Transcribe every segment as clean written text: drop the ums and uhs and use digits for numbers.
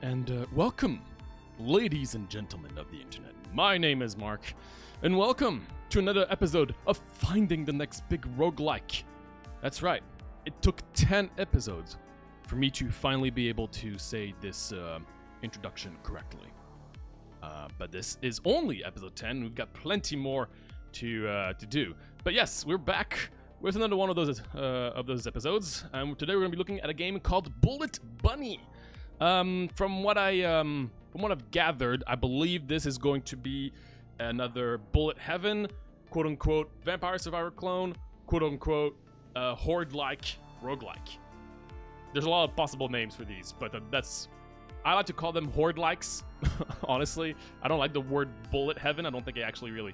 and welcome, ladies and gentlemen of the internet. My name is Mark, and welcome to another episode of Finding the Next Big Roguelike. That's right, it took 10 episodes for me to finally be able to say this introduction correctly. But this is only episode 10, we've got plenty more to do. But yes, we're back with another one of those episodes, and today we're going to be looking at a game called Bullet Bunny. From what I've gathered, I believe this is going to be another Bullet Heaven, quote-unquote Vampire Survivor clone, quote-unquote Horde-like roguelike. There's a lot of possible names for these, but I like to call them Horde-likes. Honestly, I don't like the word Bullet Heaven. I don't think it actually really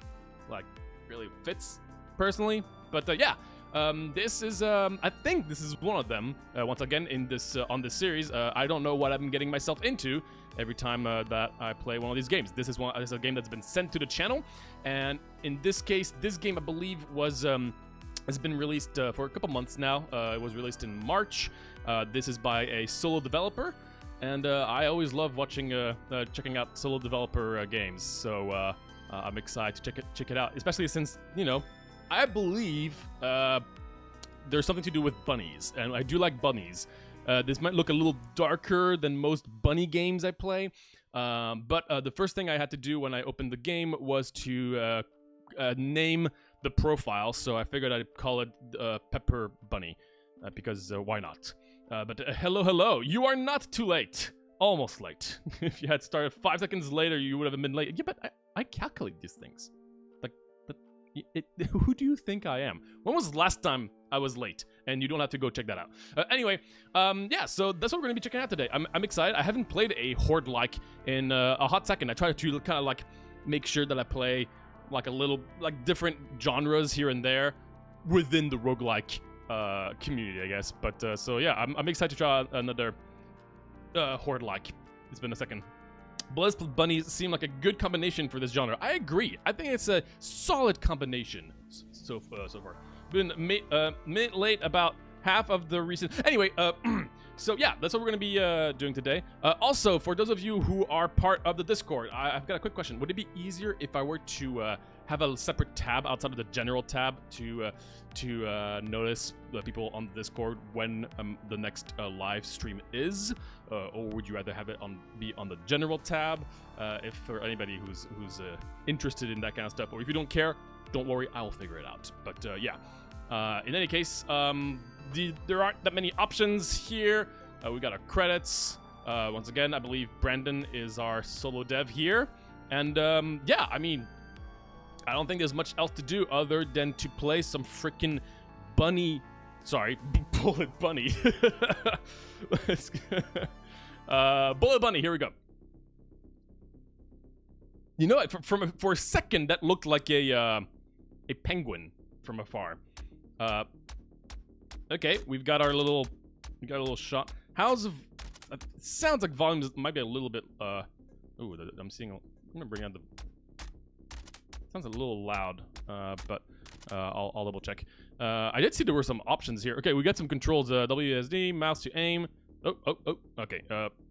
fits personally. But yeah. This is, I think this is one of them. Once again, in this on this series, I don't know what I'm getting myself into every time that I play one of these games. This is a game that's been sent to the channel, and in this case, this game I believe was has been released for a couple months now. It was released in March. This is by a solo developer, and I always love watching checking out solo developer games. So I'm excited to check it out, especially since I believe there's something to do with bunnies, and I do like bunnies. This might look a little darker than most bunny games I play, but the first thing I had to do when I opened the game was to name the profile, so I figured I'd call it Pepper Bunny, because why not? But hello, you are not too late. Almost late. If you had started 5 seconds later, you would have been late. Yeah, but I calculate these things. Who do you think I am? When was the last time I was late? And you don't have to go check that out. Anyway, yeah, so that's what we're going to be checking out today. I'm excited. I haven't played a Horde-like in a hot second. I try to kind of like make sure that I play like a little like different genres here and there within the roguelike community, I guess. But so yeah, I'm excited to try out another Horde-like. It's been a second. Bullet Bunnies seem like a good combination for this genre. I agree. I think it's a solid combination so far. Been minute late about half of the recent. Anyway, so yeah, that's what we're going to be doing today. Also, for those of you who are part of the Discord, I've got a quick question. Would it be easier if I were to have a separate tab outside of the general tab to notice the people on the Discord when the next live stream is, or would you rather have it be on the general tab? If for anybody who's interested in that kind of stuff, or if you don't care, don't worry, I'll figure it out. But yeah, in any case, there aren't that many options here. We got our credits. Once again, I believe Brandon is our solo dev here, and yeah, I mean, I don't think there's much else to do other than to play some freaking Bullet Bunny. Bullet Bunny, here we go. You know what, for a second, that looked like a penguin from afar. Okay, we've got our little shot. It sounds like volume might be a little bit, ooh, I'm gonna bring out the, sounds a little loud, but I'll double check. I did see there were some options here. Okay, we got some controls. WSD, mouse to aim. Oh, okay.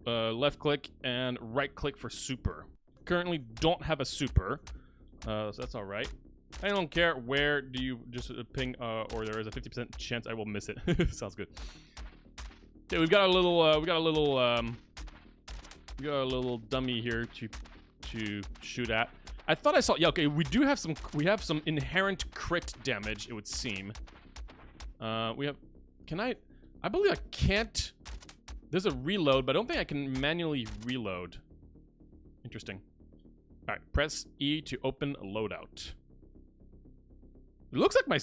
Left click and right click for super. Currently don't have a super, so that's all right. I don't care where do you just ping, or there is a 50% chance I will miss it. Sounds good. Okay, we've got a little dummy here to shoot at. I thought I saw, yeah, okay, we have some inherent crit damage, it would seem. I believe I can't, there's a reload, but I don't think I can manually reload. Interesting. All right, press E to open a loadout. It looks like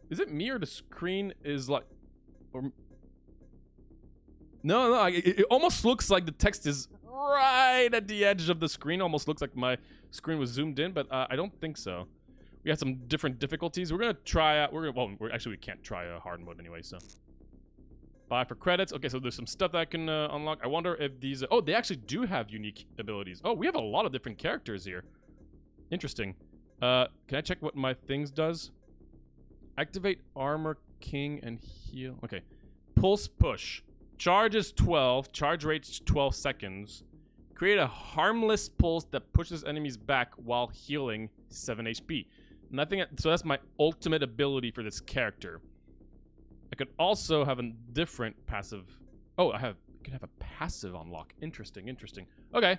is it me or the screen is like, or, no, it almost looks like the text is right at the edge of the screen. Almost looks like my screen was zoomed in, but I don't think so. We have some different difficulties. We're gonna try out. Actually, we can't try a hard mode anyway. So, buy for credits. Okay, so there's some stuff that I can unlock. I wonder if these. Oh, they actually do have unique abilities. Oh, we have a lot of different characters here. Interesting. Can I check what my things does? Activate armor king and heal. Okay, pulse push. Charge is 12. Charge rate's 12 seconds. Create a harmless pulse that pushes enemies back while healing 7 HP. Nothing. So that's my ultimate ability for this character. I could also have a different passive. Oh, I can have a passive unlock. Interesting, interesting. Okay.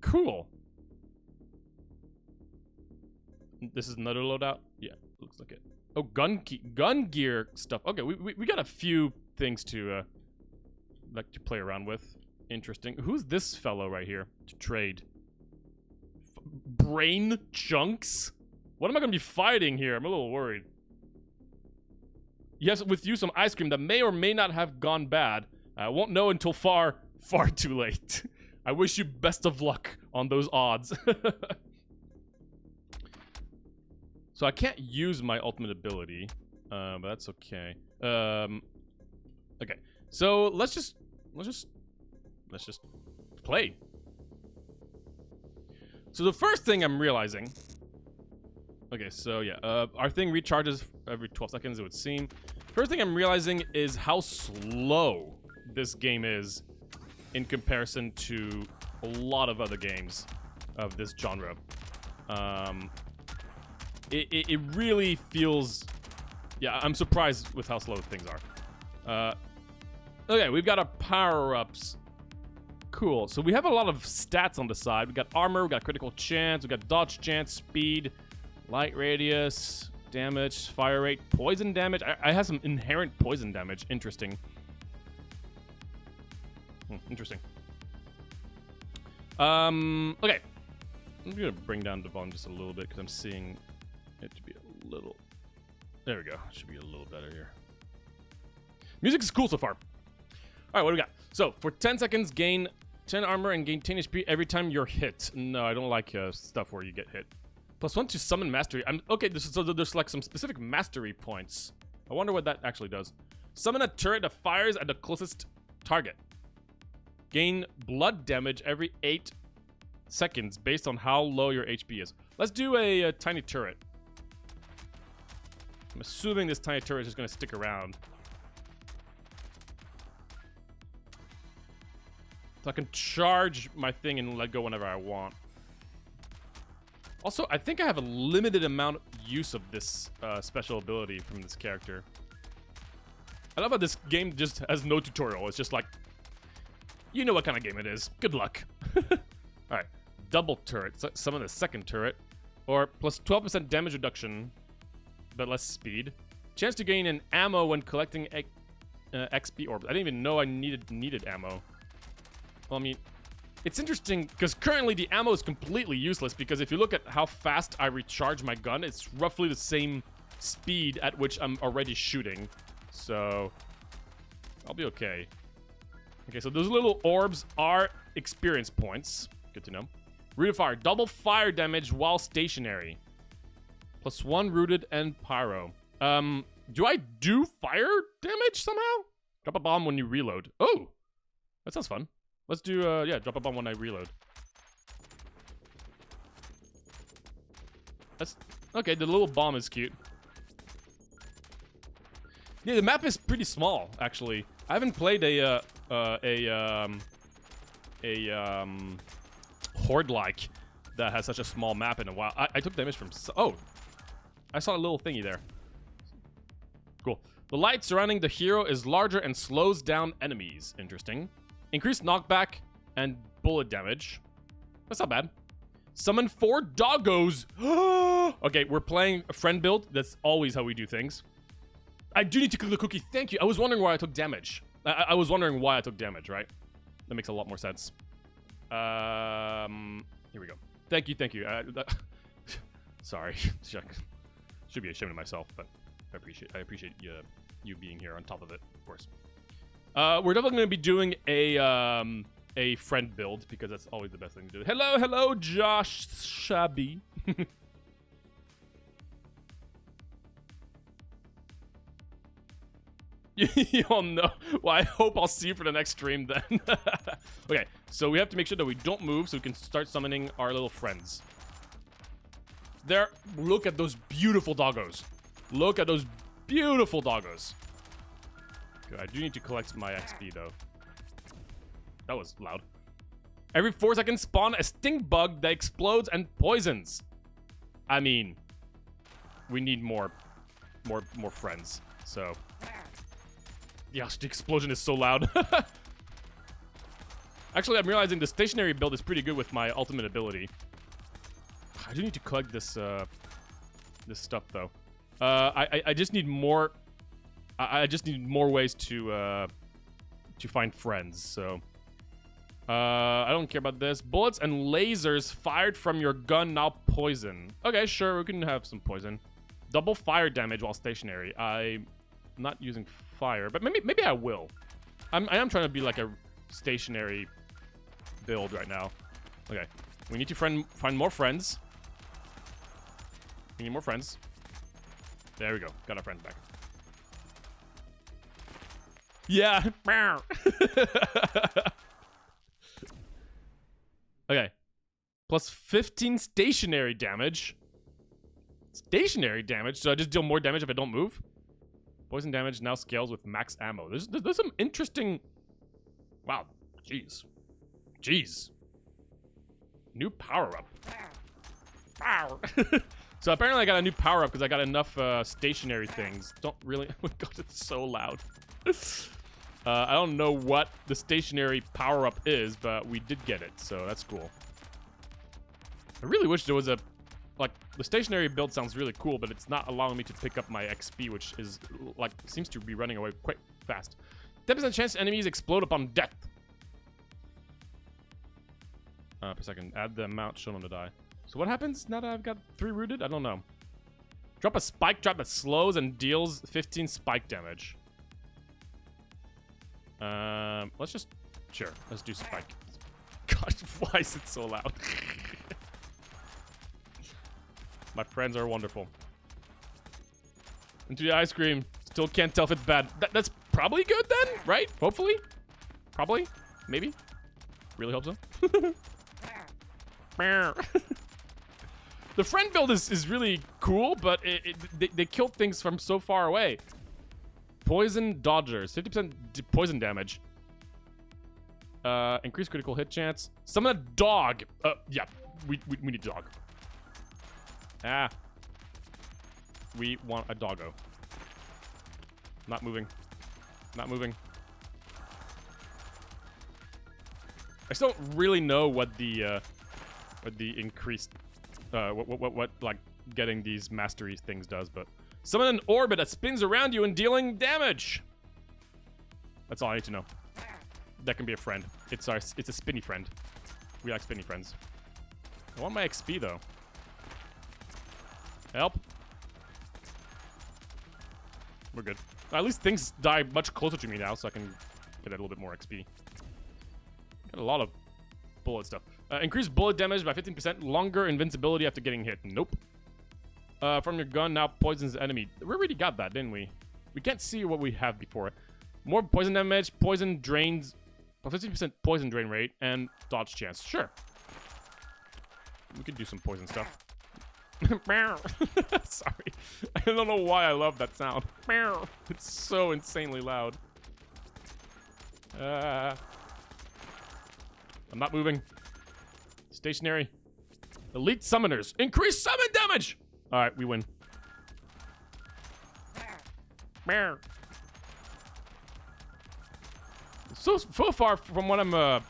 Cool. This is another loadout? Yeah, looks like it. Oh, gun gear stuff. Okay, we got a few things to like to play around with. Interesting. Who's this fellow right here to trade? Brain chunks? What am I gonna be fighting here? I'm a little worried. Yes, with you some ice cream that may or may not have gone bad. I won't know until far too late. I wish you best of luck on those odds. So I can't use my ultimate ability, but that's okay. Okay, so let's just play. So the first thing I'm realizing. Okay, so yeah, our thing recharges every 12 seconds, it would seem. First thing I'm realizing is how slow this game is in comparison to a lot of other games of this genre. It really feels... Yeah, I'm surprised with how slow things are. Okay, we've got our power-ups. Cool. So we have a lot of stats on the side. We got armor, we got critical chance, we got dodge chance, speed, light radius, damage, fire rate, poison damage. I have some inherent poison damage. Interesting. Interesting. Okay. I'm gonna bring down the volume just a little bit because I'm seeing it to be a little... There we go. Should be a little better here. Music is cool so far. Alright, what do we got? So, for 10 seconds, gain 10 armor and gain 10 HP every time you're hit. No, I don't like stuff where you get hit. +1 to summon mastery. Okay, so there's like some specific mastery points. I wonder what that actually does. Summon a turret that fires at the closest target. Gain blood damage every 8 seconds based on how low your HP is. Let's do a tiny turret. I'm assuming this tiny turret is just going to stick around. So I can charge my thing and let go whenever I want. Also, I think I have a limited amount of use of this special ability from this character. I love how this game just has no tutorial. It's just like, you know what kind of game it is. Good luck. Alright, double turret. Summon the second turret. Or plus 12% damage reduction, but less speed. Chance to gain an ammo when collecting XP orbs. I didn't even know I needed ammo. Well, I mean, it's interesting because currently the ammo is completely useless because if you look at how fast I recharge my gun, it's roughly the same speed at which I'm already shooting. So, I'll be okay. Okay, so those little orbs are experience points. Good to know. Rooted fire. Double fire damage while stationary. +1 rooted and pyro. Do I do fire damage somehow? Drop a bomb when you reload. Oh, that sounds fun. Let's do, yeah, drop a bomb when I reload. That's, okay, the little bomb is cute. Yeah, the map is pretty small, actually. I haven't played a horde-like that has such a small map in a while. I took damage from... Oh! I saw a little thingy there. Cool. The light surrounding the hero is larger and slows down enemies. Interesting. Increased knockback and bullet damage. That's not bad. Summon 4 doggos. Okay, we're playing a friend build. That's always how we do things. I do need to cook the cookie. Thank you. I was wondering why I took damage. I was wondering why I took damage, right? That makes a lot more sense. Here we go. Thank you, thank you. Sorry. Should be ashamed of myself, but I appreciate you being here on top of it, of course. We're definitely going to be doing a friend build because that's always the best thing to do. Hello, Josh Shabby. Oh no. Well, I hope I'll see you for the next stream then. Okay, so we have to make sure that we don't move so we can start summoning our little friends. There, look at those beautiful doggos. Look at those beautiful doggos. Good. I do need to collect my XP, though. That was loud. Every 4 seconds, spawn a stink bug that explodes and poisons. I mean, we need more friends. So, gosh, the explosion is so loud. Actually, I'm realizing the stationary build is pretty good with my ultimate ability. I do need to collect this this stuff though. I just need more. I just need more ways to find friends. So. I don't care about this. Bullets and lasers fired from your gun now poison. Okay, sure, we can have some poison. Double fire damage while stationary. I'm not using fire, but maybe I will. I am trying to be like a stationary build right now. Okay, we need to find more friends. We need more friends. There we go. Got our friends back. Yeah. Okay. Plus 15 stationary damage. Stationary damage? So I just deal more damage if I don't move? Poison damage now scales with max ammo. There's some interesting... Wow. Jeez. Jeez. New power-up. Power. So apparently I got a new power-up because I got enough stationary things. Don't really... Oh my god, it's so loud. I don't know what the stationary power-up is, but we did get it, so that's cool. I really wish there was a... Like, the stationary build sounds really cool, but it's not allowing me to pick up my XP, which is, like, seems to be running away quite fast. 10% chance enemies explode upon death. Per second. Add the amount shown on the die. So what happens now that I've got 3 rooted? I don't know. Drop a spike trap that slows and deals 15 spike damage. Let's just... Sure, let's do spike. God, why is it so loud? My friends are wonderful. Into the ice cream. Still can't tell if it's bad. That's probably good then, right? Hopefully. Probably. Maybe. Really hope so. The friend build is really cool, but they kill things from so far away. Poison dodgers. 50% poison damage. Increased critical hit chance. Summon a dog. Yeah. We need a dog. Ah. We want a doggo. Not moving. Not moving. I still don't really know what the increased what like getting these mastery things does, but summon an orbit that spins around you and dealing damage. That's all I need to know. That can be a friend. It's a spinny friend. We like spinny friends. I want my XP though. Help. We're good. At least things die much closer to me now, so I can get a little bit more XP. Got a lot of bullet stuff. Increased bullet damage by 15%. Longer invincibility after getting hit. Nope. From your gun now poisons the enemy. We already got that, didn't we? We can't see what we have before. More poison damage. Poison drains. 15% poison drain rate. And dodge chance. Sure. We could do some poison stuff. Sorry. I don't know why I love that sound. It's so insanely loud. I'm not moving. Stationary. Elite summoners. Increase summon damage! Alright, we win. So far from what I'm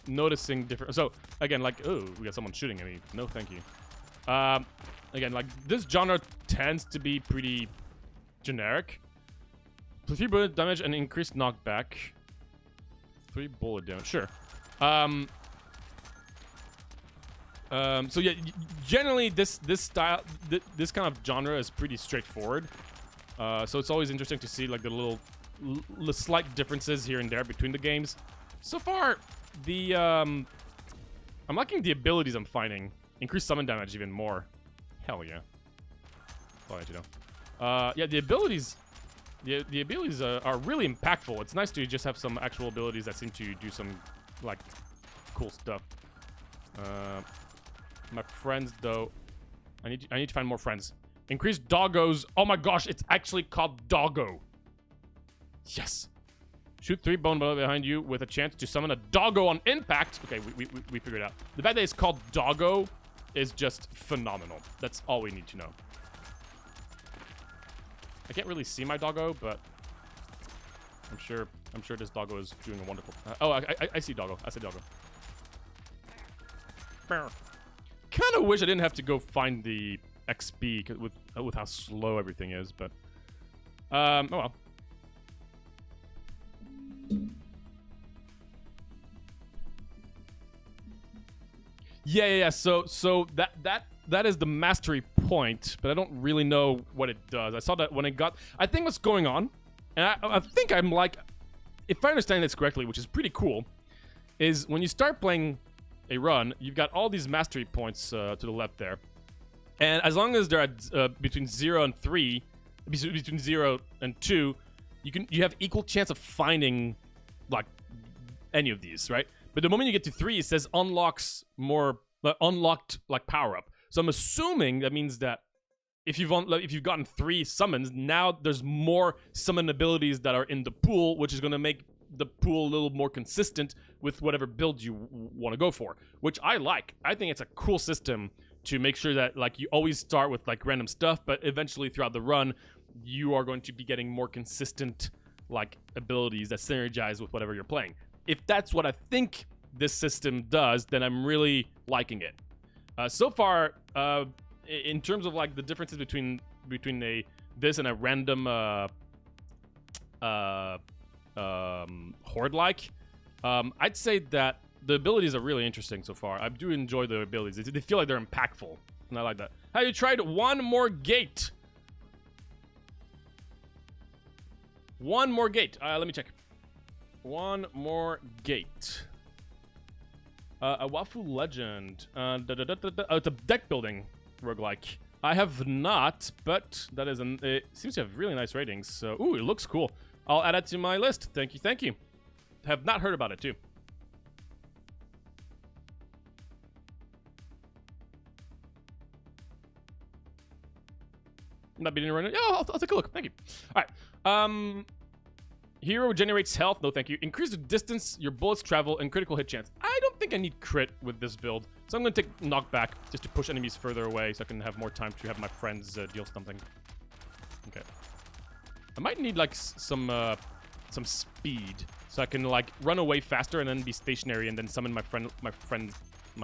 noticing different. So again, like, oh, we got someone shooting at me. No, thank you. Again, like this genre tends to be pretty generic. 3 bullet damage and increased knockback. 3 bullet damage, sure. So yeah, generally this style, this kind of genre is pretty straightforward. So it's always interesting to see like the little slight differences here and there between the games. So far, the I'm liking the abilities I'm finding. Increased summon damage even more. Hell yeah. That's all I need to know. Yeah, the abilities, the abilities are really impactful. It's nice to just have some actual abilities that seem to do some like cool stuff. My friends though, I need to find more friends. Increased doggos. Oh my gosh, it's actually called doggo. Yes. Shoot 3 bone below behind you with a chance to summon a doggo on impact. Okay, we figured it out. The fact that it's called doggo is just phenomenal. That's all we need to know. I can't really see my doggo, but I'm sure this doggo is doing a wonderful. Oh, I see doggo. I see doggo. Kind of wish I didn't have to go find the XP with how slow everything is, but oh well. Yeah. So that is the mastery point, but I don't really know what it does. I saw that when it got. I think what's going on, and I think I'm like, if I understand this correctly, which is pretty cool, is when you start playing a run, you've got all these mastery points to the left there, and as long as they're at between 0 and 3, between 0 and 2, you have equal chance of finding like any of these, right? But the moment you get to 3, it says unlocked like power up. So I'm assuming that means that if you've gotten 3 summons, now there's more summon abilities that are in the pool, which is going to make the pool a little more consistent with whatever build you want to go for, which I like. I think it's a cool system to make sure that like you always start with like random stuff, but eventually throughout the run, you are going to be getting more consistent like abilities that synergize with whatever you're playing. If that's what I think this system does, then I'm really liking it. So far, in terms of like the differences between this and a random horde-like, I'd say that the abilities are really interesting so far. I do enjoy the abilities. They feel like they're impactful, and I like that. Have you tried one more gate? One more gate. Let me check. One more gate. A Wafu Legend. Oh, it's a deck building roguelike. I have not, but that is it seems to have really nice ratings. So, ooh, it looks cool. I'll add it to my list. Thank you, thank you. Have not heard about it too. Not beating right now. Yeah, I'll take a look. Thank you. All right. Hero generates health. No, thank you. Increase the distance your bullets travel and critical hit chance. I don't think I need crit with this build, so I'm going to take knockback just to push enemies further away so I can have more time to have my friends deal something. Okay. I might need like some speed so I can like run away faster and then be stationary and then summon my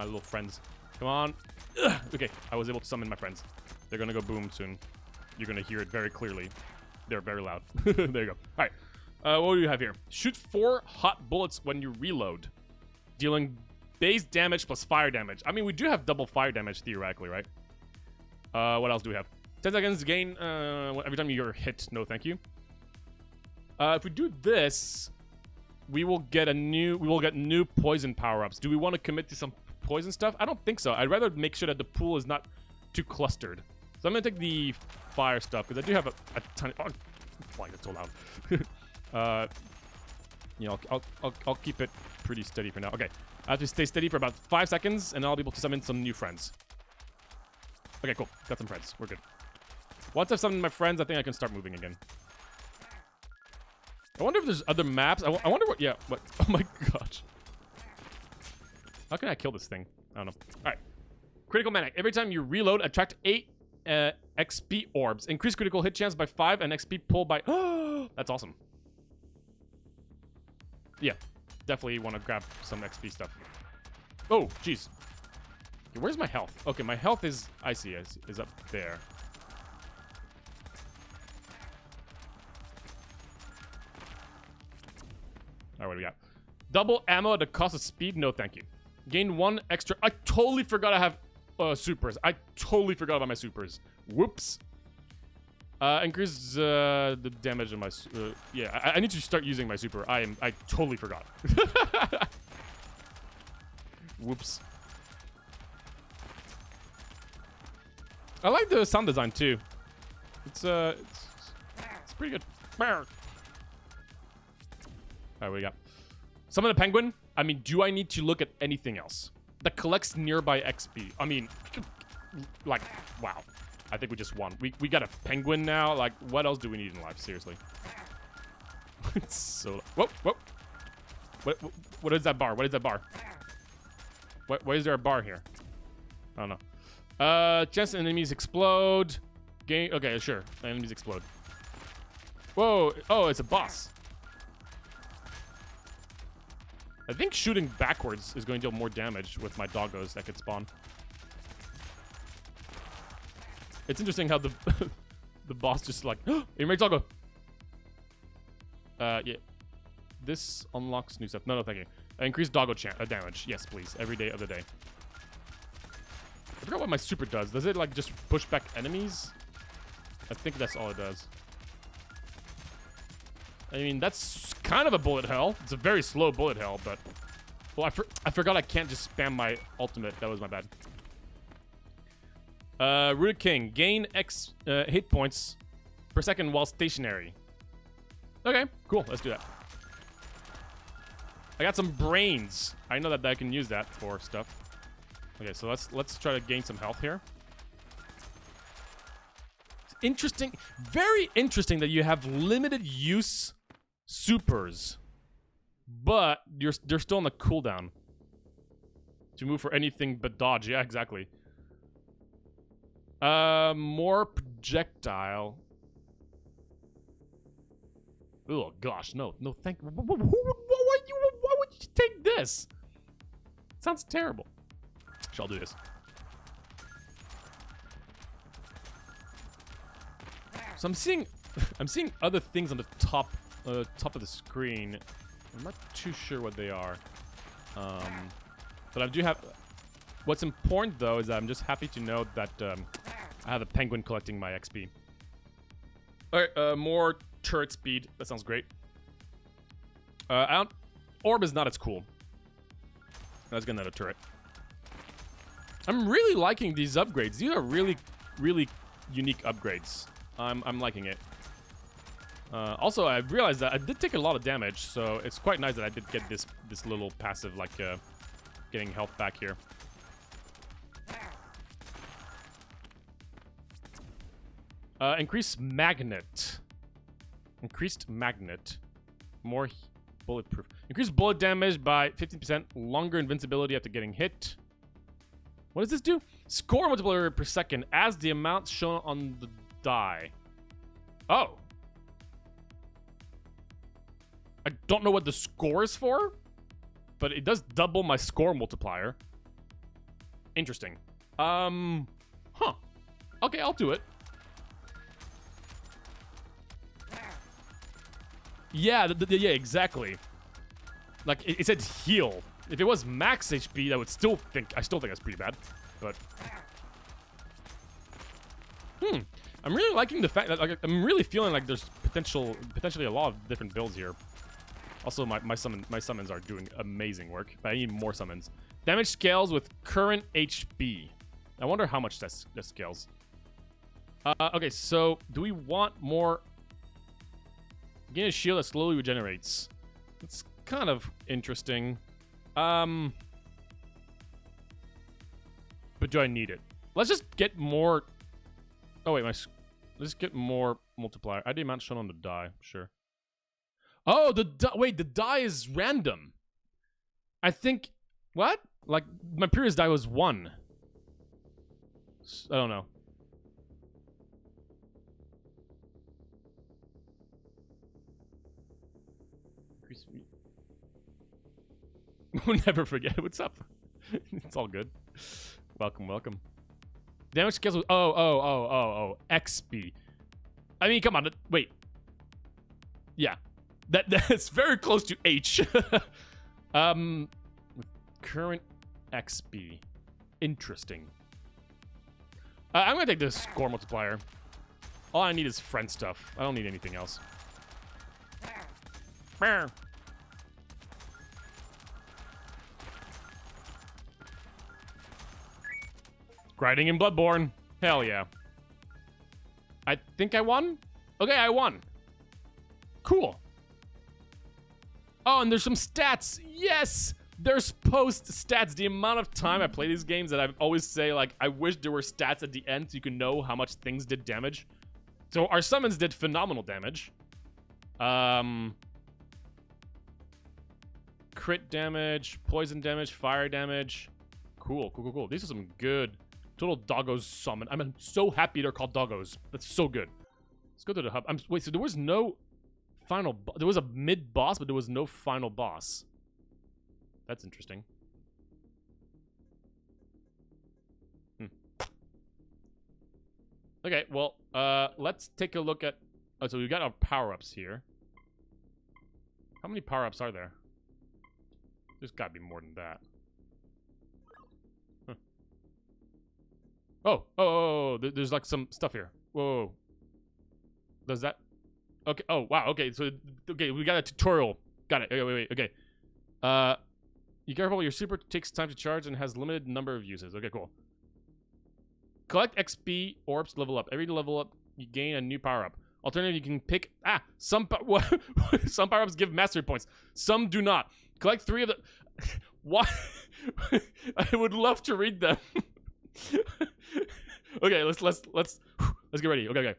little friends. Come on. Ugh. Okay, I was able to summon my friends. They're going to go boom soon. You're going to hear it very clearly. They're very loud. There you go. All right. What do you have here? Shoot 4 hot bullets when you reload, dealing base damage plus fire damage. I mean, we do have double fire damage theoretically, right? What else do we have? 10 seconds gain every time you're hit. No, thank you. If we do this, we will get new poison power-ups. Do we want to commit to some poison stuff? I don't think so. I'd rather make sure that the pool is not too clustered. So I'm gonna take the fire stuff because I do have a ton. Oh, flying, that's so loud. You know, I'll keep it pretty steady for now. Okay, I have to stay steady for about 5 seconds, and I'll be able to summon some new friends. Okay, cool. Got some friends. We're good. Once I've summoned my friends, I think I can start moving again. I wonder if there's other maps. I wonder what... Yeah, what? Oh my gosh. How can I kill this thing? I don't know. All right. Critical manic. Every time you reload, attract 8 XP orbs. Increase critical hit chance by 5 and XP pull by... Oh, that's awesome. Yeah. Definitely want to grab some XP stuff. Oh, jeez. Okay, where's my health? Okay, my health is... I see. Is up there. Alright, what do we got? Double ammo at the cost of speed? No, thank you. Gain 1 extra... I totally forgot I have supers. I totally forgot about my supers. Whoops. Increase the damage of my... yeah, I need to start using my super. I totally forgot. Whoops. I like the sound design, too. It's pretty good. Alright, what do we got? Summon a penguin? I mean, do I need to look at anything else? That collects nearby XP. I mean, like, wow. I think we just won. We got a penguin now. Like, what else do we need in life? Seriously. It's so... Whoa, whoa. What is that bar? What is that bar? Why is there a bar here? I don't know. Chance enemies explode. Game... Okay, sure. Enemies explode. Whoa. Oh, it's a boss. I think shooting backwards is going to deal more damage with my doggos that could spawn. It's interesting how the the boss just like, you made doggo. Yeah. This unlocks new stuff. No, thank you. Increase doggo damage. Yes, please. Every day of the day. I forgot what my super does. Does it like just push back enemies? I think that's all it does. I mean, that's kind of a bullet hell. It's a very slow bullet hell, but... Well, I forgot I can't just spam my ultimate. That was my bad. Runic King. Gain X hit points per second while stationary. Okay, cool. Let's do that. I got some brains. I know that I can use that for stuff. Okay, so let's try to gain some health here. Interesting. Very interesting that you have limited use supers, but they're still on the cooldown to move for anything but dodge. Yeah, exactly. More projectile. Oh gosh, no, thank. Why would you take this? It sounds terrible. Sure, I'll do this. So I'm seeing other things on the top of the screen. I'm not too sure what they are. But I do have... What's important, though, is that I'm just happy to know that I have a penguin collecting my XP. Alright, more turret speed. That sounds great. Orb is not as cool. Let's get another turret. I'm really liking these upgrades. These are really, really unique upgrades. I'm liking it. Also, I realized that I did take a lot of damage, so it's quite nice that I did get this little passive, like, getting health back here. Increased magnet. Increased magnet. More bulletproof. Increased bullet damage by 15%. Longer invincibility after getting hit. What does this do? Score multiplier per second as the amount shown on the die. Oh. I don't know what the score is for, but it does double my score multiplier. Interesting. Huh. Okay, I'll do it. Yeah, yeah, exactly. Like, it said heal. If it was max HP, I still think that's pretty bad. But... I'm really liking the fact that, like, I'm really feeling like there's potentially a lot of different builds here. Also, my summons are doing amazing work, but I need more summons. Damage scales with current HP. I wonder how much that scales. Okay, so do we want more? Gain a shield that slowly regenerates. It's kind of interesting. But do I need it? Let's just get more. Oh wait, let's get more multiplier. I did amount shown on the die. Sure. Oh, wait, the die is random. I think... What? Like, my previous die was 1. I don't know. We'll never forget. What's up? It's all good. Welcome, welcome. Damage scales with... Oh. XP. I mean, come on. Wait. Yeah. That's very close to H. With current XP. Interesting. I'm gonna take this score multiplier. All I need is friend stuff. I don't need anything else. Grinding in Bloodborne. Hell yeah. I think I won? Okay, I won. Cool. Oh, and there's some stats. Yes! There's post stats. The amount of time I play these games that I always say, like, I wish there were stats at the end so you can know how much things did damage. So our summons did phenomenal damage. crit damage, poison damage, fire damage. Cool, cool, cool, cool. These are some good total doggos summon. I'm so happy they're called doggos. That's so good. Let's go to the hub. Wait, so there was no final... There was a mid-boss, but there was no final boss. That's interesting. Okay, well, let's take a look at... Oh, so we've got our power-ups here. How many power-ups are there? There's gotta be more than that. Huh. Oh, there's like some stuff here. Whoa. Does that... Okay, oh, wow, okay, so... Okay, we got a tutorial. Got it. Okay, wait, okay. You careful, your super takes time to charge and has limited number of uses. Okay, cool. Collect XP orbs to level up. Every level up, you gain a new power-up. Alternatively, you can pick... some power-ups give mastery points. Some do not. Collect 3 of the... What? I would love to read them. Okay, let's get ready. Okay.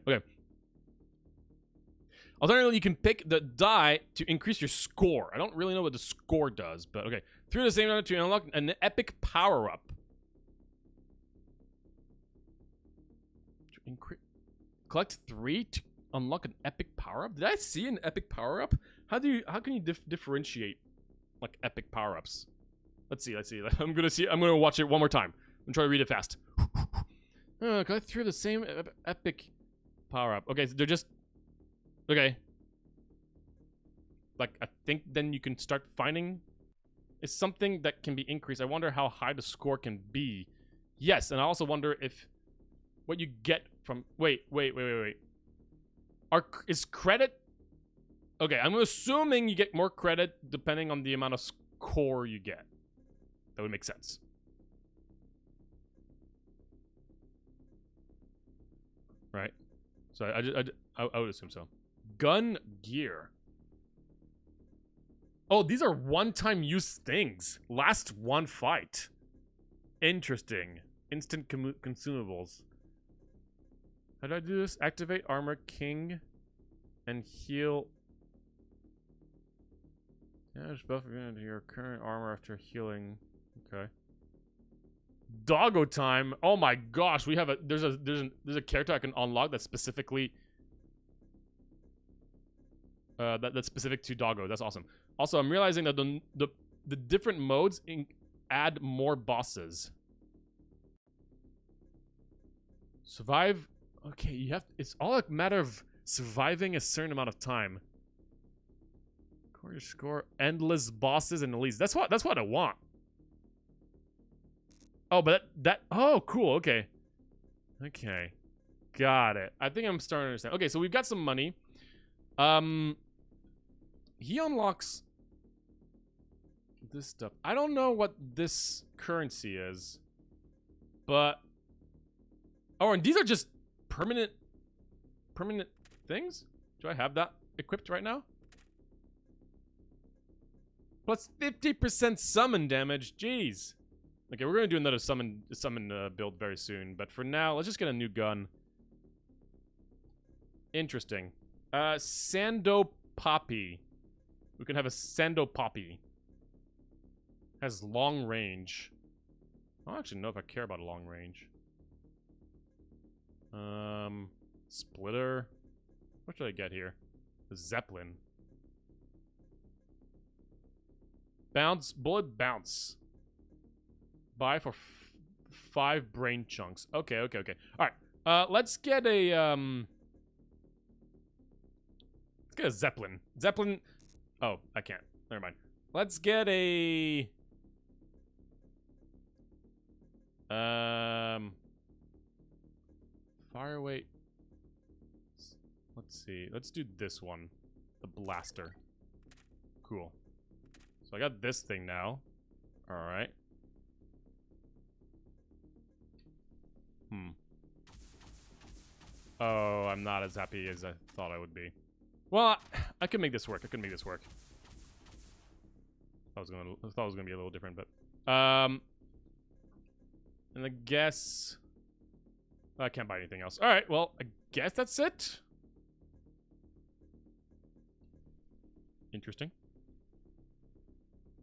Alternatively, you can pick the die to increase your score. I don't really know what the score does, but okay. Through the same number to unlock an epic power-up. Collect 3 to unlock an epic power-up? Did I see an epic power-up? How can you differentiate like epic power-ups? Let's see. I'm gonna watch it one more time. I'm trying to read it fast. Collect 3 of the same epic power-up. Okay, so they're just... Okay. Like, I think then you can start finding... It's something that can be increased. I wonder how high the score can be. Yes, and I also wonder if... What you get from... Wait. Is credit... Okay, I'm assuming you get more credit depending on the amount of score you get. That would make sense. Right? So I would assume so. Gun gear. Oh, these are one-time use things. Last one fight. Interesting. Instant consumables. How do I do this? Activate Armor King and heal. Damage buff into your current armor after healing. Okay. Doggo time. Oh my gosh, we have there's a character I can unlock that's specifically that's specific to doggo. That's awesome. Also, I'm realizing that the different modes add more bosses. Survive. Okay, you have. It's all a matter of surviving a certain amount of time. Score endless bosses and elites. That's what I want. Oh, but that. Oh, cool. Okay. Got it. I think I'm starting to understand. Okay, so we've got some money. He unlocks this stuff. I don't know what this currency is, but oh, and these are just permanent things. Do I have that equipped right now? Plus 50% summon damage. Jeez. Okay, we're gonna do another summon build very soon, but for now, let's just get a new gun. Interesting. Sando Poppy. We can have a Sando Poppy. Has long range. I don't actually know if I care about a long range. Splitter. What should I get here? The Zeppelin. Bounce. Bullet bounce. Buy for 5 brain chunks. Okay. Alright. Let's get a, let's get a Zeppelin. Zeppelin... Oh, I can't. Never mind. Let's get a... Fire weight. Let's see. Let's do this one. The blaster. Cool. So I got this thing now. Alright. Oh, I'm not as happy as I thought I would be. Well, I could make this work. I thought it was gonna be a little different, but and I guess I can't buy anything else. All right, well, I guess that's it. Interesting.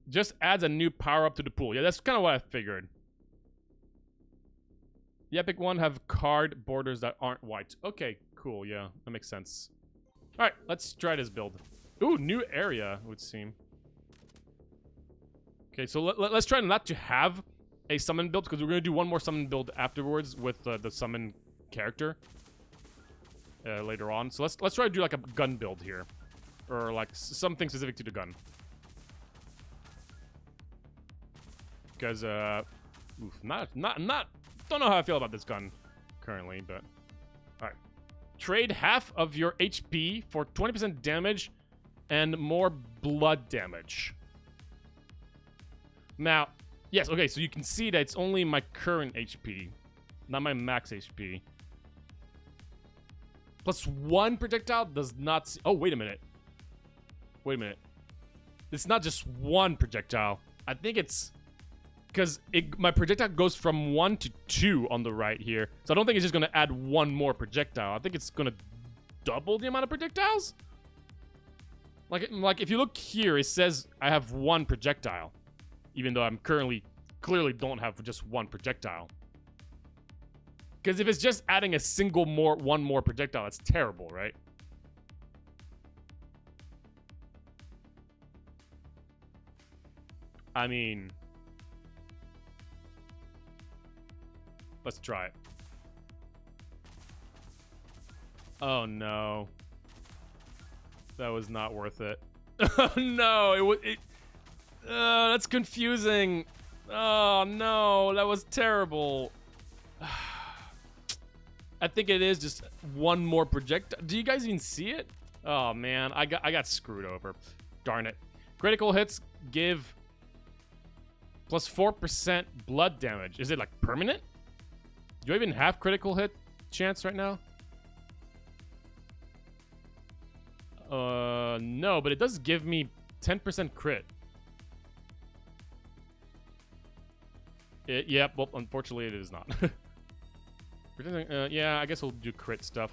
Just adds a new power-up to the pool. Yeah, that's kind of what I figured. The epic one have card borders that aren't white. Okay, cool. Yeah, that makes sense. All right, let's try this build. Ooh, new area, it would seem. Okay, so let's try not to have a summon build, because we're going to do one more summon build afterwards with the summon character later on. So let's try to do like a gun build here, or like something specific to the gun. Because don't know how I feel about this gun currently, but all right. Trade half of your HP for 20% damage and more blood damage. Now, yes, okay, so you can see that it's only my current HP, not my max HP. Plus 1 projectile does not see... Oh, wait a minute. Wait a minute. It's not just 1 projectile. I think it's... Because my projectile goes from 1 to 2 on the right here. So I don't think it's just going to add 1 more projectile. I think it's going to double the amount of projectiles. Like if you look here, it says I have 1 projectile. Even though I'm clearly don't have just 1 projectile. Because if it's just adding one more projectile, that's terrible, right? I mean... Let's try it. Oh, no. That was not worth it. No, that's confusing. Oh, no, that was terrible. I think it is just 1 more projectile. Do you guys even see it? Oh, man, I got screwed over. Darn it. Critical hits give plus 4% blood damage. Is it, like, permanent? Do I even have critical hit chance right now? No, but it does give me 10% crit. Yeah, well, unfortunately, it is not. Yeah, I guess we'll do crit stuff.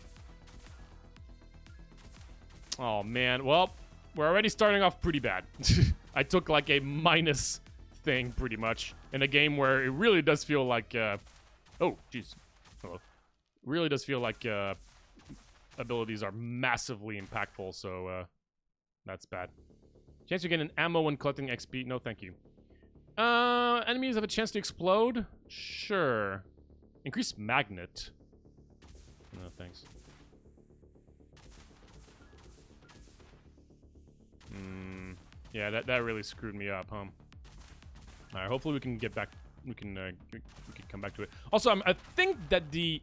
Oh, man. Well, we're already starting off pretty bad. I took, like, a minus thing, pretty much, in a game where it really does feel like... Oh, jeez. Hello. Really does feel like abilities are massively impactful, so that's bad. Chance to get an ammo when collecting XP. No, thank you. Enemies have a chance to explode? Sure. Increase magnet. No, thanks. Yeah, that really screwed me up, huh? Alright, hopefully we can get back. We can come back to it. Also, I think that the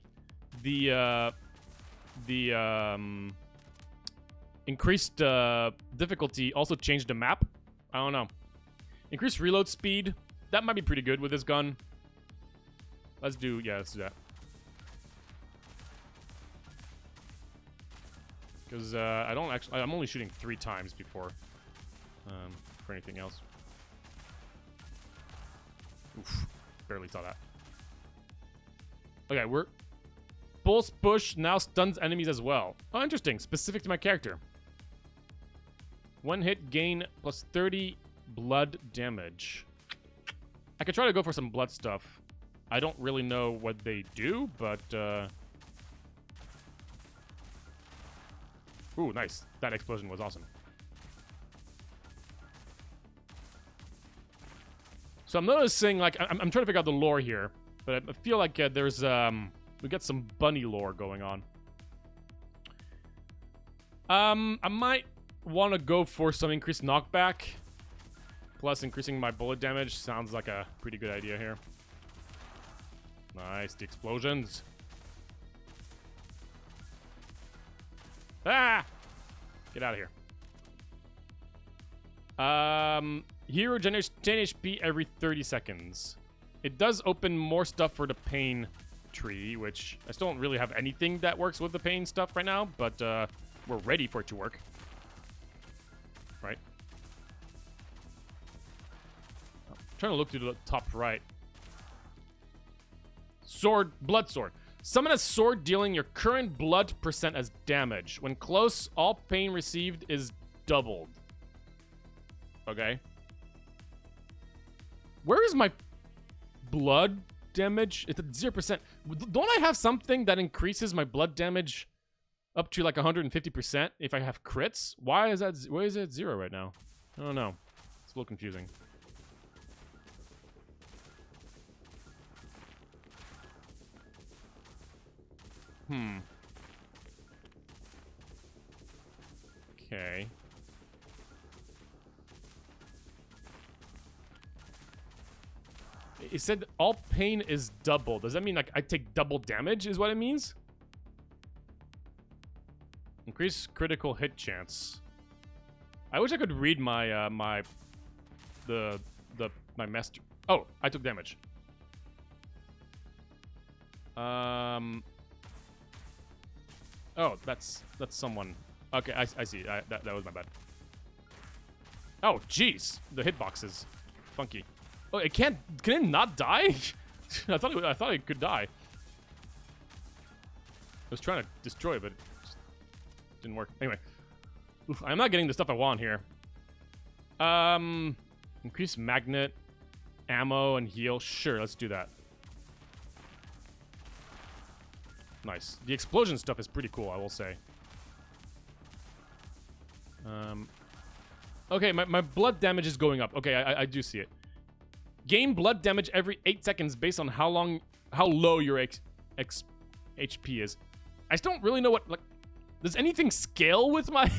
increased difficulty also changed the map. I don't know. Increased reload speed. That might be pretty good with this gun. Let's do that. Because I'm only shooting 3 times before for anything else. Oof, barely saw that. Okay, Pulse Push now stuns enemies as well. Oh, interesting. Specific to my character. 1 hit gain plus 30 blood damage. I could try to go for some blood stuff. I don't really know what they do, but... Ooh, nice. That explosion was awesome. So I'm noticing, like, I'm trying to figure out the lore here, but I feel like there's, we got some bunny lore going on. I might want to go for some increased knockback, plus increasing my bullet damage. Sounds like a pretty good idea here. Nice, the explosions. Ah! Get out of here. Hero generates 10 HP every 30 seconds. It does open more stuff for the pain tree, which I still don't really have anything that works with the pain stuff right now, but we're ready for it to work. Right? I'm trying to look to the top right. Sword, blood sword. Summon a sword dealing your current blood percent as damage. When close, all pain received is doubled. Okay. Where is my blood damage? It's at 0%. Don't I have something that increases my blood damage up to like 150% if I have crits? Why is it 0 right now? I don't know. It's a little confusing. Okay. It said all pain is double. Does that mean like I take double damage is what it means? Increase critical hit chance. I wish I could read my my master. Oh, I took damage. Oh, that's someone. Okay, I see. That was my bad. Oh, jeez. The hitbox is funky. Oh, it can't. Can it not die? I thought it could die. I was trying to destroy it, but it just didn't work. Anyway, oof, I'm not getting the stuff I want here. Increase magnet, ammo, and heal. Sure, let's do that. Nice. The explosion stuff is pretty cool, I will say. Okay, my blood damage is going up. Okay, I do see it. Gain blood damage every 8 seconds based on how low your HP is. I just don't really know what, like, does anything scale with my...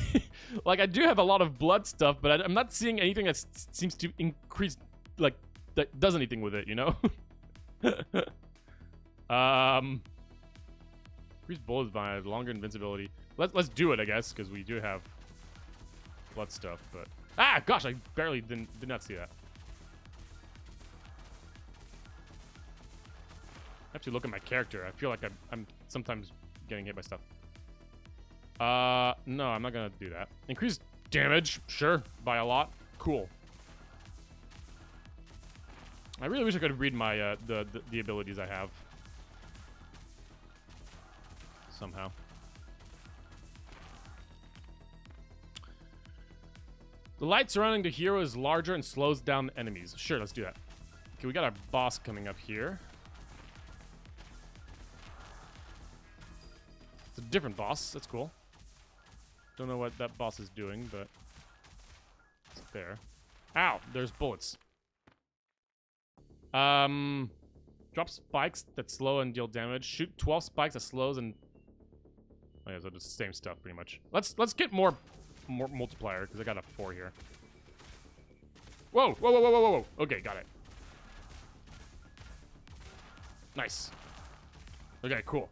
like, I do have a lot of blood stuff, but I'm not seeing anything that seems to increase, like, that does anything with it, you know? Increase bullets by longer invincibility. Let's do it, I guess, because we do have blood stuff, but... Ah, gosh, I barely did not see that. I have to look at my character. I feel like I'm sometimes getting hit by stuff. No, I'm not gonna do that. Increase damage, sure, by a lot. Cool. I really wish I could read my the abilities I have somehow. The light surrounding the hero is larger and slows down enemies. Sure, let's do that. Okay, we got our boss coming up here. It's a different boss. That's cool. Don't know what that boss is doing, but it's there. Ow! There's bullets. Drop spikes that slow and deal damage. Shoot 12 spikes that slows and... Oh yeah, so it's the same stuff pretty much. Let's get more multiplier because I got a 4 here. Whoa! Whoa! Whoa! Whoa! Whoa! Whoa! Okay, got it. Nice. Okay, cool.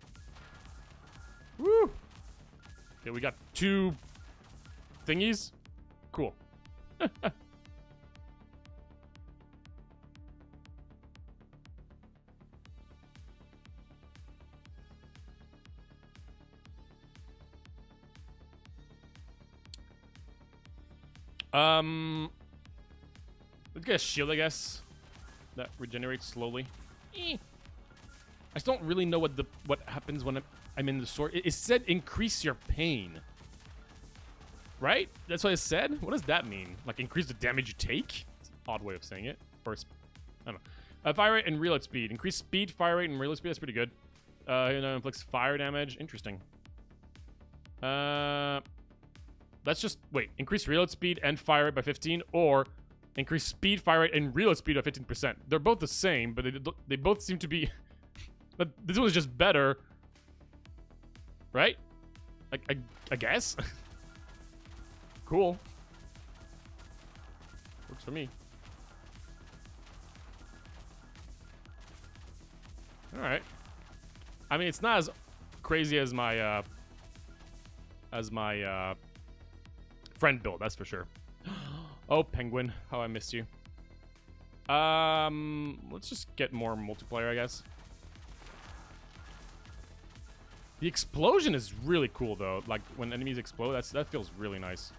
Woo! Okay, we got 2 thingies. Cool. Let's get a shield, I guess. That regenerates slowly. I just don't really know what happens when I'm in the sword. It said increase your pain. Right? That's what it said? What does that mean? Like increase the damage you take? It's an odd way of saying it. Or, I don't know. Fire rate and reload speed. Increase speed, fire rate, and reload speed. That's pretty good. Inflicts fire damage. Interesting. Let's just, wait. Increase reload speed and fire rate by 15, or increase speed, fire rate, and reload speed by 15%. They're both the same, but they both seem to be... But this one is just better. Right? I guess? Cool. Works for me. Alright. I mean, it's not as crazy as my, friend build, that's for sure. Oh, penguin. How I missed you. Let's just get more multiplayer, I guess. The explosion is really cool, though. Like, when enemies explode, that feels really nice.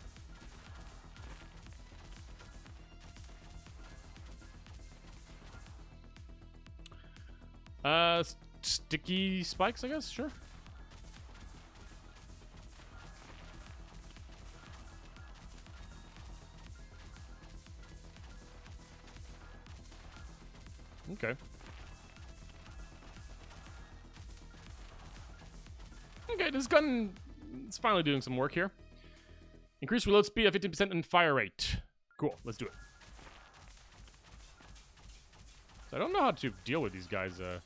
Sticky spikes, I guess? Sure. Okay. Okay, this gun is finally doing some work here. Increase reload speed of 15% and fire rate. Cool, let's do it. So I don't know how to deal with these guys that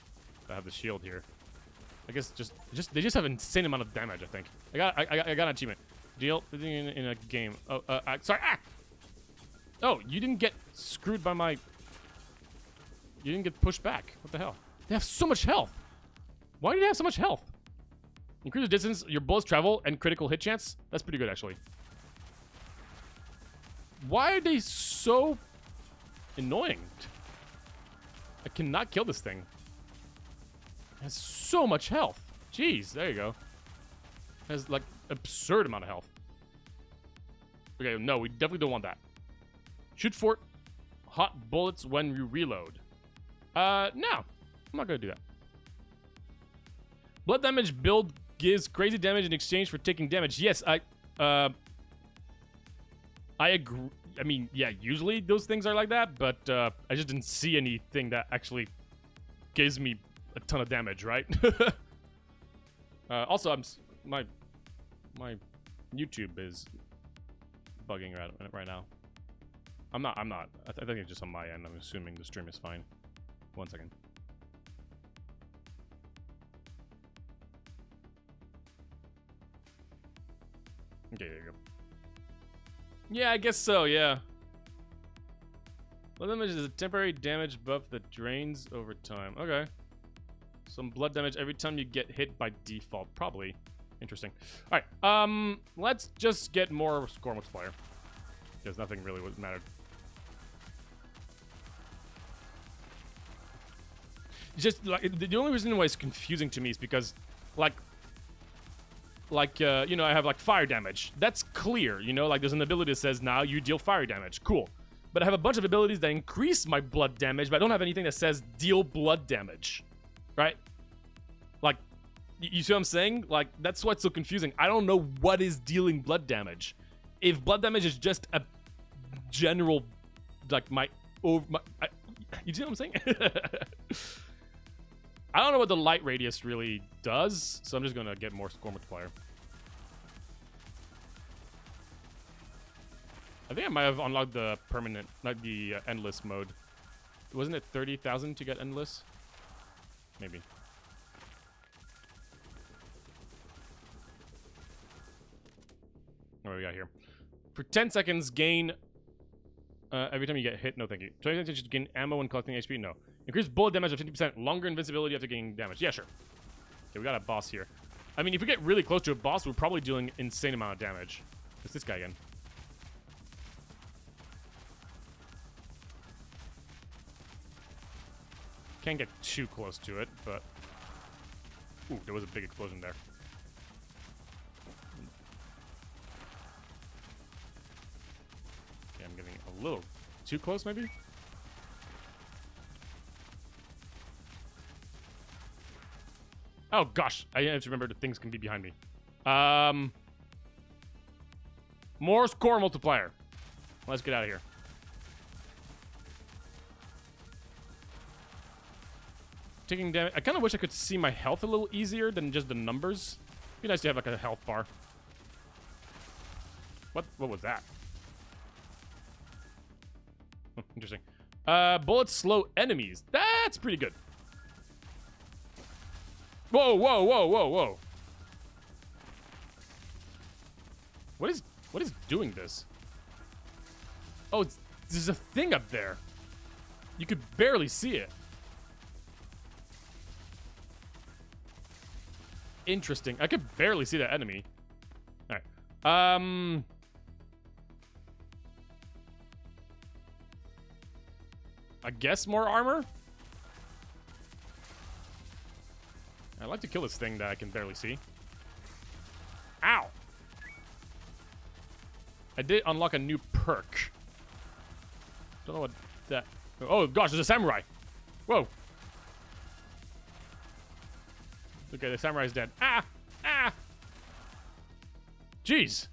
have the shield here. I guess they just have an insane amount of damage, I think. I got an achievement. Deal in a game. Oh, sorry. Ah! Oh, you didn't get screwed by my... You didn't get pushed back. What the hell? They have so much health. Why do they have so much health? Increase the distance your bullets travel and critical hit chance. That's pretty good, actually. Why are they so annoying? I cannot kill this thing. It has so much health. Jeez, there you go. It has, like, absurd amount of health. Okay, no, we definitely don't want that. Shoot for hot bullets when you reload. No. I'm not gonna do that. Blood damage build gives crazy damage in exchange for taking damage. Yes, I agree. I mean, yeah, usually those things are like that, but I just didn't see anything that actually gives me a ton of damage, right? Also, my YouTube is bugging right now. I'm not. I think it's just on my end. I'm assuming the stream is fine. 1 second. Okay, there you go. Yeah, I guess so, yeah. Blood damage is a temporary damage buff that drains over time. Okay. Some blood damage every time you get hit by default. Probably. Interesting. Alright, let's just get more score multiplier. Because nothing really would matter. Just, like, the only reason why it's confusing to me is because, you know, I have, like, fire damage. That's clear, you know? Like, there's an ability that says, now you deal fire damage. Cool. But I have a bunch of abilities that increase my blood damage, but I don't have anything that says deal blood damage. Right? Like, you see what I'm saying? Like, that's why it's so confusing. I don't know what is dealing blood damage. If blood damage is just a general, like, you see what I'm saying? I don't know what the light radius really does, so I'm just gonna get more score multiplier. I think I might have unlocked the permanent, like the endless mode. Wasn't it 30,000 to get endless? Maybe. What do we got here? For 10 seconds, gain... every time you get hit, no thank you. 20 seconds, you gain ammo when collecting HP, no. Increase bullet damage of 50%, longer invincibility after gaining damage. Yeah, sure. Okay, we got a boss here. I mean, if we get really close to a boss, we're probably doing insane amount of damage. It's this guy again. Can't get too close to it, but... Ooh, there was a big explosion there. Okay, I'm getting a little too close, maybe? Oh, gosh. I have to remember that things can be behind me. More score multiplier. Let's get out of here. Taking damage. I kind of wish I could see my health a little easier than just the numbers. It'd be nice to have like a health bar. What was that? Interesting. Bullets slow enemies. That's pretty good. Whoa, whoa, whoa, whoa, whoa. What is doing this? Oh, there's a thing up there. You could barely see it. Interesting. I could barely see that enemy. All right. I guess more armor? I'd like to kill this thing that I can barely see. Ow! I did unlock a new perk. Don't know what that... Oh, gosh, there's a samurai! Whoa! Okay, the samurai's dead. Ah! Ah! Jeez!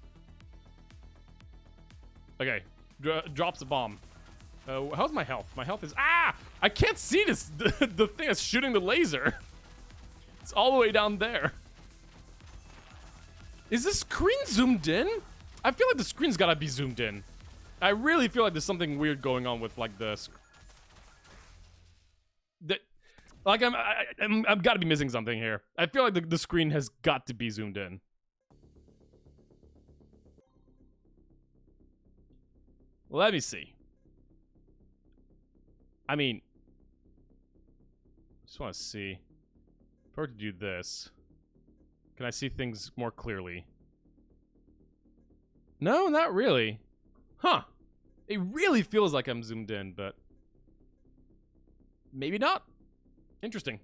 Okay, drops the bomb. How's my health? My health is... Ah! I can't see this. The thing that's shooting the laser. It's all the way down there. Is the screen zoomed in? I feel like the screen's gotta be zoomed in. I really feel like there's something weird going on with like the... Like I've got to be missing something here. I feel like the screen has got to be zoomed in. Let me see. I mean, just want to see. If I were to do this, can I see things more clearly? No, not really. Huh. It really feels like I'm zoomed in, but maybe not. Interesting.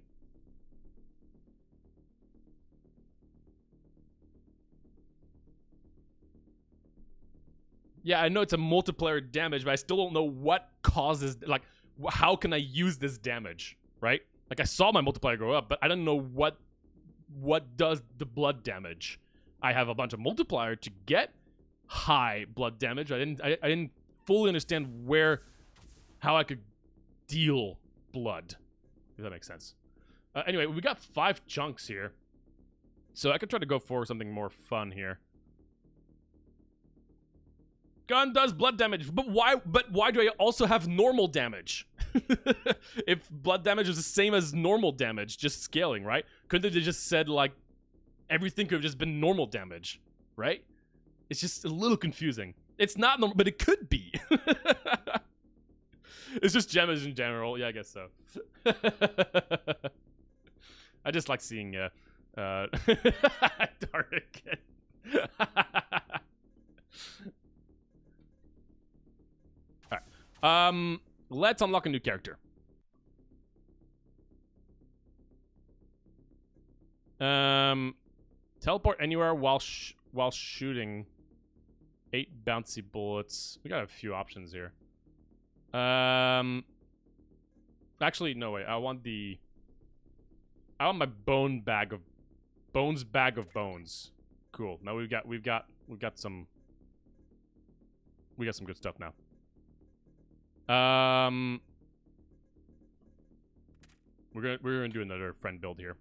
Yeah, I know it's a multiplier damage, but I still don't know what causes, like, how can I use this damage, right? Like, I saw my multiplier go up, but I don't know what does the blood damage. I have a bunch of multiplier to get high blood damage. I didn't fully understand how I could deal blood. If that makes sense. Anyway, we got 5 chunks here. So I could try to go for something more fun here. Gun does blood damage, but why do I also have normal damage? If blood damage is the same as normal damage, just scaling, right? Couldn't they just said, like, everything could have just been normal damage, right? It's just a little confusing. It's not normal, but it could be. It's just damage in general. Yeah, I guess so. I just like seeing Dark. Alright. Let's unlock a new character. Teleport anywhere while shooting 8 bouncy bullets. We got a few options here. Actually, no, wait. I want my bones bag of bones. Cool. Now we've got some good stuff now. We're gonna do another friend build here.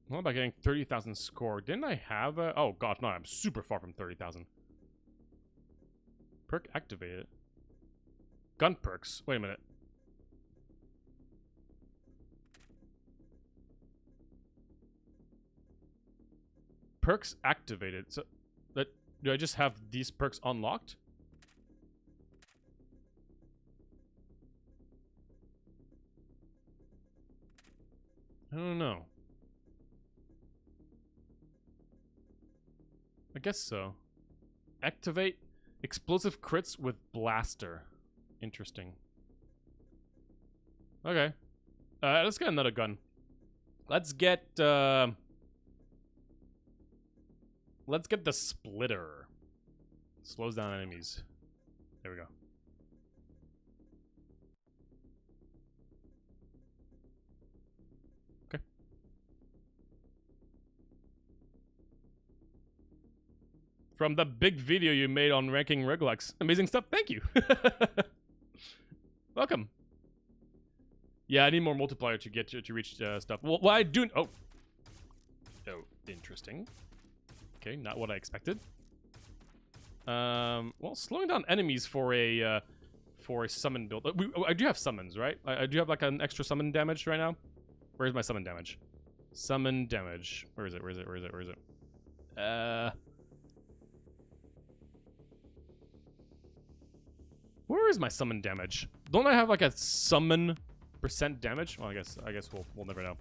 What about getting 30,000 score? Didn't I have a... Oh, gosh, no, I'm super far from 30,000. Perk activated. Gun perks. Wait a minute. Perks activated. So, do I just have these perks unlocked? I don't know. I guess so. Activate explosive crits with blaster. Interesting. Okay. Let's get another gun. Let's get the splitter. Slows down enemies. There we go. Okay. From the big video you made on ranking roguelikes. Amazing stuff. Thank you. Welcome. Yeah, I need more multiplier to get to reach stuff. Well, I do. Oh, interesting. Okay, not what I expected. Well, slowing down enemies for a summon build. I do have summons, right? I do have like an extra summon damage right now. Where's my summon damage? Summon damage. Where is it? Where is it? Where is it? Where is it? Where is my summon damage? Don't I have like a summon percent damage? Well, I guess we'll never know.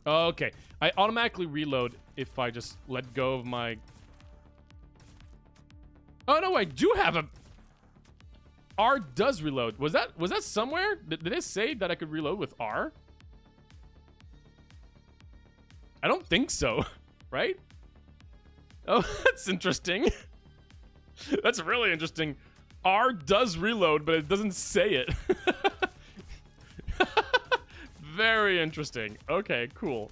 Okay, I automatically reload if I just let go of my... Oh no, I do have a... R does reload. Was that somewhere? Did it say that I could reload with R? I don't think so, right? Oh, that's interesting. That's really interesting. R does reload, but it doesn't say it. Very interesting. Okay, cool.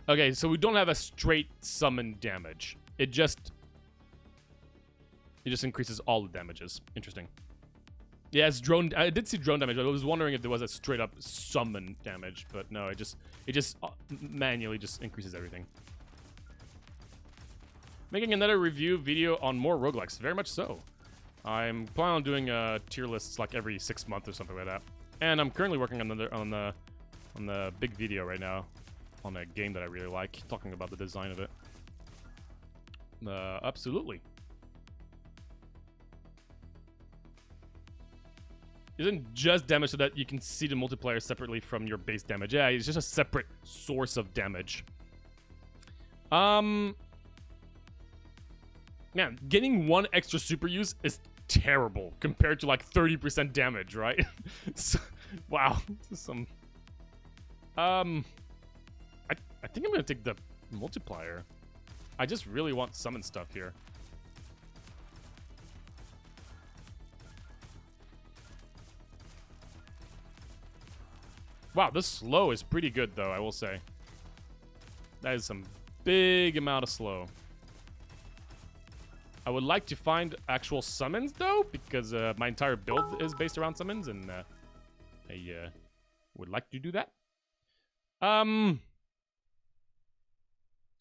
Okay, so we don't have a straight summon damage. It just increases all the damages. Interesting. Yeah, it's drone. I did see drone damage, but I was wondering if there was a straight up summon damage, but no, it just manually just increases everything. Making another review video on more roguelikes. Very much so. I'm planning on doing tier lists like every 6 months or something like that. And I'm currently working on the big video right now on a game that I really like, talking about the design of it. Absolutely. Isn't just damage so that you can see the multiplier separately from your base damage. Yeah, it's just a separate source of damage. Man, getting one extra super use is terrible compared to like 30% damage, right? So, wow, this is some. I think I'm gonna take the multiplier. I just really want summon stuff here. Wow, this slow is pretty good though, I will say. That is some big amount of slow. I would like to find actual summons though, because my entire build is based around summons, and I would like to do that.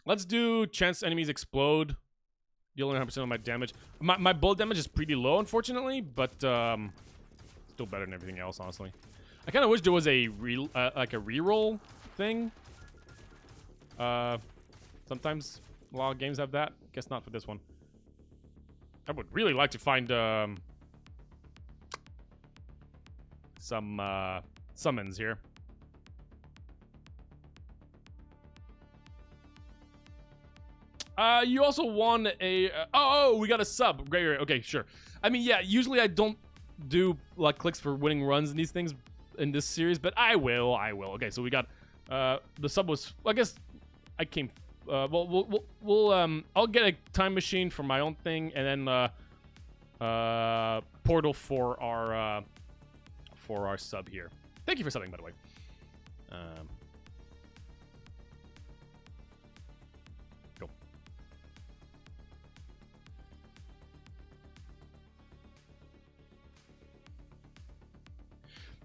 Let's do chance enemies explode. Deal 100% of my damage. My bullet damage is pretty low, unfortunately, but still better than everything else, honestly. I kind of wish there was a like a reroll thing. Sometimes a lot of games have that. Guess not for this one. I would really like to find some summons here. You also won a... oh, we got a sub. Great. Okay, sure. I mean, yeah, usually I don't do like clicks for winning runs in these things in this series, but I will. Okay, so we got... the sub was... I guess I came... I'll get a time machine for my own thing, and then portal for our sub here. Thank you for subbing, by the way. Go.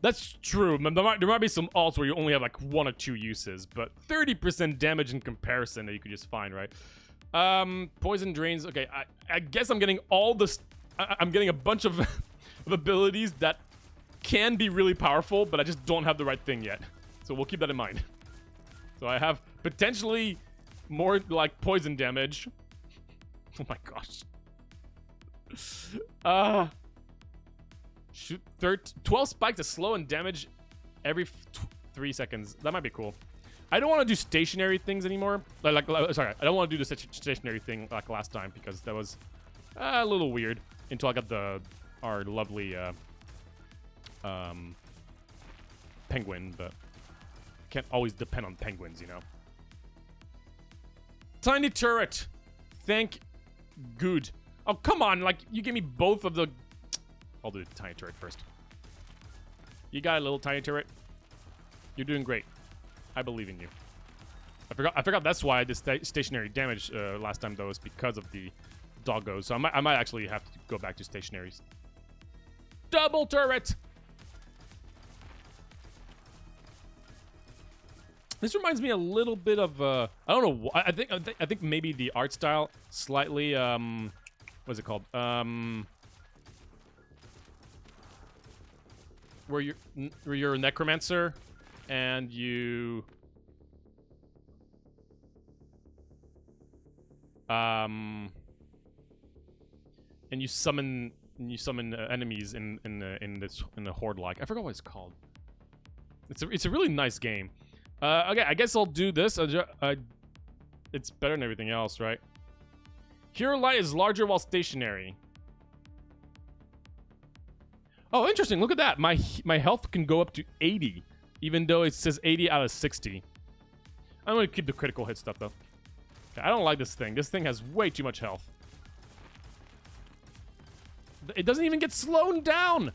That's true. There might be some alts where you only have like 1 or 2 uses, but 30% damage in comparison that you could just find, right? Poison drains. Okay, I guess I'm getting all this. I'm getting a bunch of, of abilities that can be really powerful, but I just don't have the right thing yet. So we'll keep that in mind. So I have potentially more like poison damage. Oh my gosh. Shoot 12 spikes to slow and damage every 3 seconds. That might be cool. I don't want to do stationary things anymore. Sorry, I don't want to do the stationary thing like last time because that was a little weird until I got our lovely penguin, but can't always depend on penguins, you know. Tiny turret. Thank good. Oh, come on. Like, you gave me both of the... I'll do the tiny turret first. You got a little tiny turret. You're doing great. I believe in you. I forgot that's why I did stationary damage last time, though, is because of the doggos. So I might actually have to go back to stationaries. Double turret! This reminds me a little bit of I don't know. I think maybe the art style slightly what's it called? Where you're a necromancer and you and you summon enemies in the horde like. I forgot what it's called. It's a really nice game. Okay, I guess I'll do this. It's better than everything else, right? Hero light is larger while stationary. Oh, interesting. Look at that. My health can go up to 80, even though it says 80 out of 60. I'm going to keep the critical hit stuff, though. Okay, I don't like this thing. This thing has way too much health. It doesn't even get slowed down.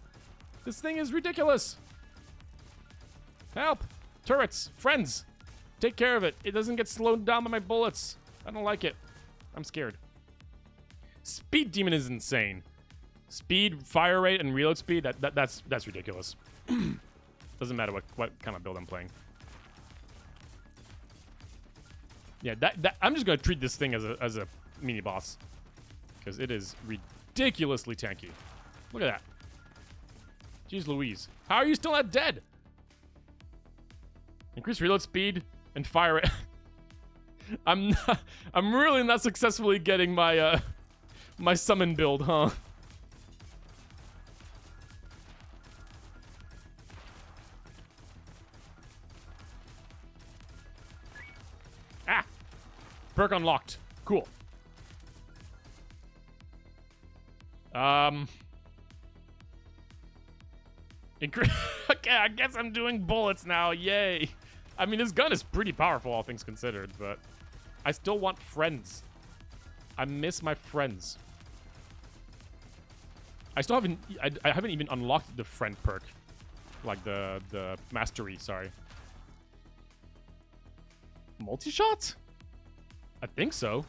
This thing is ridiculous. Help. Turrets. Friends. Take care of it. It doesn't get slowed down by my bullets. I don't like it. I'm scared. Speed demon is insane. Speed, fire rate, and reload speed, that's ridiculous. Doesn't matter what kind of build I'm playing. Yeah, I'm just gonna treat this thing as a mini boss. Because it is ridiculously tanky. Look at that. Jeez Louise. How are you still not dead? Increase reload speed and fire rate. I'm really not successfully getting my my summon build, huh? Ah! Perk unlocked. Cool. Okay, I guess I'm doing bullets now. Yay. I mean, this gun is pretty powerful, all things considered, but I still want friends. I miss my friends. I still haven't... I haven't even unlocked the friend perk. Like the mastery, sorry. Multi-shot? I think so.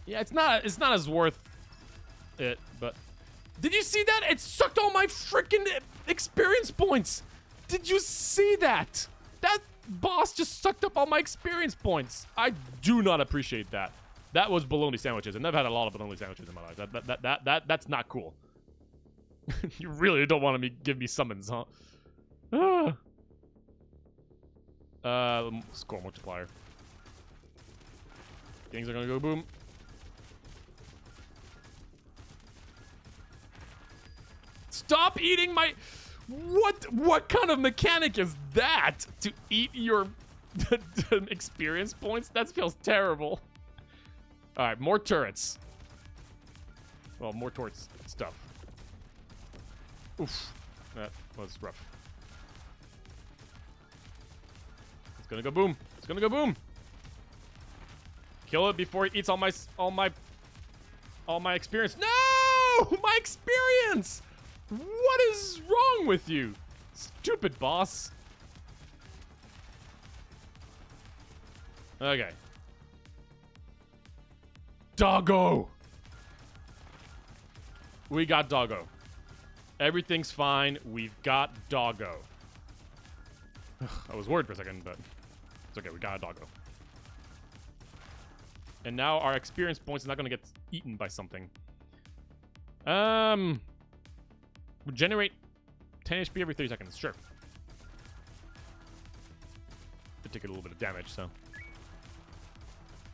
Yeah, it's not as worth it, but... Did you see that? It sucked all my freaking experience points! Did you see that? That boss just sucked up all my experience points. I do not appreciate that. That was bologna sandwiches, and I've had a lot of bologna sandwiches in my life. That's not cool. You really don't want to give me summons, huh? Score multiplier. Things are gonna go boom. Stop eating my... What kind of mechanic is that? To eat your experience points? That feels terrible. Alright, more turrets. Well, more turrets stuff. Oof. That was rough. It's gonna go boom. It's gonna go boom. Kill it before it eats all my experience. No! My experience! What is wrong with you? Stupid boss. Okay. Doggo! We got Doggo. Everything's fine. We've got Doggo. I was worried for a second, but it's okay. We got a Doggo. And now our experience points is not going to get eaten by something. Regenerate 10 HP every 30 seconds. Sure. Could take a little bit of damage, so.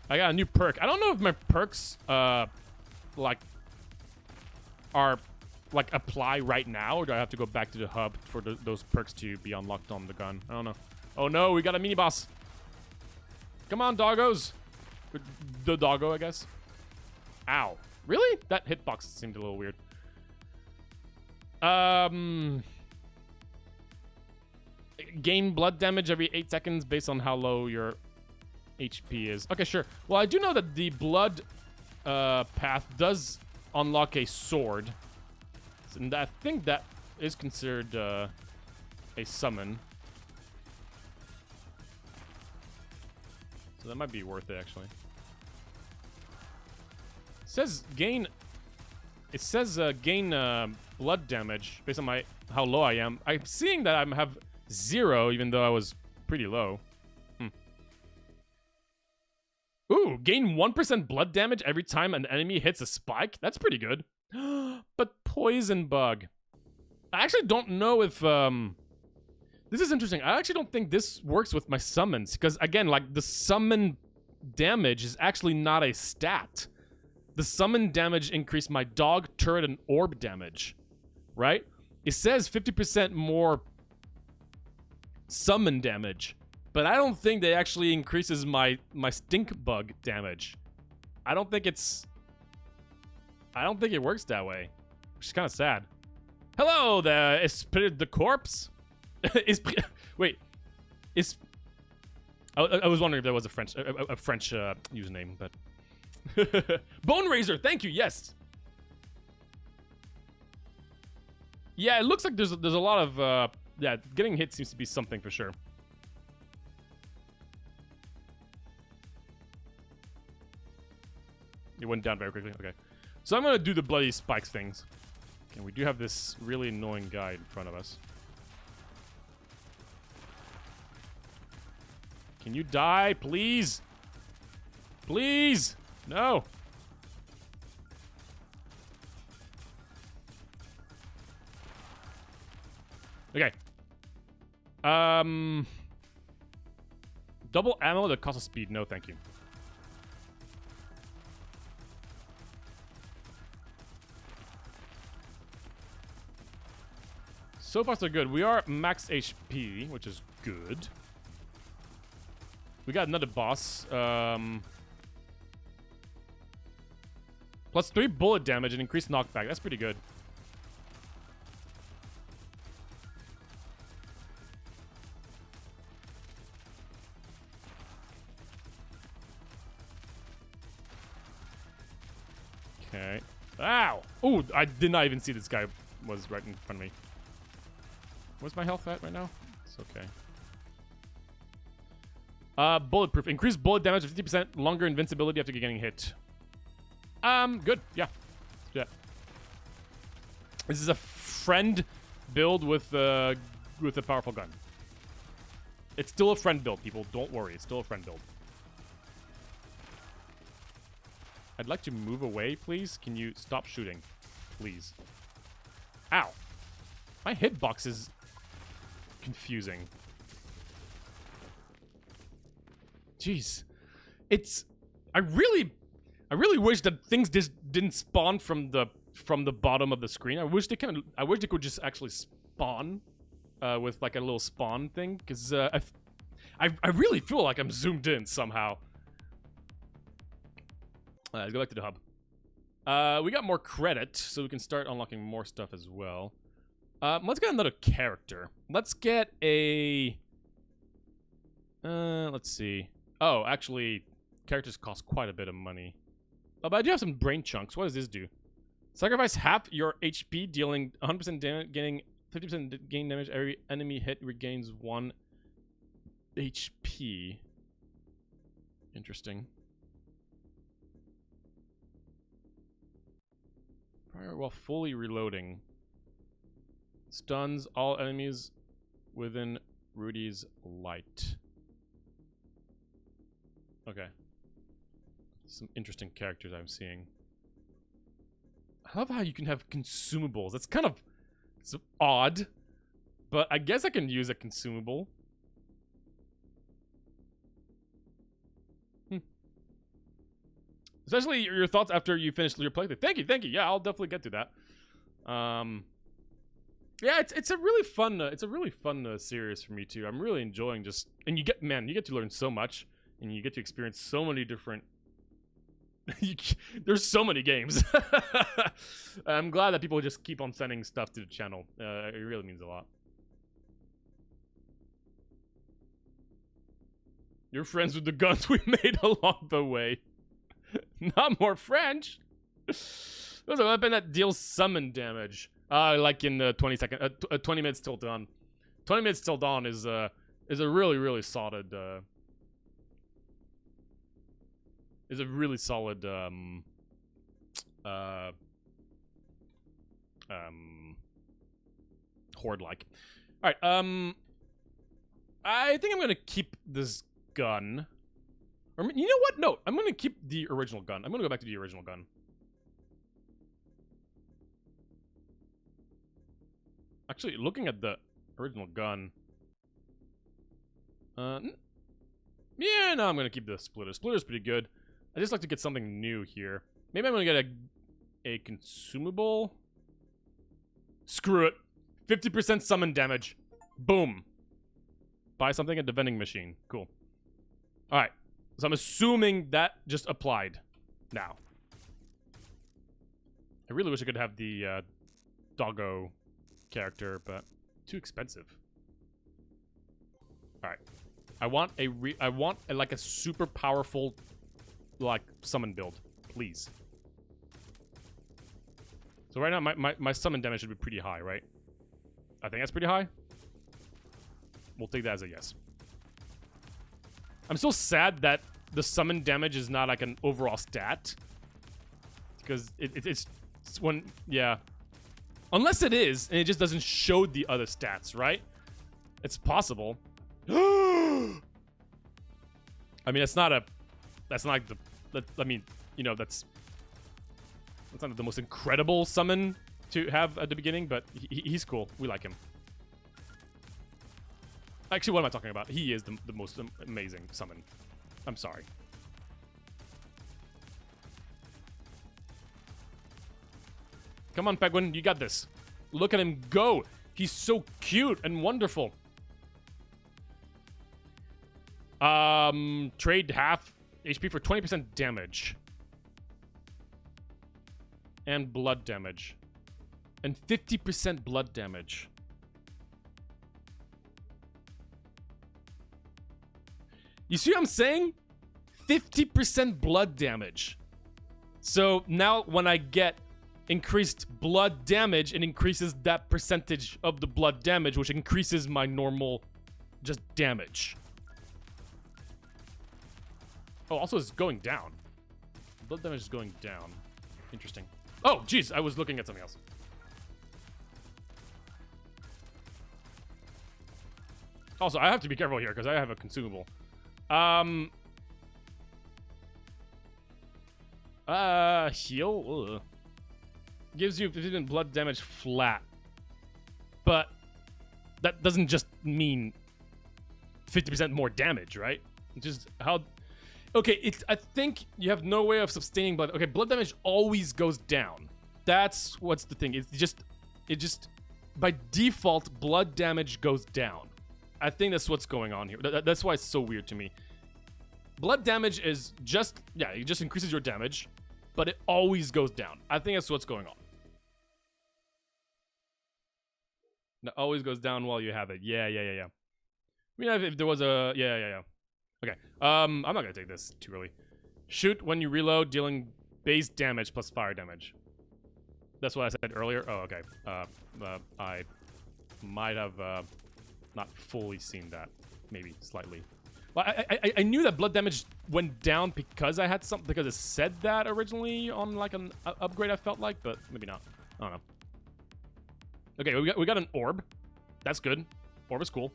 I got a new perk. I don't know if my perks, like, are, like, apply right now, or do I have to go back to the hub for those perks to be unlocked on the gun? I don't know. Oh, no, we got a mini-boss. Come on, doggos. The doggo, I guess. Ow. Really? That hitbox seemed a little weird. Gain blood damage every 8 seconds based on how low your HP is. Okay, sure. Well, I do know that the blood path does unlock a sword. And I think that is considered a summon. So that might be worth it, actually. It says gain... It says gain blood damage based on how low I am. I'm seeing that I have 0, even though I was pretty low. Ooh, gain 1% blood damage every time an enemy hits a spike? That's pretty good. But poison bug. I actually don't know if... This is interesting. I actually don't think this works with my summons. Because, again, like, the summon damage is actually not a stat. The summon damage increased my dog, turret, and orb damage. Right? It says 50% more summon damage. But I don't think that actually increases my stink bug damage. I don't think it works that way. Which is kind of sad. Hello, the Esprit de Corpse? Wait. I was wondering if there was a French username, but... Bone Razor, thank you, yes! Yeah, it looks like there's a lot of yeah, getting hit seems to be something for sure. It went down very quickly. Okay. So I'm going to do the bloody spikes things. And we do have this really annoying guy in front of us. Can you die, please? Please! No! Okay. Double ammo that costs speed. No, thank you. So far, so good. We are max HP, which is good. We got another boss. Plus 3 bullet damage and increased knockback. That's pretty good. Okay. Ow! Ooh, I did not even see this guy was right in front of me. Where's my health at right now? It's okay. Bulletproof. Increased bullet damage, 50% longer invincibility after getting hit. Good. Yeah. Yeah. This is a friend build with a powerful gun. It's still a friend build, people. Don't worry. It's still a friend build. I'd like to move away, please. Can you stop shooting? Please. Ow. My hitbox is confusing. Jeez. It's... I really wish that things just didn't spawn from the bottom of the screen. I wish they could just actually spawn with like a little spawn thing, because I really feel like I'm zoomed in somehow. Let's go back to the hub. We got more credit, so we can start unlocking more stuff as well. Let's get another character. Let's get a... let's see. Oh, actually, characters cost quite a bit of money. Oh, but I do have some brain chunks. What does this do? Sacrifice half your HP, dealing 100% damage, gaining 50% gain damage. Every enemy hit regains 1 HP. Interesting. Prior while fully reloading. Stuns all enemies within Rudy's light. Okay. Some interesting characters I'm seeing. I love how you can have consumables. It's kind of... it's odd. But I guess I can use a consumable. Especially your thoughts after you finish your playthrough. Thank you, thank you. Yeah, I'll definitely get to that. Yeah, it's a really fun series for me too. I'm really enjoying just, and you get to learn so much, and you get to experience so many different. There's so many games. I'm glad that people just keep on sending stuff to the channel. It really means a lot. You're friends with the guns we made along the way. Not more French. There's a weapon that deals summon damage. Like in 20 minutes till dawn. 20 minutes till dawn is a really solid. Is a really solid horde like. All right. I think I'm gonna keep this gun. Or you know what? No, I'm gonna keep the original gun. I'm gonna go back to the original gun. Actually, looking at the original gun. Yeah, no, I'm gonna keep the splitter. Splitter's pretty good. I just like to get something new here. Maybe I'm gonna get a consumable. Screw it. 50% summon damage. Boom. Buy something at the vending machine. Cool. Alright. So I'm assuming that just applied now. I really wish I could have the doggo character, but too expensive. Alright. I want like a super powerful like summon build, please. So right now my summon damage should be pretty high, right? I think that's pretty high. We'll take that as a yes. I'm so sad that the summon damage is not like an overall stat. Because it's when... Yeah. Unless it is, and it just doesn't show the other stats, right? It's possible. I mean, that's not like the... I mean, you know, that's not the most incredible summon to have at the beginning, but he's cool. We like him. Actually, what am I talking about? He is the most amazing summon. I'm sorry. Come on, Penguin. You got this. Look at him go. He's so cute and wonderful. Trade half HP for 20% damage. And blood damage. And 50% blood damage. You see what I'm saying? 50% blood damage. So now when I get increased blood damage, it increases that percentage of the blood damage, which increases my normal just damage. Oh, also it's going down. Blood damage is going down. Interesting. Oh, jeez, I was looking at something else. Also, I have to be careful here because I have a consumable. Heal? Ugh. Gives you 50% blood damage flat. But that doesn't just mean 50% more damage, right? Just how... Okay, I think you have no way of sustaining blood. Okay, blood damage always goes down. That's what's the thing. It just by default, blood damage goes down. I think that's what's going on here. That's why it's so weird to me. Blood damage is just, yeah, it just increases your damage, but it always goes down. I think that's what's going on. It always goes down while you have it. Yeah. I mean, if there was a, yeah. Okay, I'm not gonna take this too early. Shoot when you reload, dealing base damage plus fire damage. That's what I said earlier. Oh, okay. I might have not fully seen that. Maybe slightly. Well, I knew that blood damage went down because I had something, because it said that originally on like an upgrade, I felt like, but maybe not. I don't know. Okay, we got an orb. That's good. Orb is cool.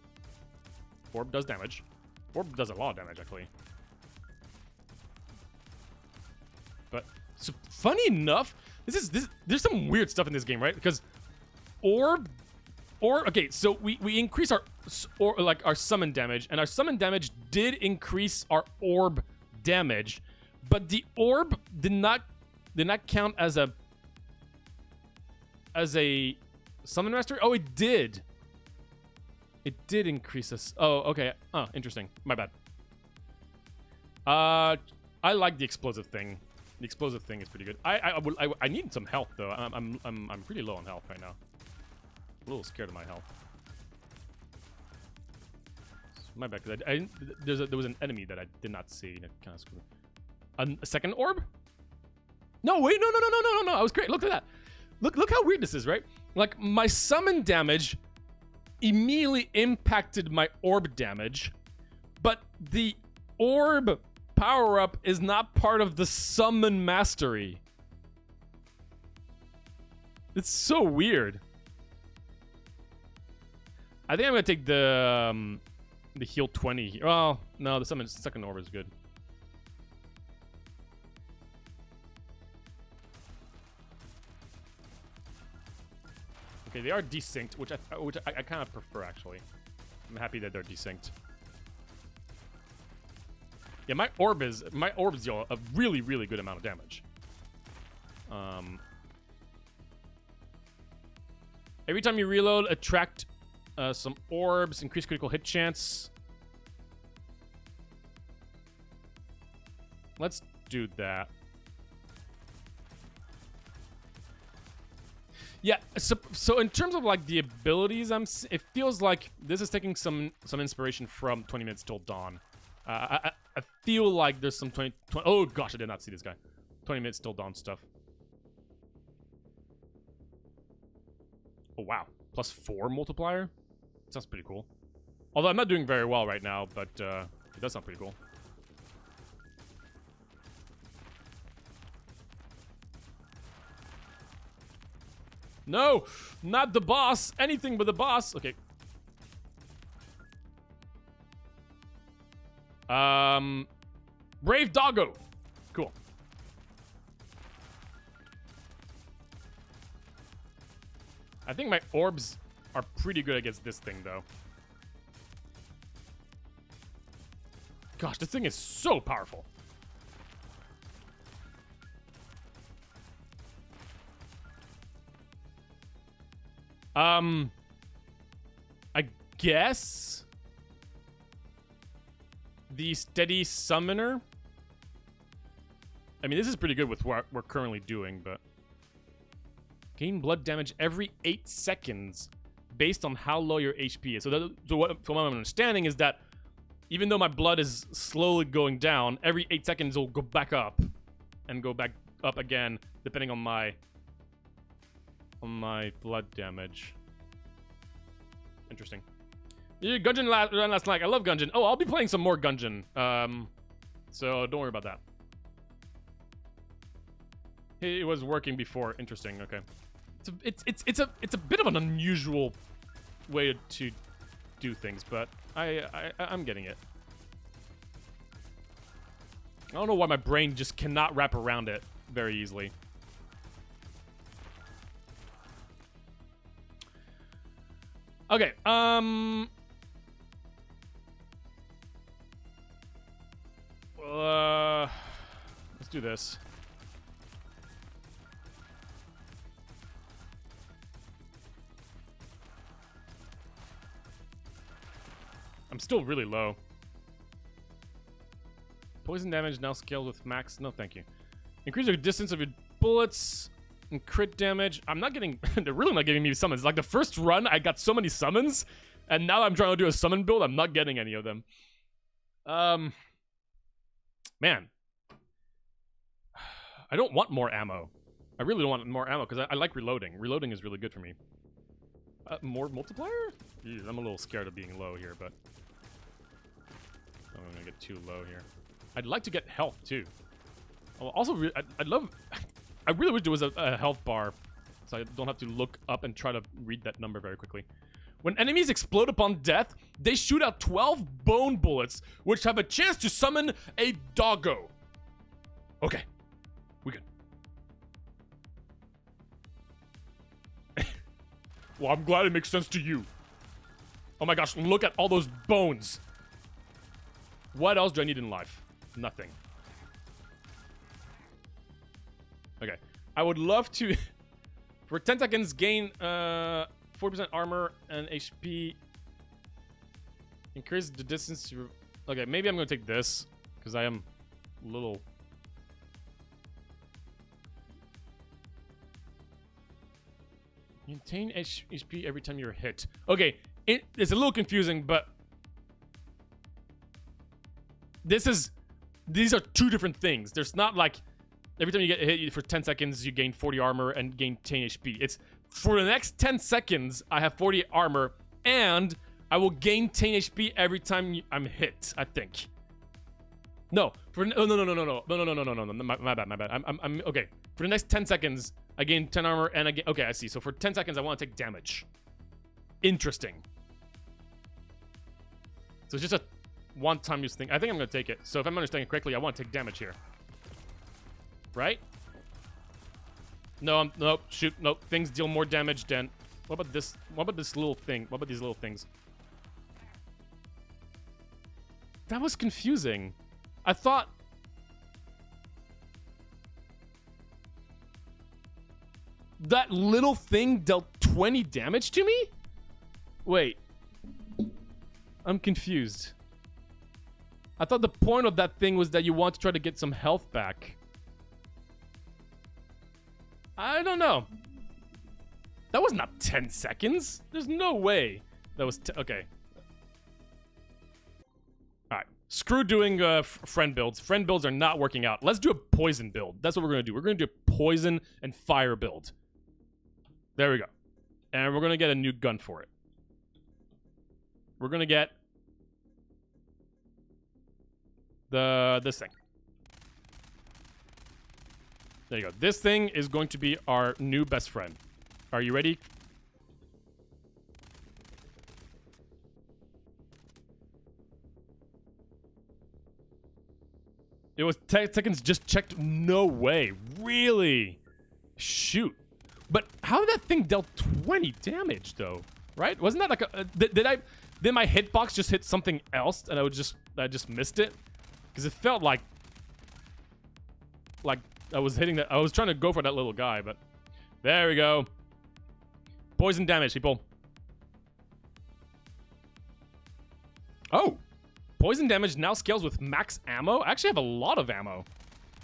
Orb does damage. Orb does a lot of damage, actually. But so, funny enough, there's some weird stuff in this game, right? Because okay, so we increase our summon damage, and our summon damage did increase our orb damage, but the orb did not count as a summon mastery. Oh, it did. It did increase us. Oh, okay. Oh, interesting. My bad. I like the explosive thing. The explosive thing is pretty good. I need some health though. I'm pretty low on health right now. A little scared of my health. My bad, because there was an enemy that I did not see. That kind of screwed. A second orb? No, wait, no. I was great. Look at that. Look how weird this is, right? Like my summon damage immediately impacted my orb damage, but the orb power-up is not part of the summon mastery. It's so weird. I think I'm gonna take the heal 20. Oh no, the second orb is good. Okay, they are desynced, which I kind of prefer, actually. I'm happy that they're desynced. Yeah, my orbs deal a really good amount of damage. Every time you reload, attract some orbs, increase critical hit chance. Let's do that. Yeah, so in terms of like the abilities, it feels like this is taking some inspiration from 20 Minutes Till Dawn. I feel like there's some 20. Oh gosh, I did not see this guy. 20 Minutes Till Dawn stuff. Oh wow, +4 multiplier. Sounds pretty cool. Although I'm not doing very well right now, but it does sound pretty cool. No! Not the boss! Anything but the boss! Okay. Brave Doggo! Cool. I think my orbs are pretty good against this thing, though. Gosh, this thing is so powerful. I guess the steady summoner. I mean, this is pretty good with what we're currently doing, but gain blood damage every 8 seconds based on how low your HP is. So what I'm understanding is that even though my blood is slowly going down, every 8 seconds it'll go back up and go back up again, depending on my blood damage. Interesting. Yeah, Gungeon ran last night. I love Gungeon. Oh, I'll be playing some more Gungeon. So don't worry about that. It was working before. Interesting. Okay. It's a bit of an unusual way to do things, but I'm getting it. I don't know why my brain just cannot wrap around it very easily. Okay, let's do this. I'm still really low. Poison damage now scaled with max. No, thank you. Increase the distance of your bullets. And crit damage. I'm not getting... They're really not giving me summons. Like, the first run, I got so many summons. And now I'm trying to do a summon build. I'm not getting any of them. Man. I don't want more ammo. I really don't want more ammo, because I like reloading. Reloading is really good for me. More multiplier? Jeez, I'm a little scared of being low here, but... I'm gonna get too low here. I'd like to get health, too. Also, I'd love... I really wish there was a health bar, so I don't have to look up and try to read that number very quickly. When enemies explode upon death, they shoot out 12 bone bullets, which have a chance to summon a doggo. Okay, we good. Well, I'm glad it makes sense to you. Oh my gosh, look at all those bones. What else do I need in life? Nothing. Okay, I would love to, for 10 seconds, gain 40% armor and HP. Increase the distance to... Okay, maybe I'm going to take this, because I am a little... Maintain HP every time you're hit. Okay, it's a little confusing, but... These are two different things. There's not like... Every time you get hit for 10 seconds, you gain 40 armor and gain 10 HP. It's for the next 10 seconds, I have 40 armor, and I will gain 10 HP every time I'm hit, I think. No, for no, my bad. I'm okay. For the next 10 seconds, I gain 10 armor and I get... Okay, I see. So for 10 seconds, I want to take damage. Interesting. So it's just a one-time use thing. I think I'm going to take it. So if I'm understanding it correctly, I want to take damage here. Right? No, nope, shoot, nope. Things deal more damage than... What about this? What about this little thing? What about these little things? That was confusing. I thought... That little thing dealt 20 damage to me? Wait. I'm confused. I thought the point of that thing was that you want to try to get some health back. I don't know. That was not 10 seconds. There's no way. That was... Okay. Alright. Screw doing friend builds. Friend builds are not working out. Let's do a poison build. That's what we're going to do. We're going to do a poison and fire build. There we go. And we're gonna get a new gun for it. We're gonna get this thing. There you go. This thing is going to be our new best friend. Are you ready? It was 10 seconds just checked. No way. Really? Shoot. But how did that thing deal 20 damage though? Right? Wasn't that like a did my hitbox just hit something else and I just missed it? Because it felt like I was hitting that. I was trying to go for that little guy, but there we go. Poison damage, people. Oh. Poison damage now scales with max ammo. I actually have a lot of ammo.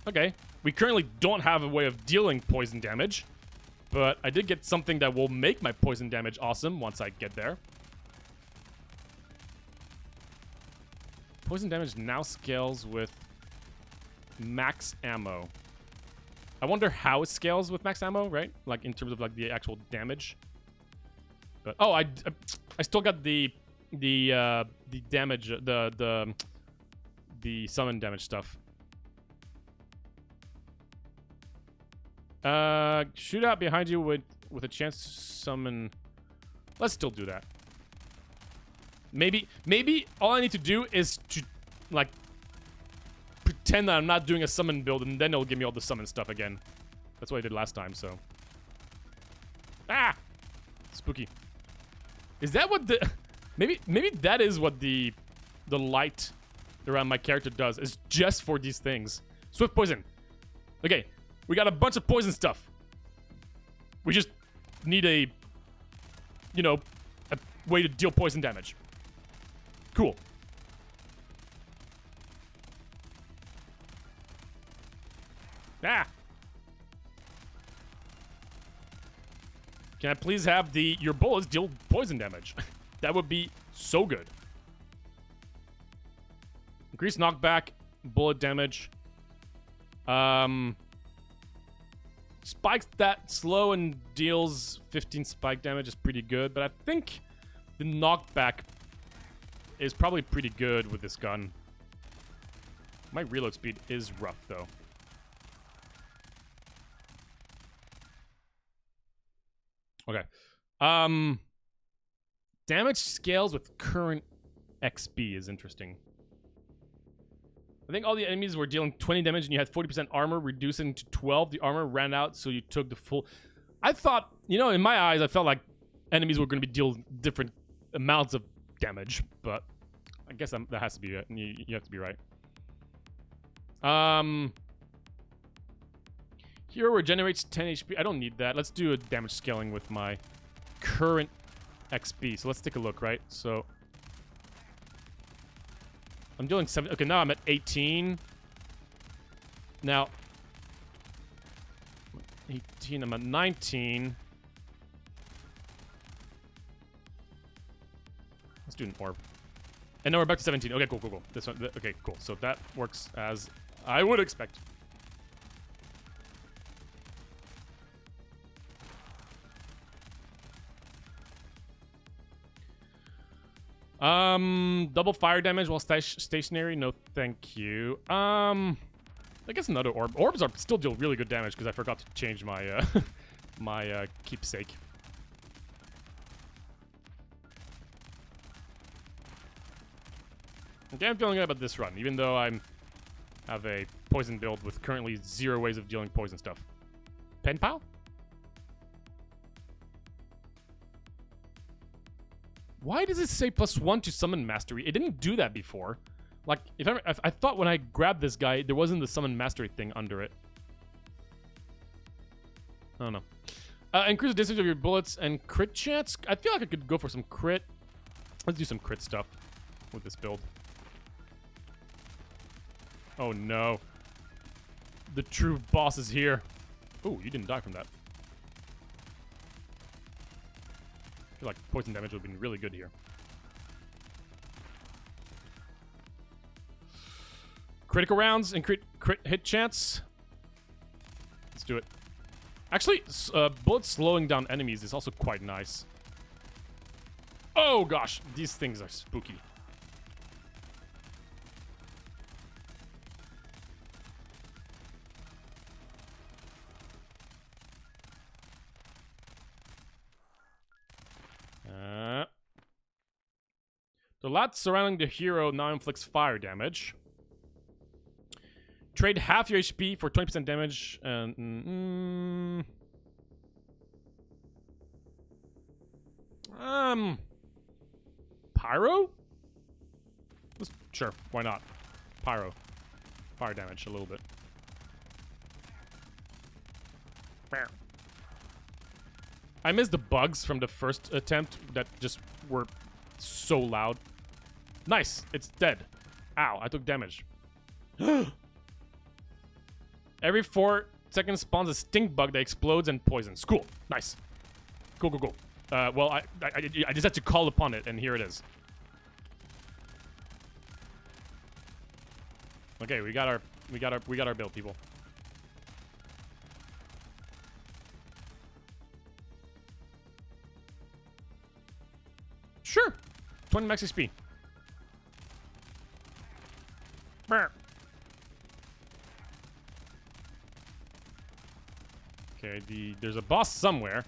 Okay. We currently don't have a way of dealing poison damage, but I did get something that will make my poison damage awesome once I get there. Poison damage now scales with max ammo. I wonder how it scales with max ammo, right? Like in terms of like the actual damage. But oh, I still got the damage, the summon damage stuff. Shoot out behind you with a chance to summon. Let's still do that. Maybe all I need to do is to like pretend that I'm not doing a summon build, and then it'll give me all the summon stuff again. That's what I did last time. So ah, spooky. Is that what the maybe that is what the light around my character does, is just for these things. Swift poison. Okay, we got a bunch of poison stuff. We just need a way to deal poison damage. Cool. Ah. Can I please have your bullets deal poison damage? That would be so good. Increase knockback, bullet damage. Spikes that slow and deals 15 spike damage is pretty good, but I think the knockback is probably pretty good with this gun. My reload speed is rough though. Okay. Damage scales with current XP is interesting. I think all the enemies were dealing 20 damage and you had 40% armor, reducing to 12. The armor ran out, so you took the full... I thought, in my eyes, I felt like enemies were going to be dealing different amounts of damage, but I guess that has to be it. You have to be right. Hero regenerates 10 HP. I don't need that. Let's do a damage scaling with my current XP. So let's take a look, right? So I'm dealing 7. Okay, now I'm at 18. Now 18. I'm at 19. Let's do an orb. And now we're back to 17. Okay, cool. This one. Okay, cool. So that works as I would expect. Double fire damage while stationary. No, thank you. I guess another orb. Orbs are still deal really good damage because I forgot to change my my keepsake. Okay, I'm feeling good about this run, even though I have a poison build with currently 0 ways of dealing poison stuff. Pen pal? Why does it say +1 to summon mastery? It didn't do that before. Like, if I thought when I grabbed this guy, there wasn't the summon mastery thing under it. I don't know. Increase the distance of your bullets and crit chance. I feel like I could go for some crit. Let's do some crit stuff with this build. Oh no. The true boss is here. Oh, you didn't die from that. I feel like poison damage would have been really good here. Critical rounds and crit hit chance. Let's do it. Actually, bullets slowing down enemies is also quite nice. Oh gosh, these things are spooky. The lot surrounding the hero now inflicts fire damage. Trade half your HP for 20% damage and... Pyro? Sure, why not? Pyro. Fire damage a little bit. I missed the bugs from the first attempt that just were so loud. Nice, it's dead. Ow, I took damage. Every 4 seconds spawns a stink bug that explodes and poisons. Cool, nice. Cool, cool, cool. Well, I just had to call upon it, and here it is. Okay, we got our build, people. Sure. 20 max XP. Okay, there's a boss somewhere.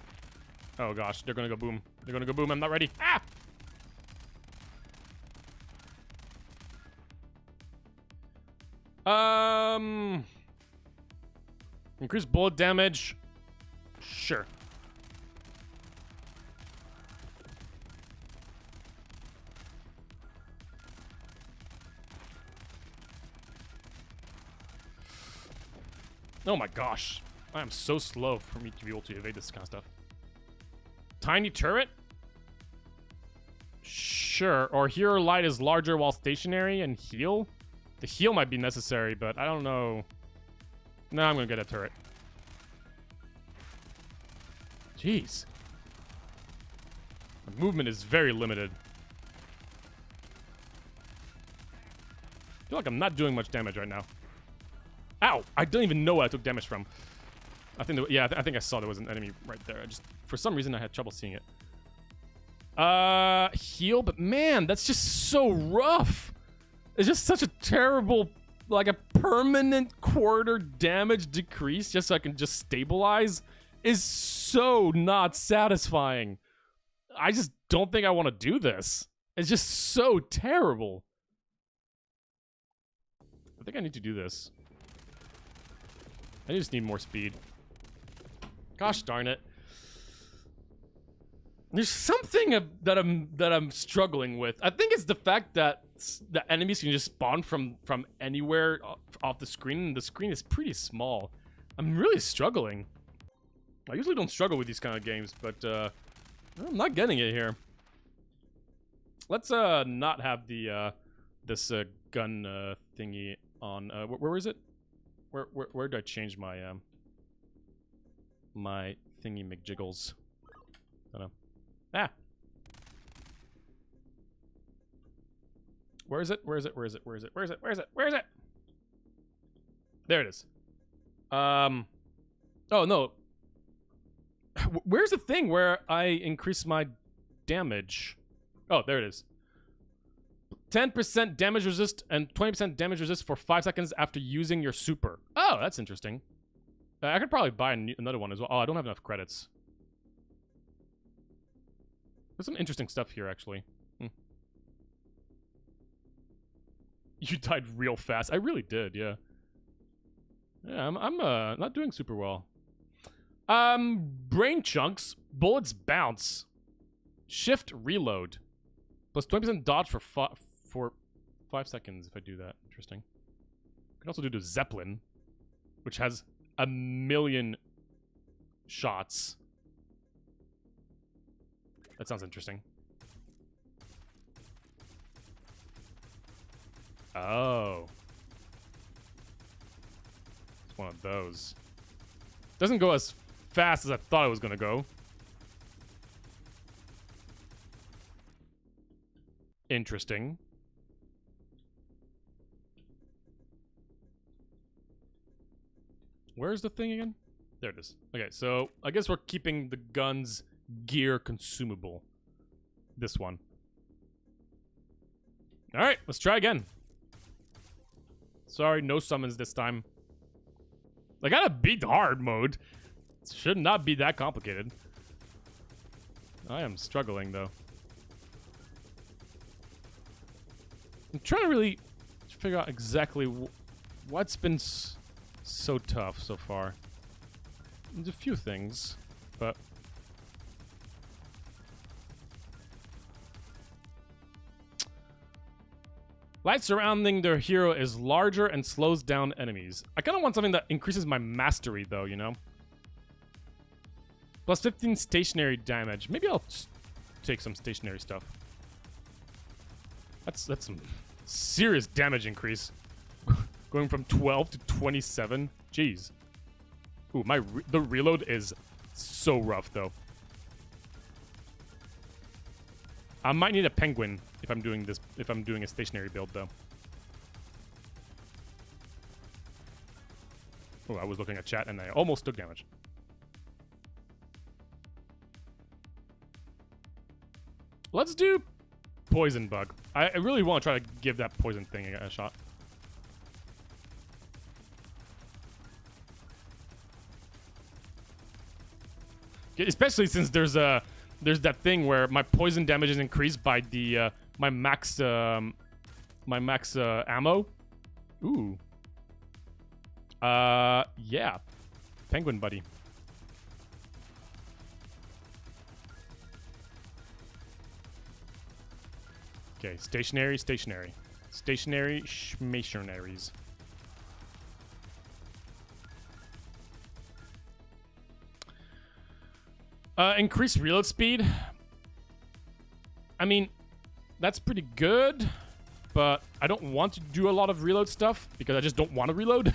Oh gosh, they're gonna go boom. They're gonna go boom. I'm not ready. Ah! Increase bullet damage. Sure. Oh my gosh. I am so slow for me to be able to evade this kind of stuff. Tiny turret? Sure. Or hero light is larger while stationary and heal? The heal might be necessary, but I don't know. No, I'm gonna get a turret. Jeez. My movement is very limited. I feel like I'm not doing much damage right now. Ow! I don't even know where I took damage from. I think, yeah, I think I saw there was an enemy right there. I just, for some reason, I had trouble seeing it. Heal, but man, that's just so rough. It's just such a terrible, like a permanent quarter damage decrease just so I can just stabilize is so not satisfying. I just don't think I want to do this. It's just so terrible. I think I need to do this. I just need more speed. Gosh darn it. There's something that I'm struggling with. I think it's the fact that the enemies can just spawn from anywhere off the screen, and the screen is pretty small. I'm really struggling. I usually don't struggle with these kind of games, but I'm not getting it here. Let's not have the this gun thingy on. Where is it? Where did I change my my thingy McJiggles? I don't know. Ah. Where is it? Where is it? Where is it? Where is it? Where is it? Where is it? Where is it? There it is. Oh no. Where's the thing where I increase my damage? Oh, there it is. 10% damage resist and 20% damage resist for 5 seconds after using your super. Oh, that's interesting. I could probably buy another one as well. Oh, I don't have enough credits. There's some interesting stuff here, actually. You died real fast. I really did, yeah. Yeah, I'm not doing super well. Brain chunks, bullets bounce, shift reload, plus 20% dodge for 5 seconds if I do that. Interesting. I can also do the Zeppelin, which has 1,000,000 shots. That sounds interesting. Oh. It's one of those. Doesn't go as fast as I thought it was gonna go. Interesting. Where's the thing again? There it is. Okay, so I guess we're keeping the gun's gear consumable. This one. Alright, let's try again. Sorry, no summons this time. I gotta beat hard mode. It should not be that complicated. I am struggling, though. I'm trying to really figure out exactly what's been so tough so far. There's a few things, but... Light surrounding their hero is larger and slows down enemies. I kind of want something that increases my mastery, though, you know? Plus 15 stationary damage. Maybe I'll take some stationary stuff. That's some serious damage increase. Going from 12 to 27. Jeez. Ooh, the reload is so rough, though. I might need a penguin if I'm doing this. If I'm doing a stationary build, though. Oh, I was looking at chat and I almost took damage. Let's do poison bug. I really want to try to give that poison thing a shot. Especially since there's that thing where my poison damage is increased by the my max ammo. Ooh. Yeah. Penguin buddy. Okay, stationary. Stationary schmationaries. Increased reload speed. I mean, that's pretty good, but I don't want to do a lot of reload stuff because I just don't want to reload.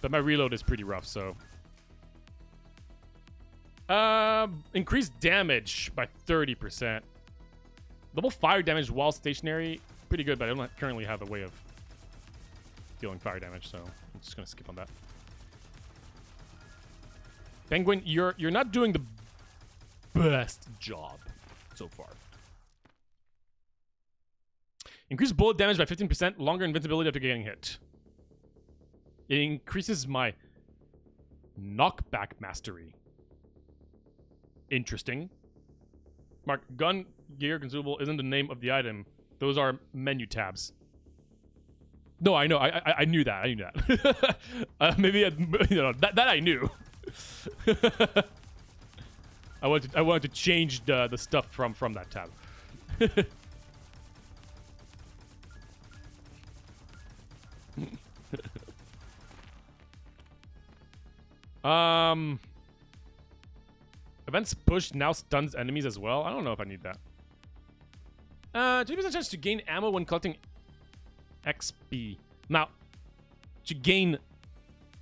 But my reload is pretty rough, so. Increased damage by 30%. Double fire damage while stationary. Pretty good, but I don't currently have a way of dealing fire damage, so I'm just gonna skip on that. Penguin, you're not doing the best job so far. Increase bullet damage by 15%, longer invincibility after getting hit. It increases my knockback mastery. Interesting. Mark, gun, gear, consumable isn't the name of the item. Those are menu tabs. No, I know. I knew that. I knew that. Maybe that I knew. I wanted to change the stuff from that tab. Events push now stuns enemies as well. I don't know if I need that. 20% chance to gain ammo when collecting XP. Now, to gain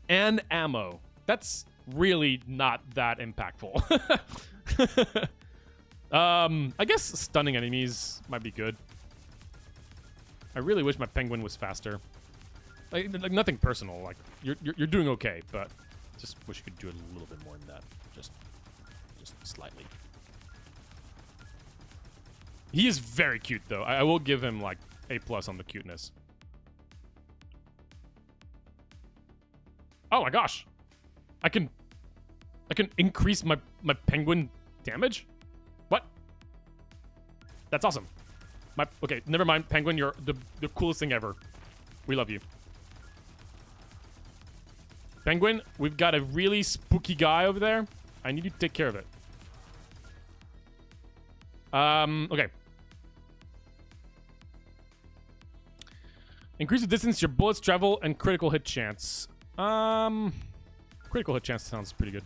an ammo, that's really not that impactful. I guess stunning enemies might be good. I really wish my penguin was faster. Like nothing personal. Like you're doing okay, but just wish you could do a little bit more than that. Just slightly. He is very cute, though. I will give him like A+ on the cuteness. Oh my gosh, I can increase my penguin damage. What? That's awesome. Okay, never mind, penguin. You're the coolest thing ever. We love you. Penguin, we've got a really spooky guy over there. I need you to take care of it. Okay. Increase the distance your bullets travel and critical hit chance. Critical hit chance sounds pretty good.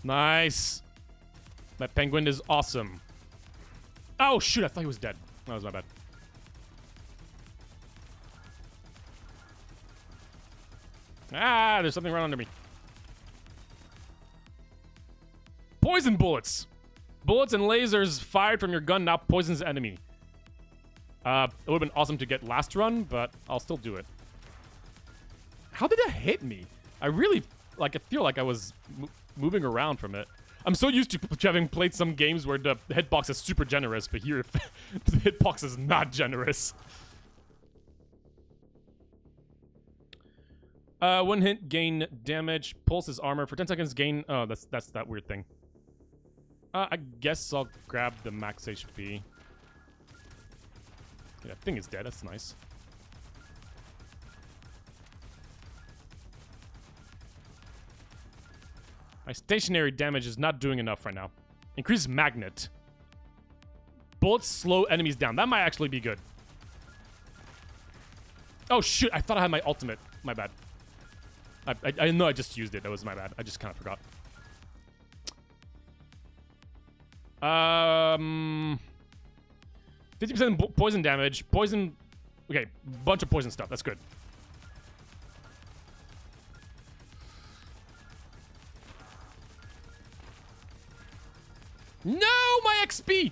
Nice. That penguin is awesome. Oh, shoot. I thought he was dead. That was my bad. Ah, there's something right under me. Poison bullets. Bullets and lasers fired from your gun now poisons the enemy. It would have been awesome to get last run, but I'll still do it. How did it hit me? I really, like, I feel like I was moving around from it. I'm so used to having played some games where the hitbox is super generous, but here, the hitbox is not generous. One hit, gain damage, pulls his armor. For 10 seconds, gain... Oh, that's that weird thing. I guess I'll grab the max HP. Okay, that thing is dead. That's nice. My stationary damage is not doing enough right now. Increase magnet. Bullets slow enemies down. That might actually be good. Oh, shoot. I thought I had my ultimate. My bad. I know I just used it. That was my bad. I just kind of forgot. 50% poison damage. Poison... Okay, bunch of poison stuff. That's good. No! My XP!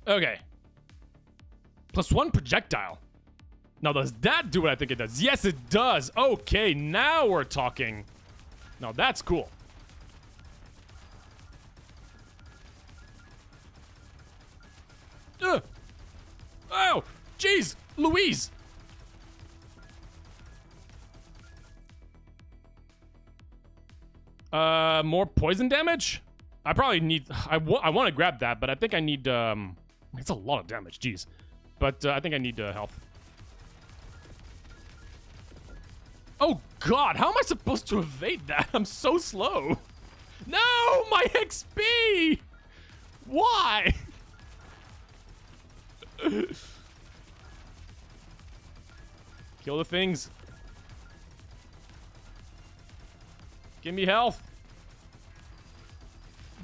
Okay. +1 projectile. Now, does that do what I think it does? Yes, it does. Okay, now we're talking. Now, that's cool. Oh, jeez, Louise. More poison damage? I probably need... I want to grab that, but I think I need... It's a lot of damage, jeez. But I think I need health. Oh, God. How am I supposed to evade that? I'm so slow. No, my XP! Why? Kill the things. Give me health.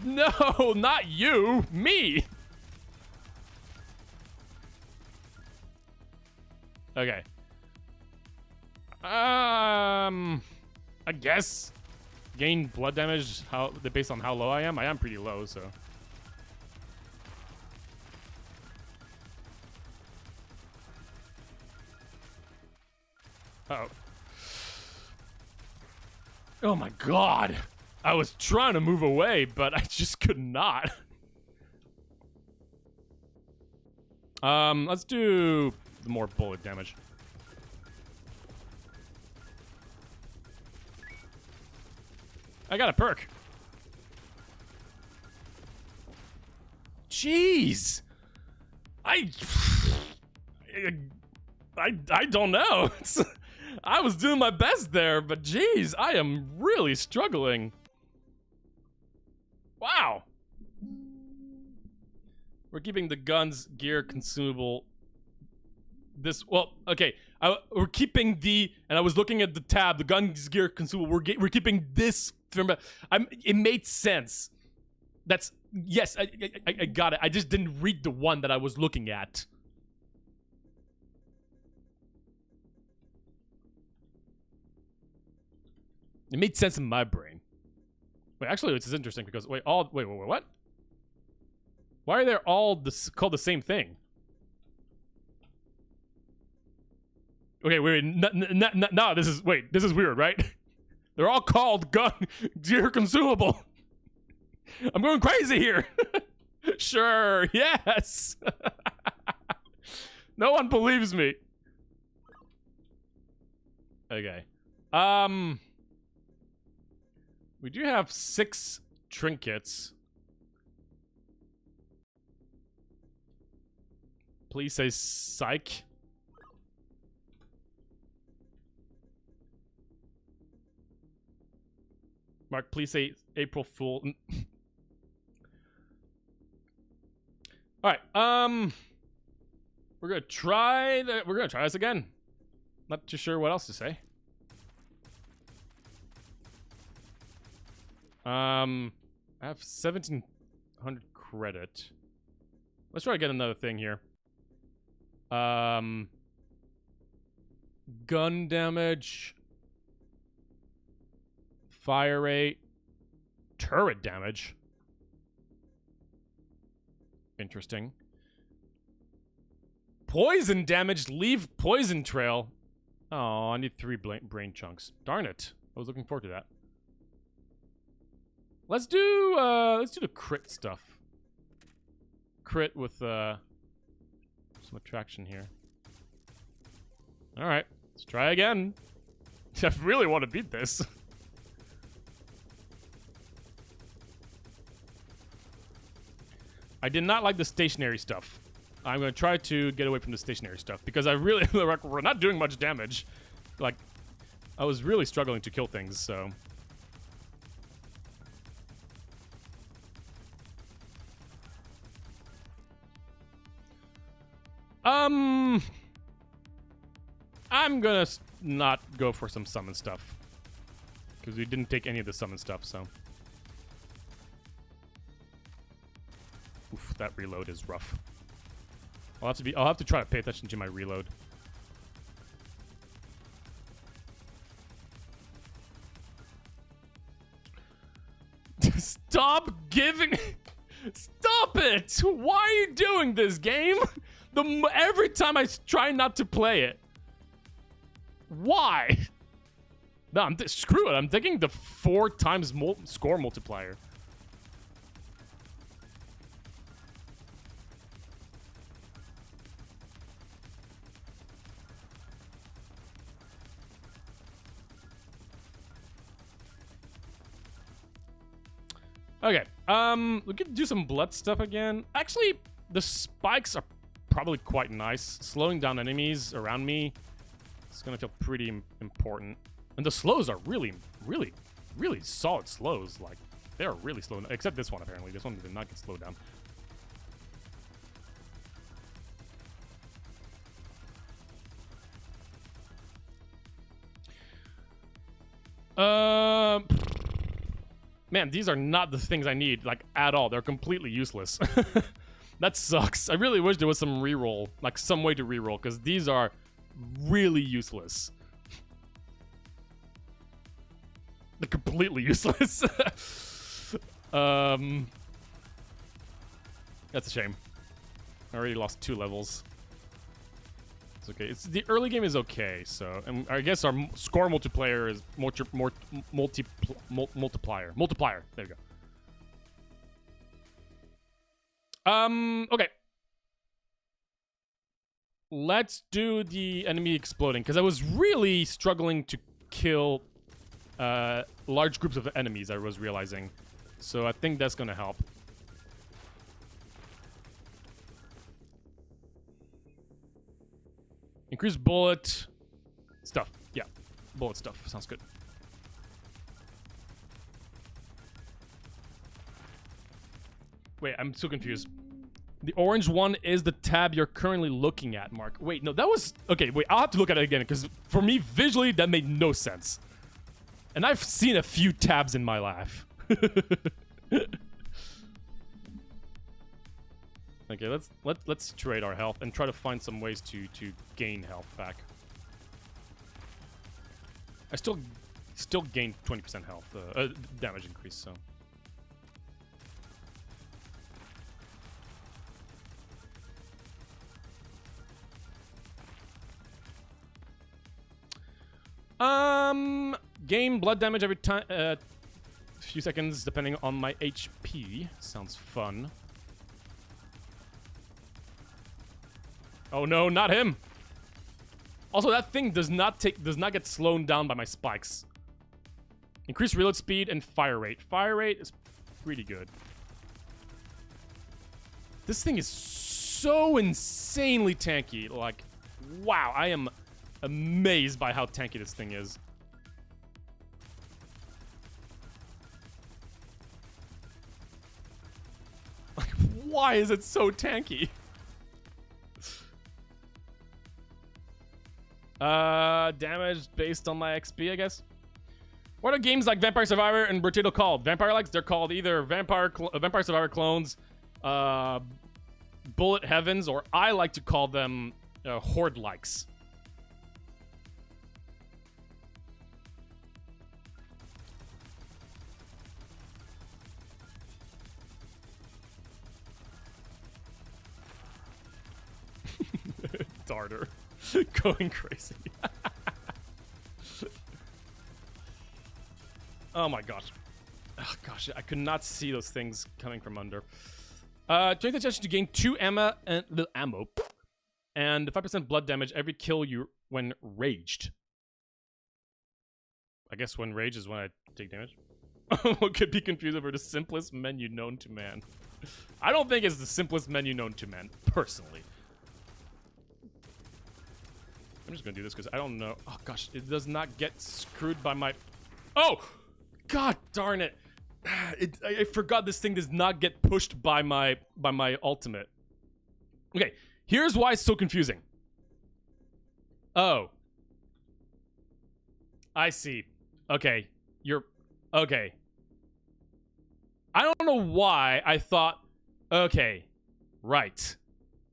No, not you. Me. Okay. I guess gain blood damage based on how low I am. I am pretty low, so. Uh-oh. Oh my God. I was trying to move away, but I just could not. Let's do more bullet damage. I got a perk. Jeez. I don't know. I was doing my best there, but geez, I am really struggling. Wow. We're keeping the guns, gear, consumable. Well, okay. We're keeping and I was looking at the tab, the guns, gear, consumable. We're keeping this. It made sense. Yes, I got it. I just didn't read the one that I was looking at. It made sense in my brain. Wait, actually, this is interesting because wait, what? Why are they all called the same thing? Okay, wait, no, this is weird, right? They're all called gun gear consumable. I'm going crazy here. Sure, yes. No one believes me. Okay. We do have 6 trinkets. Please say psych. Mark, please say April Fool. All right. We're gonna try this again. Not too sure what else to say. I have 1,700 credit. Let's try to get another thing here. Gun damage. Fire rate. Turret damage. Interesting. Poison damage. Leave poison trail. Oh, I need 3 brain chunks. Darn it. I was looking forward to that. Let's do the crit stuff. Crit with some attraction here. All right, let's try again. I really want to beat this. I did not like the stationary stuff. I'm going to try to get away from the stationary stuff because I really, we're not doing much damage. Like, I was really struggling to kill things, so. I'm gonna not go for some summon stuff. Because we didn't take any of the summon stuff, so. Oof, that reload is rough. I'll have to try to pay attention to my reload. Stop giving... Stop it! Why are you doing this, game? Every time I try not to play it. Why? No, screw it. I'm taking the 4 times score multiplier. Okay, we could do some blood stuff again. Actually, the spikes are probably quite nice. Slowing down enemies around me, it's gonna feel pretty important. And the slows are really, really, really solid slows. Like, they're really slow, except this one, apparently. This one did not get slowed down. Man, these are not the things I need, like, at all. They're completely useless. That sucks. I really wish there was some reroll, like some way to reroll, because these are really useless. They're completely useless. That's a shame. I already lost 2 levels. It's okay. The early game is okay, so, and I guess our score multiplayer is multiplier. There you go. Okay. Let's do the enemy exploding, because I was really struggling to kill large groups of enemies, I was realizing. So I think that's gonna help. Increase bullet stuff. Yeah, bullet stuff. Sounds good. Wait, I'm so confused. The orange one is the tab you're currently looking at, Mark. Wait, no, that was... Okay, wait, I'll have to look at it again, because for me, visually, that made no sense. And I've seen a few tabs in my life. Okay, let's trade our health and try to find some ways to gain health back. I still gain 20% health damage increase, so. Gain blood damage every time, few seconds depending on my HP. Sounds fun. Oh no, not him! Also, that thing does not get slowed down by my spikes. Increase reload speed and fire rate. Fire rate is pretty good. This thing is so insanely tanky. Like, wow, I am amazed by how tanky this thing is. Like, why is it so tanky? Damage based on my XP, I guess. What are games like Vampire Survivor and Potato called? Vampire Likes? They're called either Vampire Survivor clones, Bullet Heavens, or I like to call them Horde Likes. Darter. Going crazy. Oh my gosh. Oh gosh, I could not see those things coming from under. Take the chance to gain 2 ammo and 5% blood damage every kill you when raged. I guess when rage is when I take damage. What could be confused over the simplest menu known to man? I don't think it's the simplest menu known to man, personally. I'm just gonna do this because I don't know. Oh gosh, it does not get screwed by my... Oh! God darn it! I forgot this thing does not get pushed by my ultimate. Okay, here's why it's so confusing. Oh. I see. Okay, you're... Okay. I don't know why I thought... Okay, right.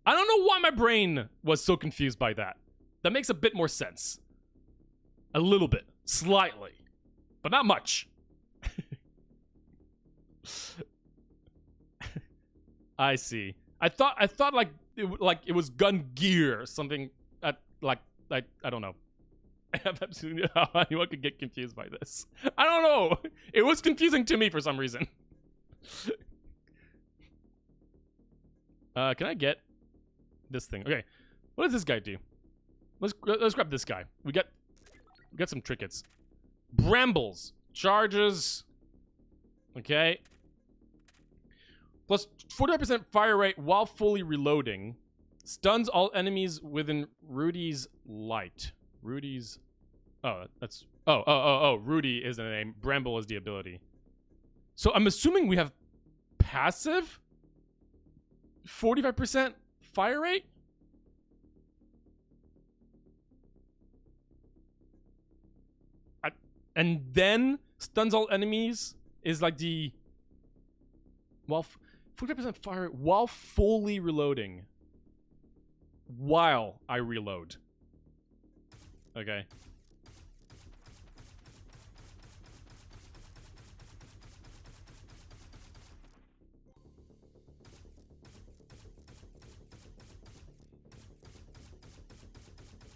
I don't know why my brain was so confused by that. That makes a bit more sense. A little bit. Slightly. But not much. I see. I thought like it was gun gear or something. I don't know. I have absolutely no how anyone could get confused by this. I don't know. It was confusing to me for some reason. Can I get this thing? Okay. What does this guy do? Let's grab this guy. We got some trinkets. Brambles. Charges. Okay. Plus 45% fire rate while fully reloading. Stuns all enemies within Rudy's light. Rudy's... Oh, that's... Oh. Rudy is the name. Bramble is the ability. So I'm assuming we have passive? 45% fire rate? And then stuns all enemies is like the... While 45% fire rate while fully reloading. While I reload. Okay.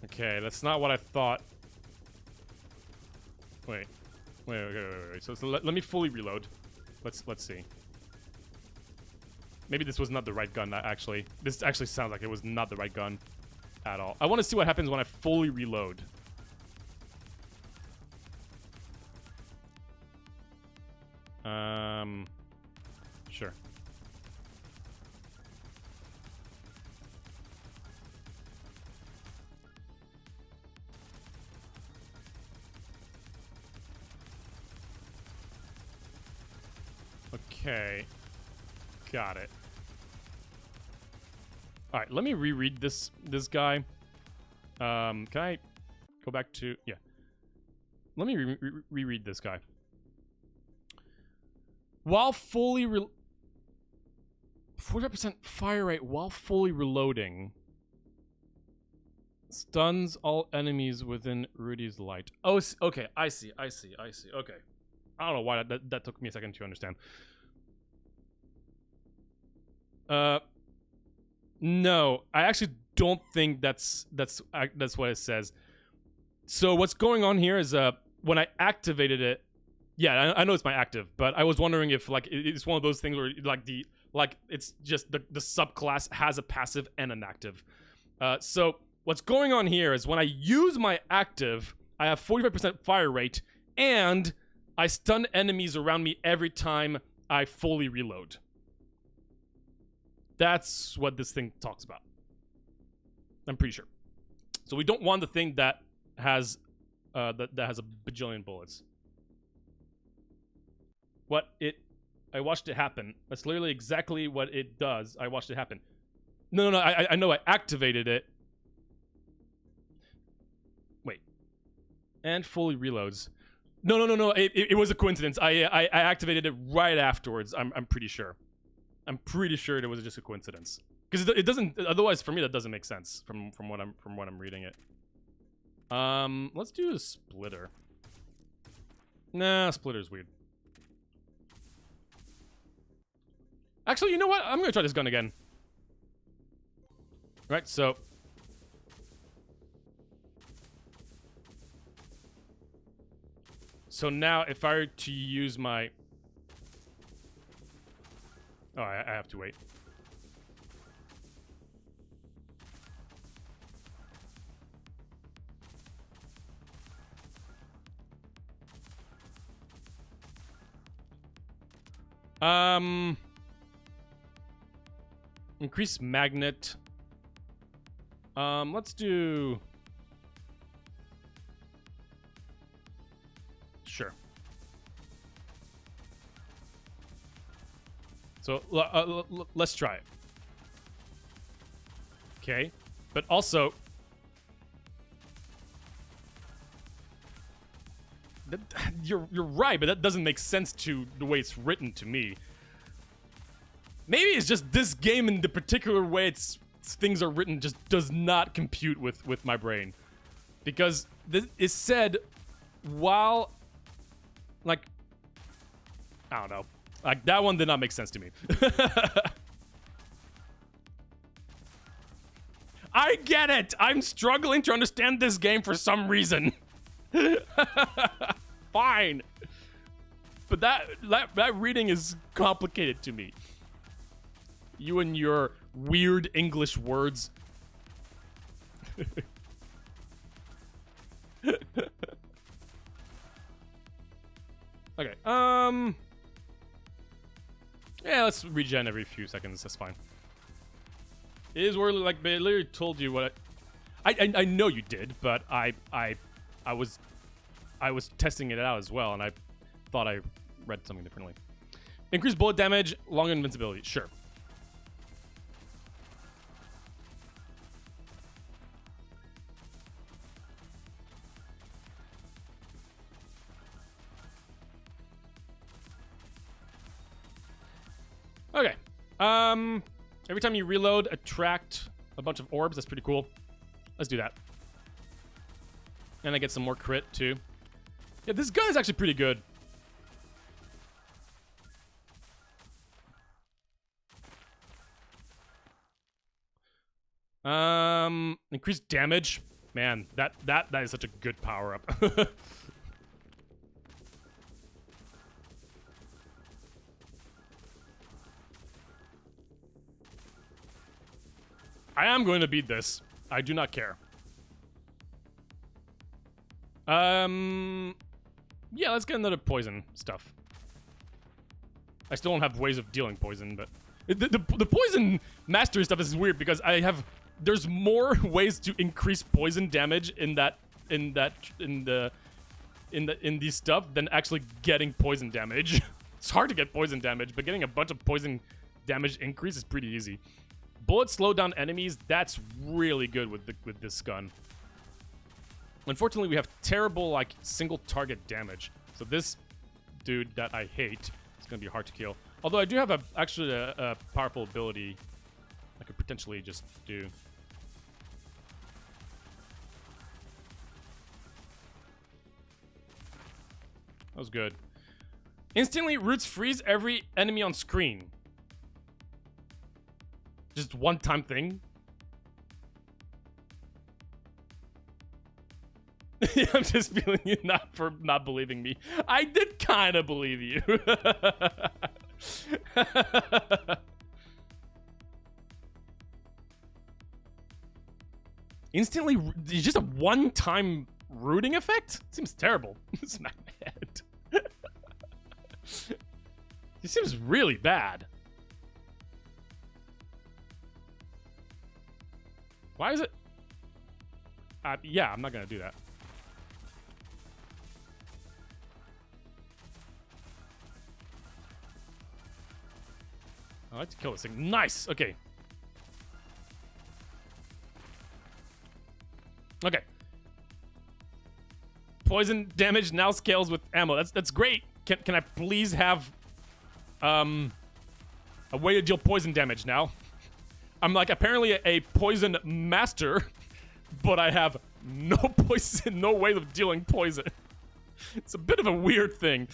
Okay, that's not what I thought. Wait. So let me fully reload. Let's see. Maybe this was not the right gun, actually. This actually sounds like it was not the right gun at all. I want to see what happens when I fully reload. Sure. Okay. Got it. All right, let me reread this guy. Can I go back to... Yeah. Let me reread this guy. While fully... 45% fire rate while fully reloading. Stuns all enemies within Rudy's light. Oh, okay. I see. Okay. I don't know why that took me a second to understand. No, I actually don't think that's what it says. So what's going on here is when I activated it, yeah, I know it's my active, but I was wondering if like it's one of those things where like it's just the subclass has a passive and an active. So what's going on here is when I use my active, I have 45% fire rate and I stun enemies around me every time I fully reload. That's what this thing talks about. I'm pretty sure. So we don't want the thing that has that has a bajillion bullets. I watched it happen. That's literally exactly what it does. I watched it happen. No, I know I activated it. Wait. And fully reloads. No. It was a coincidence. I activated it right afterwards. I'm pretty sure. I'm pretty sure it was just a coincidence. Because it doesn't... Otherwise, for me, that doesn't make sense from what I'm reading it. Let's do a splitter. Nah, splitter's weird. Actually, you know what? I'm gonna try this gun again. Right, so... So now, if I were to use my... Oh, I have to wait. Increase magnet. Let's do... Sure. So, let's try it. Okay. But also... You're right, but that doesn't make sense to the way it's written to me. Maybe it's just this game in the particular way things are written just does not compute with my brain. Because it said while... Like... I don't know. Like, that one did not make sense to me. I get it! I'm struggling to understand this game for some reason. Fine. But that reading is complicated to me. You and your weird English words. Okay, yeah, let's regen every few seconds, that's fine. It is where, like, they literally told you what I know you did, but I was testing it out as well, and I thought I read something differently. Increased bullet damage, longer invincibility, sure. Okay. Every time you reload, attract a bunch of orbs. That's pretty cool. Let's do that. And I get some more crit, too. Yeah, this gun is actually pretty good. Increased damage. Man, that is such a good power-up. I am going to beat this. I do not care. Yeah, let's get another poison stuff. I still don't have ways of dealing poison, but the poison mastery stuff is weird because there's more ways to increase poison damage in these stuff than actually getting poison damage. It's hard to get poison damage, but getting a bunch of poison damage increase is pretty easy. Bullets slow down enemies. That's really good with this gun. Unfortunately, we have terrible, like, single target damage. So this dude that I hate is going to be hard to kill. Although I do have actually a powerful ability I could potentially just do. That was good. Instantly roots freeze every enemy on screen. Just one-time thing? I'm just feeling you for not believing me. I did kind of believe you. Instantly, just a one-time rooting effect? Seems terrible. Smack my head. It seems really bad. Why is it? Yeah, I'm not gonna do that. I like to kill this thing. Nice! Okay. Okay. Poison damage now scales with ammo. That's great. Can I please have a way to deal poison damage now? I'm like apparently a poison master, but I have no poison, no way of dealing poison. It's a bit of a weird thing.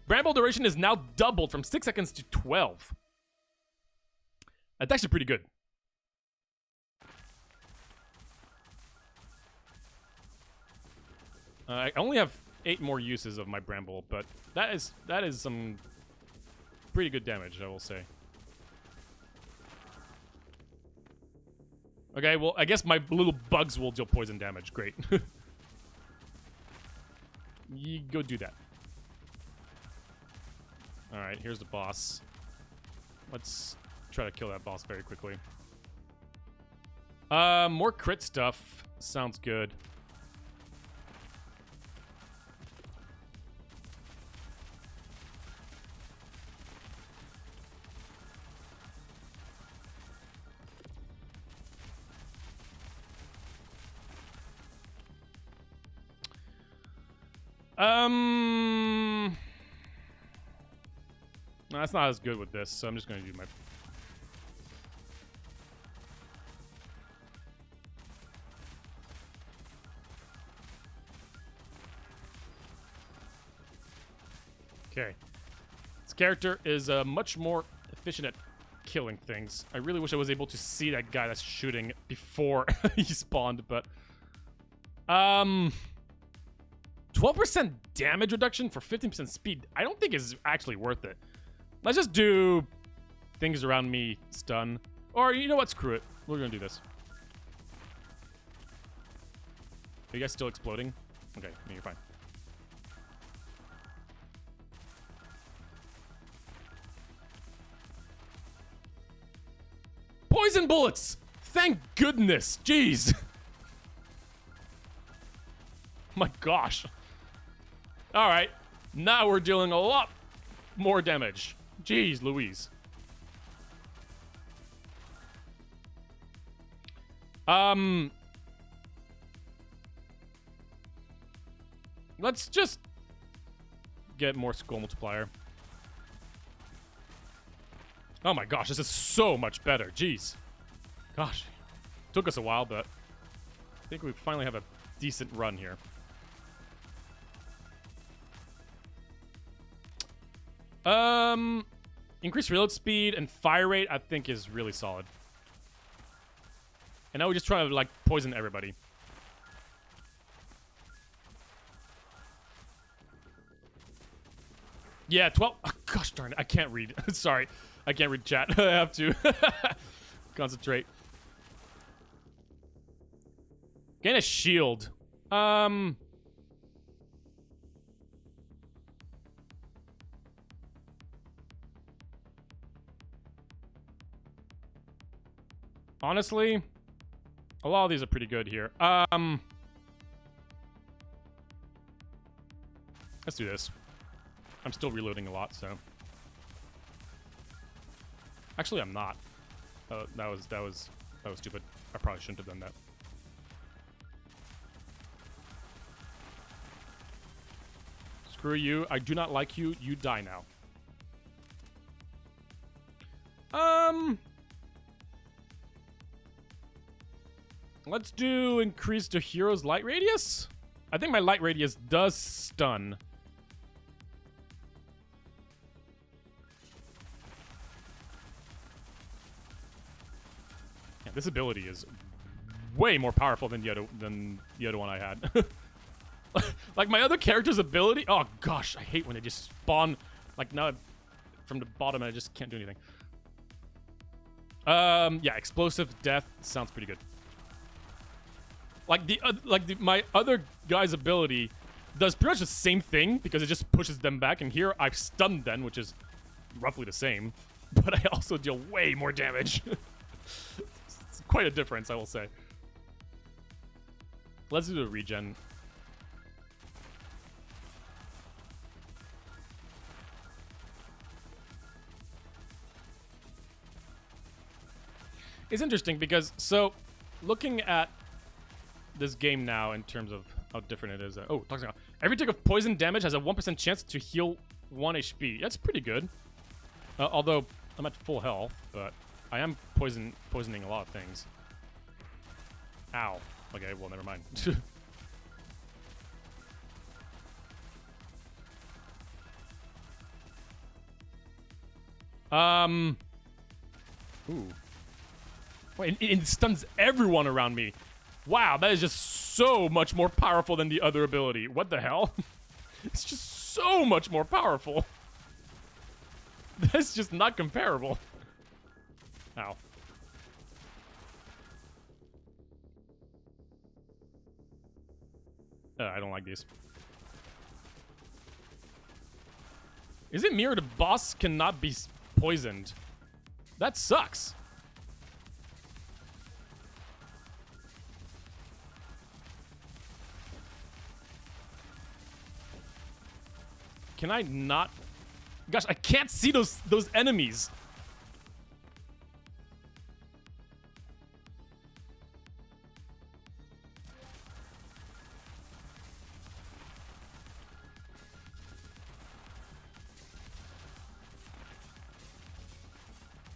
Bramble duration is now doubled from 6 seconds to 12. That's actually pretty good. I only have 8 more uses of my bramble, but that is some pretty good damage, I will say. Okay, well, I guess my little bugs will deal poison damage. Great. You go do that. Alright, here's the boss. Let's try to kill that boss very quickly. More crit stuff. Sounds good. No, that's not as good with this, so I'm just gonna do my... Okay. This character is much more efficient at killing things. I really wish I was able to see that guy that's shooting before he spawned, but... 12% damage reduction for 15% speed, I don't think is actually worth it. Let's just do things around me stun. Or, you know what? Screw it. We're gonna do this. Are you guys still exploding? Okay, no, you're fine. Poison bullets! Thank goodness! Jeez! My gosh. Alright. Now we're dealing a lot more damage. Jeez Louise. Let's just get more skull multiplier. Oh my gosh, this is so much better. Jeez. Gosh. Took us a while, but I think we finally have a decent run here. Increased reload speed and fire rate, I think, is really solid. And now we're just trying to, like, poison everybody. Yeah, 12. Oh, gosh darn it, I can't read. Sorry, I can't read chat. I have to concentrate. Gain a shield. Honestly, a lot of these are pretty good here. Let's do this. I'm still reloading a lot, so. Actually, I'm not. That was stupid. I probably shouldn't have done that. Screw you. I do not like you. You die now. Let's do increase the hero's light radius. I think my light radius does stun. Yeah, this ability is way more powerful than the other one I had. Like my other character's ability. Oh gosh, I hate when they just spawn like now from the bottom and I just can't do anything. Yeah, explosive death sounds pretty good. Like my other guy's ability does pretty much the same thing because it just pushes them back, and here I've stunned them, which is roughly the same, but I also deal way more damage. It's quite a difference, I will say. Let's do the regen. It's interesting because, so, looking at this game now in terms of how different it is. Oh, talking about every tick of poison damage has a 1% chance to heal 1 HP. That's pretty good. Although I'm at full health, but I am poisoning a lot of things. Ow. Okay, well, never mind. Ooh. Wait, it stuns everyone around me. Wow, that is just so much more powerful than the other ability. What the hell? It's just so much more powerful. That's just not comparable. Ow. I don't like these. Is it me or the boss cannot be poisoned? That sucks. Can I not? Gosh, I can't see those enemies.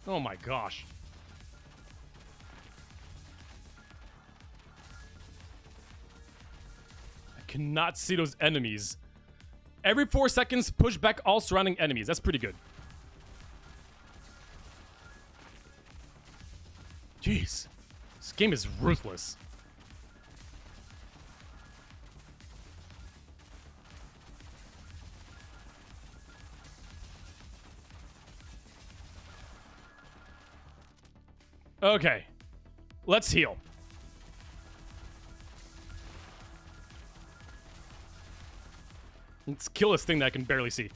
Oh my gosh. I cannot see those enemies. Every 4 seconds, push back all surrounding enemies. That's pretty good. Jeez. This game is ruthless. Okay. Let's heal. Let's kill this thing that I can barely see.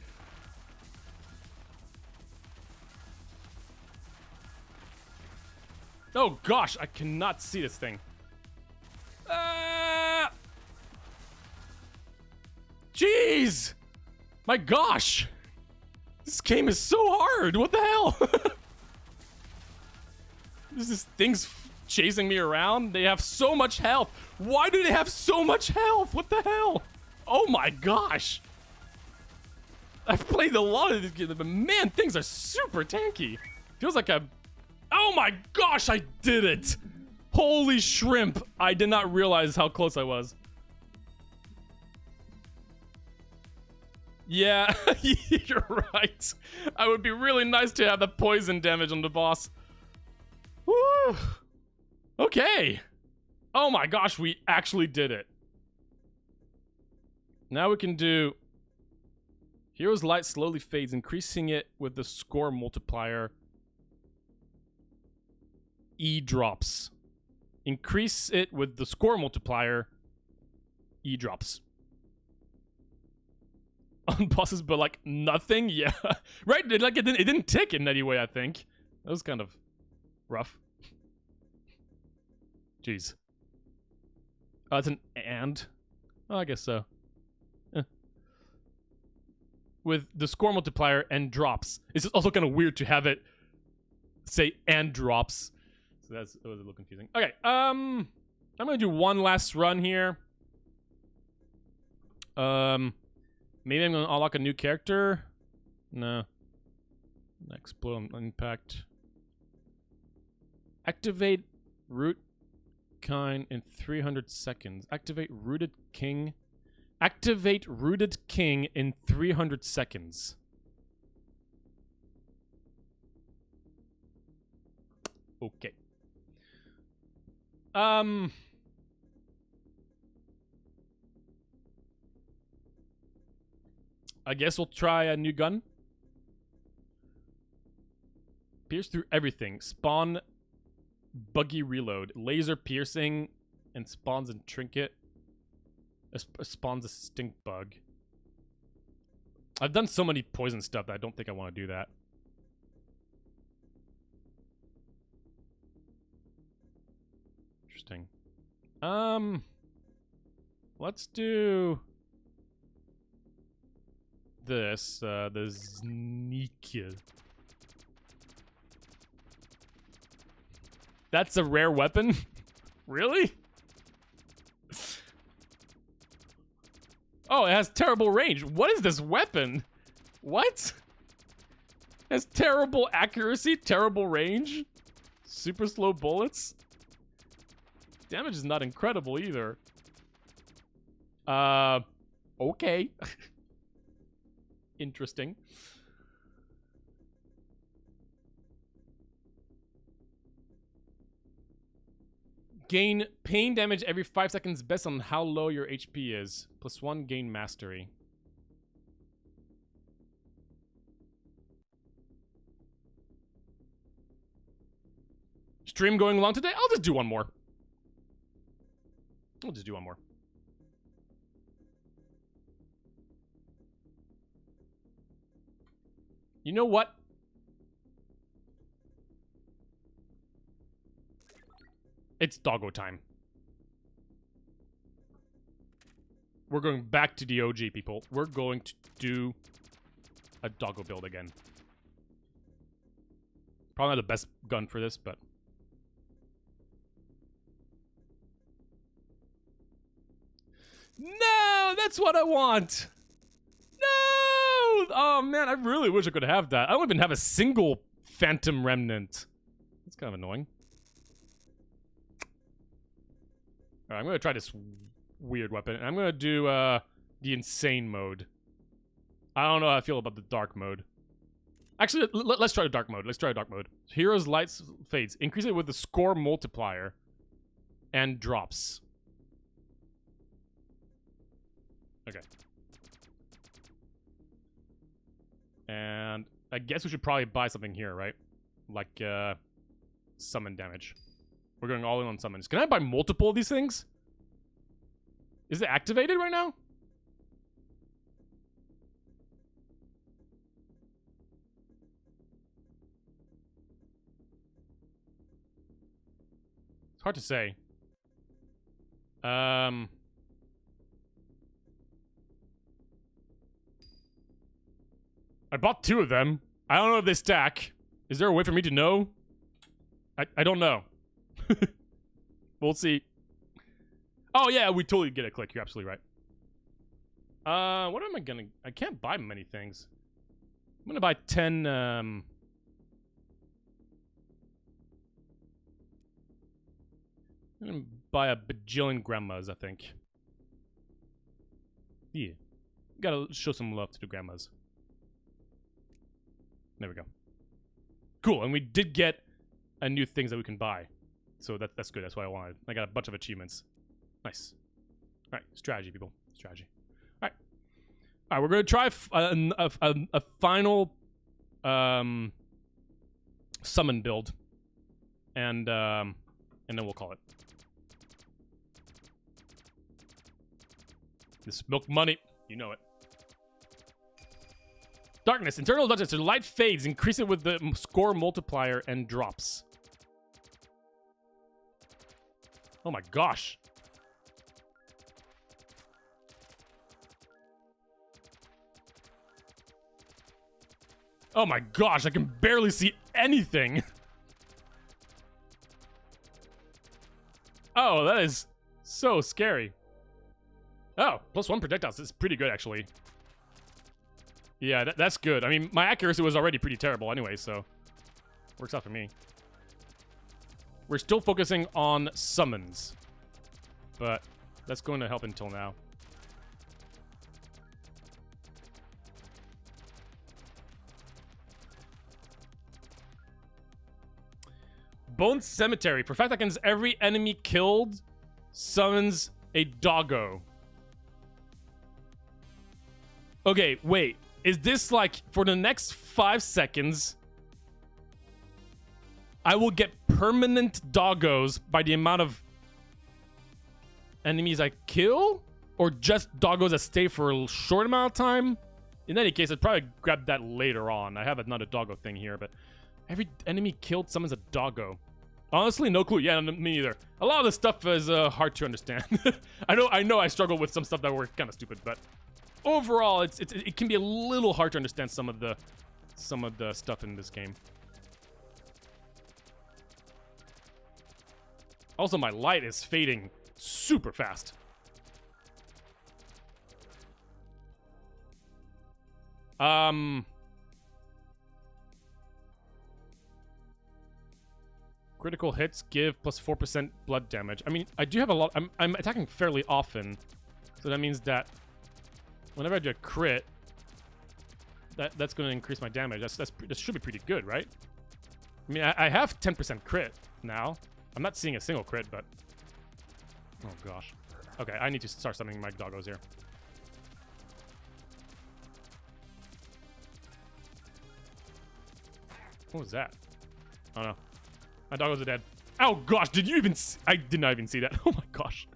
Oh gosh, I cannot see this thing. Jeez! My gosh! This game is so hard! What the hell? This is things chasing me around. They have so much health. Why do they have so much health? What the hell? Oh my gosh. I've played a lot of these games, but man, things are super tanky. Feels like a... Oh my gosh, I did it. Holy shrimp. I did not realize how close I was. Yeah, you're right. I would be really nice to have the poison damage on the boss. Woo. Okay. Oh my gosh, we actually did it. Now we can do Hero's Light slowly fades, increasing it with the score multiplier. E drops. Increase it with the score multiplier. E drops. On bosses, but like nothing? Yeah. Right? Like it didn't tick in any way, I think. That was kind of rough. Jeez. Oh, it's an and? Oh, I guess so. With the score multiplier and drops. It's also kind of weird to have it say and drops. So that was a little confusing. Okay, I'm gonna do one last run here. Maybe I'm gonna unlock a new character. No. Explode impact. Activate root kind in 300 seconds. Activate rooted king. Activate Rooted King in 300 seconds. Okay. I guess we'll try a new gun. Pierce through everything. Spawn buggy reload. Laser piercing and spawns and trinket. Spawns a stink bug. I've done so many poison stuff that I don't think I want to do that. Interesting. Let's do this. The sneak. That's a rare weapon? Really? Oh, it has terrible range. What is this weapon? What? It has terrible accuracy, terrible range, super slow bullets. Damage is not incredible either. Okay. Interesting. Gain pain damage every 5 seconds based on how low your HP is. +1 gain mastery. Stream going long today? I'll just do one more. I'll just do one more. You know what? It's doggo time. We're going back to the OG, people. We're going to do a doggo build again. Probably not the best gun for this, but... No! That's what I want! No! Oh, man, I really wish I could have that. I don't even have a single Phantom Remnant. That's kind of annoying. Alright, I'm gonna try this weird weapon. I'm gonna do, the insane mode. I don't know how I feel about the dark mode. Actually, let's try the dark mode. Let's try dark mode. Heroes lights fades. Increase it with the score multiplier. And drops. Okay. And I guess we should probably buy something here, right? Like, summon damage. We're going all in on summons. Can I buy multiple of these things? Is it activated right now? It's hard to say. I bought 2 of them. I don't know if they stack. Is there a way for me to know? I don't know. We'll see. Oh, yeah, we totally get a click. You're absolutely right. What am I gonna... I can't buy many things. I'm gonna buy 10, I'm gonna buy a bajillion grandmas, I think. Yeah. Gotta show some love to the grandmas. There we go. Cool, and we did get a new things that we can buy. So that's good. That's what I wanted. I got a bunch of achievements. Nice. All right, strategy, people. Strategy. All right. All right, we're gonna try a final summon build, and then we'll call it. This milk money, you know it. Darkness, internal darkness. So light fades. Increase it with the score multiplier and drops. Oh my gosh. Oh my gosh, I can barely see anything. Oh, that is so scary. Oh, +1 projectiles. This is pretty good, actually. Yeah, that's good. I mean, my accuracy was already pretty terrible anyway, so... works out for me. We're still focusing on summons. But that's going to help until now. Bone Cemetery. For 5 seconds, every enemy killed summons a doggo. Okay, wait. Is this like, for the next 5 seconds, I will get permanent doggos by the amount of enemies I kill? Or just doggos that stay for a short amount of time? In any case, I'd probably grab that later on. I have another doggo thing here, but every enemy killed summons a doggo. Honestly, no clue. Yeah, me neither. A lot of this stuff is hard to understand. I know I struggle with some stuff that were kind of stupid, but overall, it can be a little hard to understand some of the stuff in this game. Also, my light is fading super fast. Critical hits give +4% blood damage. I mean, I do have a lot. I'm attacking fairly often, so that means that whenever I do a crit, that's going to increase my damage. That should be pretty good, right? I mean, I have 10% crit now. I'm not seeing a single crit, but Oh, gosh. Okay, I need to start summoning my doggos here. What was that? Oh, no. My doggos are dead. Oh, gosh, did you even see? I did not even see that. Oh, my gosh.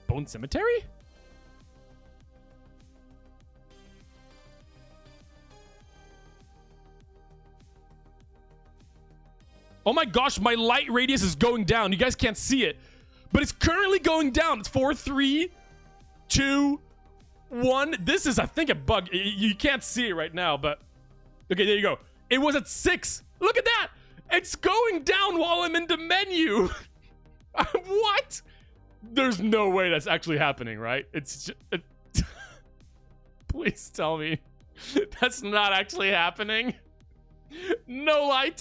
Bone Cemetery? Oh my gosh, my light radius is going down. You guys can't see it, but it's currently going down. It's 4, 3, 2, 1. This is, I think, a bug. You can't see it right now, but okay, there you go. It was at 6. Look at that. It's going down while I'm in the menu. What? There's no way that's actually happening, right? It's just, please tell me that's not actually happening. No light.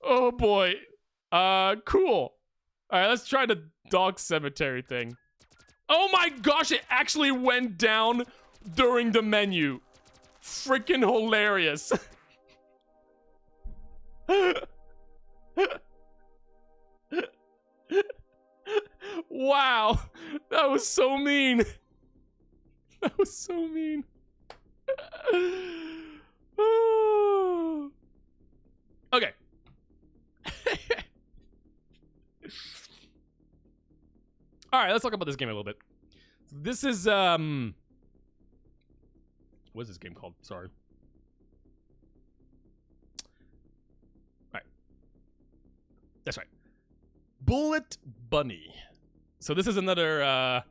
Oh boy. Cool. All right, let's try the dog cemetery thing. Oh my gosh, it actually went down during the menu. Freaking hilarious. Wow, that was so mean. That was so mean. Okay. All right, let's talk about this game a little bit. This is what's this game called? Sorry. All right. That's right. Bullet Bunny. So this is another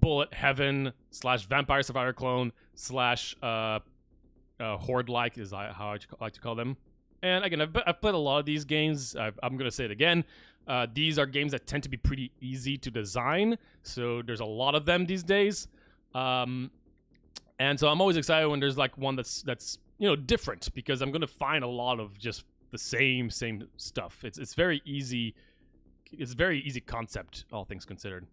Bullet Heaven / Vampire Survivor clone / Horde-like is how I like to call them. And again, I've played a lot of these games. I'm going to say it again. These are games that tend to be pretty easy to design. So there's a lot of them these days. And so I'm always excited when there's like one that's different, because I'm going to find a lot of just the same stuff. It's very easy. It's a very easy concept, all things considered.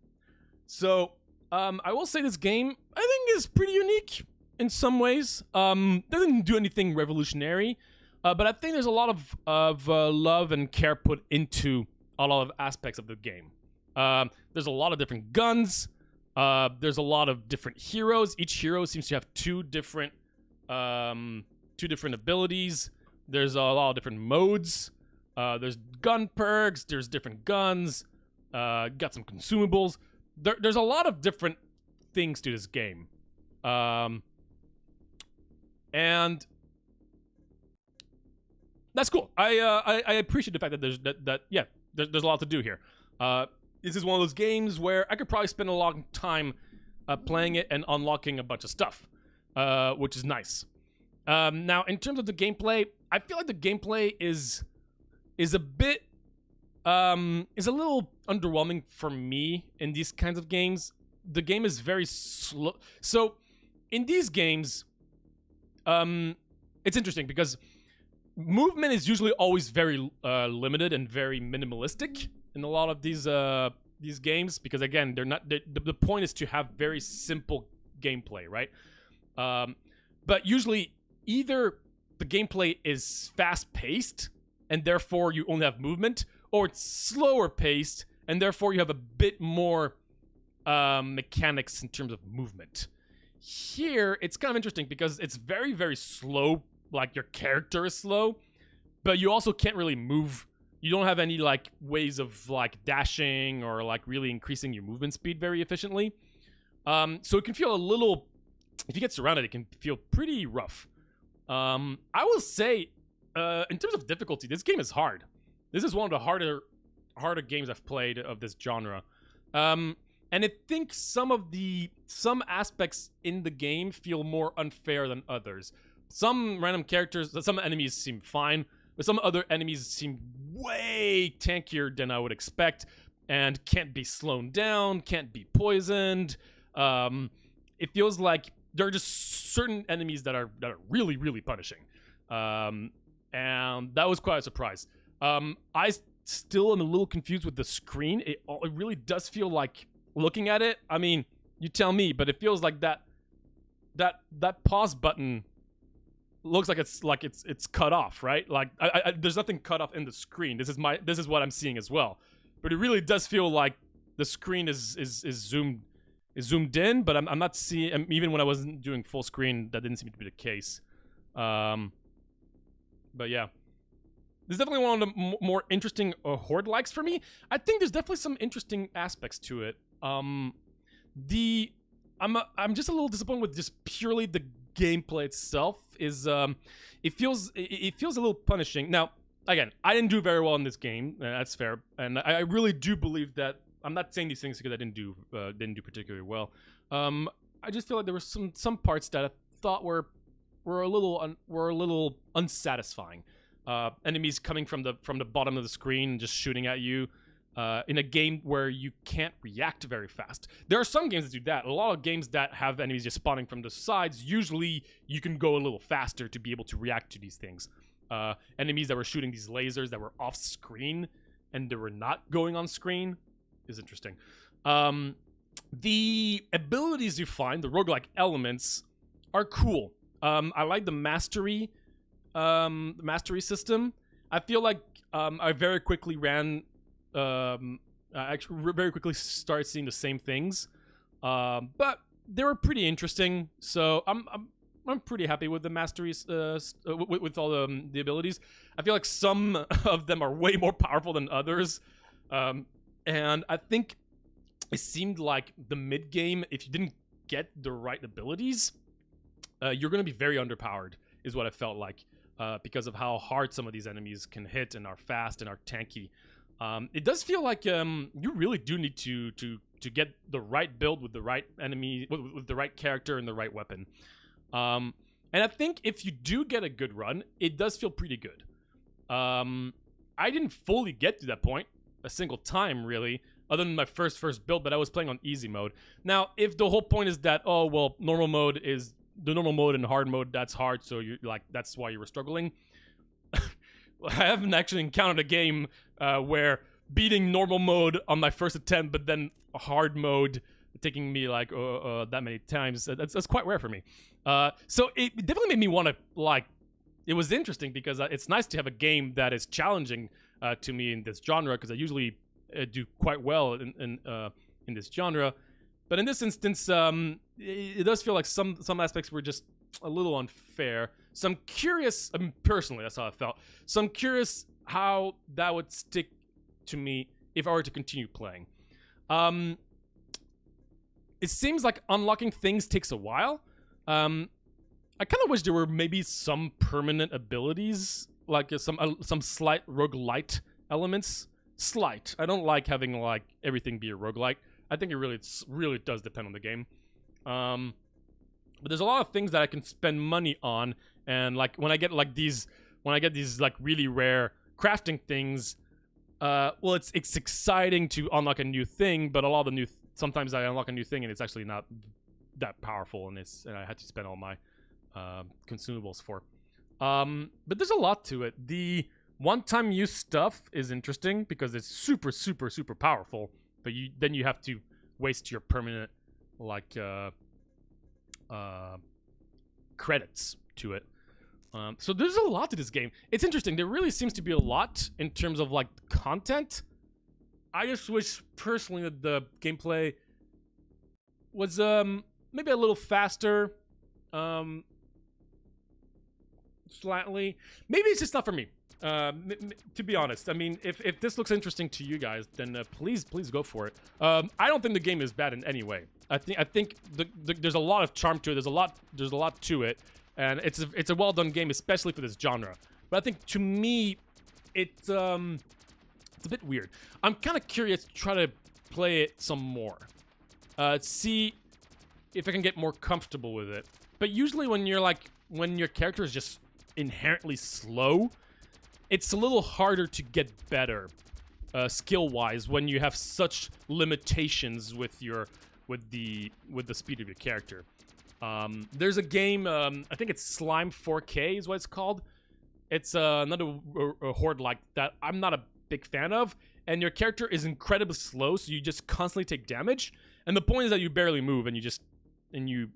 So I will say this game, I think, is pretty unique in some ways. Doesn't do anything revolutionary, but I think there's a lot of love and care put into a lot of aspects of the game. There's a lot of different guns. There's a lot of different heroes. Each hero seems to have two different abilities. There's a lot of different modes. There's gun perks. There's different guns. Got some consumables. There's a lot of different things to this game. And that's cool. I appreciate the fact that there's a lot to do here. This is one of those games where I could probably spend a long time playing it and unlocking a bunch of stuff, which is nice. Now, in terms of the gameplay, I feel like the gameplay is a bit is a little underwhelming for me in these kinds of games. The game is very slow. So in these games, it's interesting because movement is usually always very limited and very minimalistic in a lot of these games, because again, they're not. The point is to have very simple gameplay, right? But usually, either the gameplay is fast-paced and therefore you only have movement, or it's slower paced and therefore you have a bit more mechanics in terms of movement. Here, it's kind of interesting because it's very, very slow. Like, your character is slow, but you also can't really move. You don't have any like ways of like dashing or like really increasing your movement speed very efficiently. So it can feel a little, if you get surrounded, it can feel pretty rough. I will say, in terms of difficulty, this game is hard. This is one of the harder games I've played of this genre. And I think some aspects in the game feel more unfair than others. Some random characters, some enemies seem fine, but some other enemies seem way tankier than I would expect and can't be slowed down, can't be poisoned. It feels like there are just certain enemies that are really, really punishing. And that was quite a surprise. I still am a little confused with the screen. It really does feel like, looking at it, I mean, you tell me, but it feels like that pause button looks like it's cut off, right? Like there's nothing cut off in the screen. This is what I'm seeing as well. But it really does feel like the screen is zoomed in, but I'm not seeing. Even when I wasn't doing full screen, that didn't seem to be the case. But yeah, this is definitely one of the more interesting horde likes for me. I think there's definitely some interesting aspects to it. I'm just a little disappointed with just purely the gameplay itself. It feels a little punishing. Now, again, I didn't do very well in this game. That's fair, and I really do believe that. I'm not saying these things because I didn't do particularly well. I just feel like there were some parts that I thought were a little unsatisfying. Enemies coming from the bottom of the screen, just shooting at you. In a game where you can't react very fast. There are some games that do that. A lot of games that have enemies just spawning from the sides, usually you can go a little faster to be able to react to these things. Enemies that were shooting these lasers that were off screen and they were not going on screen is interesting. The abilities you find, the roguelike elements, are cool. I like the mastery system. I feel like I very quickly very quickly started seeing the same things, but they were pretty interesting. So I'm pretty happy with the masteries, with all the abilities. I feel like some of them are way more powerful than others, and I think it seemed like the mid game, if you didn't get the right abilities, you're gonna be very underpowered, is what I felt like, because of how hard some of these enemies can hit and are fast and are tanky. It does feel like you really do need to get the right build with the right enemy, with the right character and the right weapon. And I think if you do get a good run, it does feel pretty good. I didn't fully get to that point a single time, really, other than my first build, but I was playing on easy mode. Now, if the whole point is that, oh, well, normal mode is the normal mode and hard mode, that's hard, so you're like, that's why you were struggling. I haven't actually encountered a game where beating normal mode on my first attempt, but then hard mode taking me like that many times. That's quite rare for me. So it definitely made me want to, like, it was interesting because it's nice to have a game that is challenging to me in this genre, because I usually do quite well in this genre. But in this instance, it does feel like some aspects were just a little unfair. So I'm curious, I mean, personally, that's how I felt. So I'm curious how that would stick to me if I were to continue playing. It seems like unlocking things takes a while. I kind of wish there were maybe some permanent abilities, like some slight roguelite elements. Slight. I don't like having like everything be a roguelike. I think it really does depend on the game. But there's a lot of things that I can spend money on, and like when I get these like really rare crafting things, well, it's exciting to unlock a new thing, but a lot of the sometimes I unlock a new thing and it's actually not that powerful, and I had to spend all my consumables for. But there's a lot to it. The one-time use stuff is interesting because it's super, super, super powerful, but then you have to waste your permanent like credits to it. So there's a lot to this game. It's interesting. There really seems to be a lot in terms of like content. I just wish personally that the gameplay was maybe a little faster, slightly. Maybe it's just not for me. To be honest, I mean, if this looks interesting to you guys, then please go for it. I don't think the game is bad in any way. I think there's a lot of charm to it. There's a lot to it, and it's a well done game, especially for this genre. But I think to me, it's a bit weird. I'm kind of curious to try to play it some more, see if I can get more comfortable with it. But usually when your character is just inherently slow, it's a little harder to get better skill-wise when you have such limitations with the speed of your character. There's a game, I think it's Slime 4K is what it's called. It's another horde like that I'm not a big fan of, and your character is incredibly slow, so you just constantly take damage. And the point is that you barely move, and you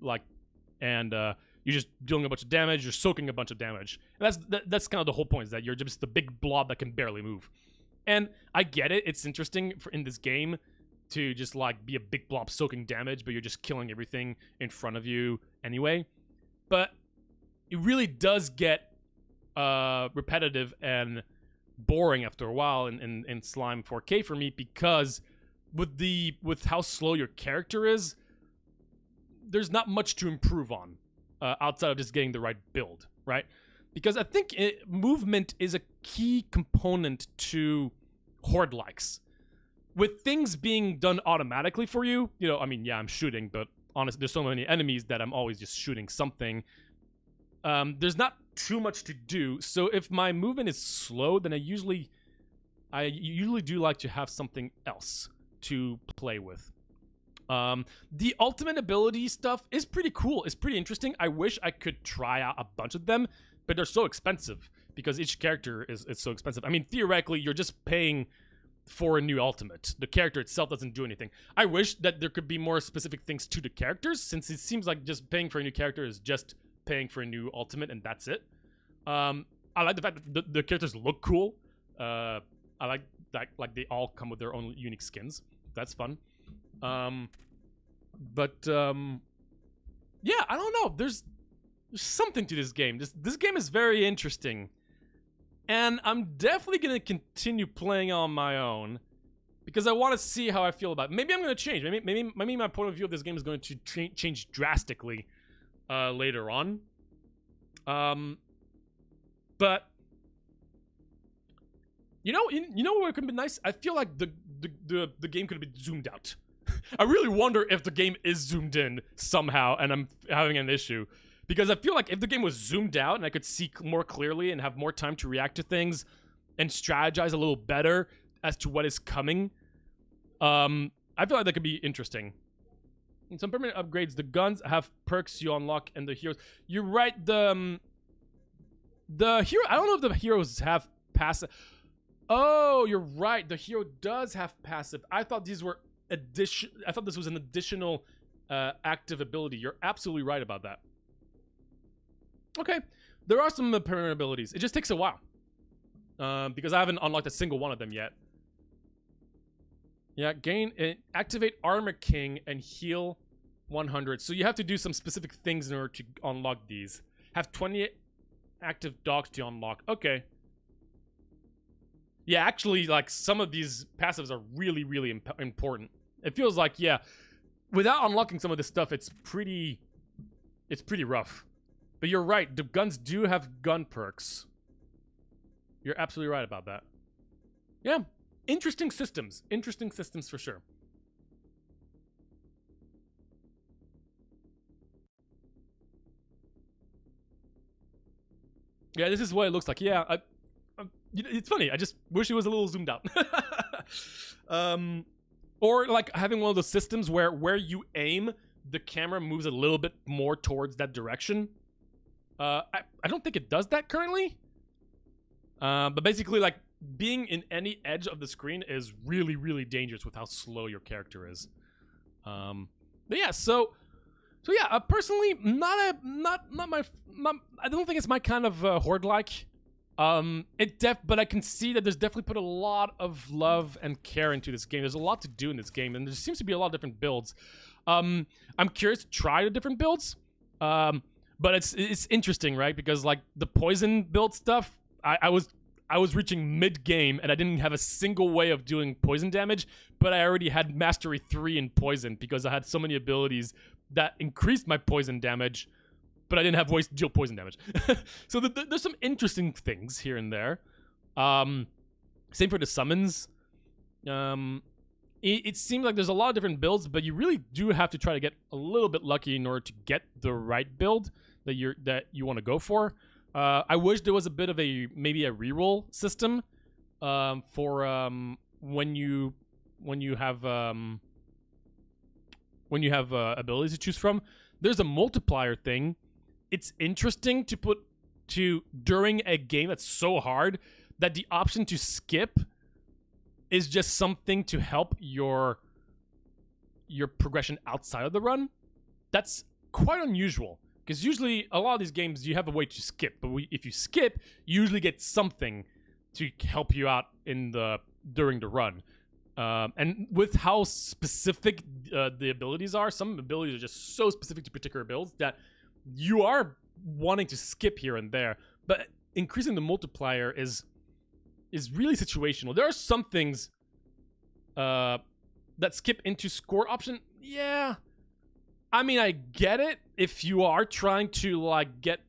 You're just dealing a bunch of damage. You're soaking a bunch of damage. And that's kind of the whole point, is that you're just the big blob that can barely move. And I get it. It's interesting in this game to just like be a big blob soaking damage, but you're just killing everything in front of you anyway. But it really does get repetitive and boring after a while in Slime 4K for me, because with how slow your character is, there's not much to improve on outside of just getting the right build, right? Because I think movement is a key component to Horde likes. With things being done automatically for you, you know, I mean, yeah, I'm shooting, but honestly, there's so many enemies that I'm always just shooting something. There's not too much to do, so if my movement is slow, then I usually do like to have something else to play with. The ultimate ability stuff is pretty cool. It's pretty interesting. I wish I could try out a bunch of them, but they're so expensive because each character is so expensive. I mean, theoretically, you're just paying for a new ultimate. The character itself doesn't do anything. I wish that there could be more specific things to the characters, since it seems like just paying for a new character is just paying for a new ultimate and that's it. I like the fact that the characters look cool. I like that, like, they all come with their own unique skins. That's fun. Yeah, I don't know. There's something to this game. This game is very interesting. And I'm definitely going to continue playing on my own because I want to see how I feel about it. Maybe I'm going to change. Maybe my point of view of this game is going to change drastically later on. But you know what could be nice? I feel like the game could have been zoomed out. I really wonder if the game is zoomed in somehow and I'm having an issue. Because I feel like if the game was zoomed out and I could see more clearly and have more time to react to things and strategize a little better as to what is coming, I feel like that could be interesting. And some permanent upgrades. The guns have perks you unlock and the heroes. You're right, the hero... I don't know if the heroes have passive... Oh, you're right. The hero does have passive. I thought these were I thought this was an additional active ability. You're absolutely right about that. Okay, there are some permanent abilities. It just takes a while. Because I haven't unlocked a single one of them yet. Yeah, activate Armor King and heal 100. So you have to do some specific things in order to unlock these. Have 20 active dogs to unlock. Okay. Yeah, actually, like, some of these passives are really, really important. It feels like, yeah, without unlocking some of this stuff, it's pretty rough. But you're right, the guns do have gun perks. You're absolutely right about that. Yeah, interesting systems. Interesting systems for sure. Yeah, this is what it looks like. Yeah, it's funny. I just wish it was a little zoomed out. Or like having one of those systems where you aim, the camera moves a little bit more towards that direction. I don't think it does that currently. But basically, like, being in any edge of the screen is really, really dangerous with how slow your character is. But yeah, so yeah, personally, I don't think it's my kind of Horde-like. But I can see that there's definitely put a lot of love and care into this game. There's a lot to do in this game, and there seems to be a lot of different builds. I'm curious to try the different builds. But it's interesting, right? Because, like, the poison build stuff, I was reaching mid-game and I didn't have a single way of doing poison damage, but I already had Mastery 3 in poison because I had so many abilities that increased my poison damage, but I didn't have ways to deal poison damage. So there's some interesting things here and there. Same for the summons. It seems like there's a lot of different builds, but you really do have to try to get a little bit lucky in order to get the right build that you want to go for. I wish there was a bit of maybe a reroll system for when you have abilities to choose from. There's a multiplier thing. It's interesting to put during a game that's so hard that the option to skip is just something to help your progression outside of the run. That's quite unusual. Because usually, a lot of these games, you have a way to skip. But if you skip, you usually get something to help you out during the run. And with how specific the abilities are, some abilities are just so specific to particular builds that you are wanting to skip here and there. But increasing the multiplier is really situational. There are some things that skip into score option. Yeah, I mean, I get it. If you are trying to like get,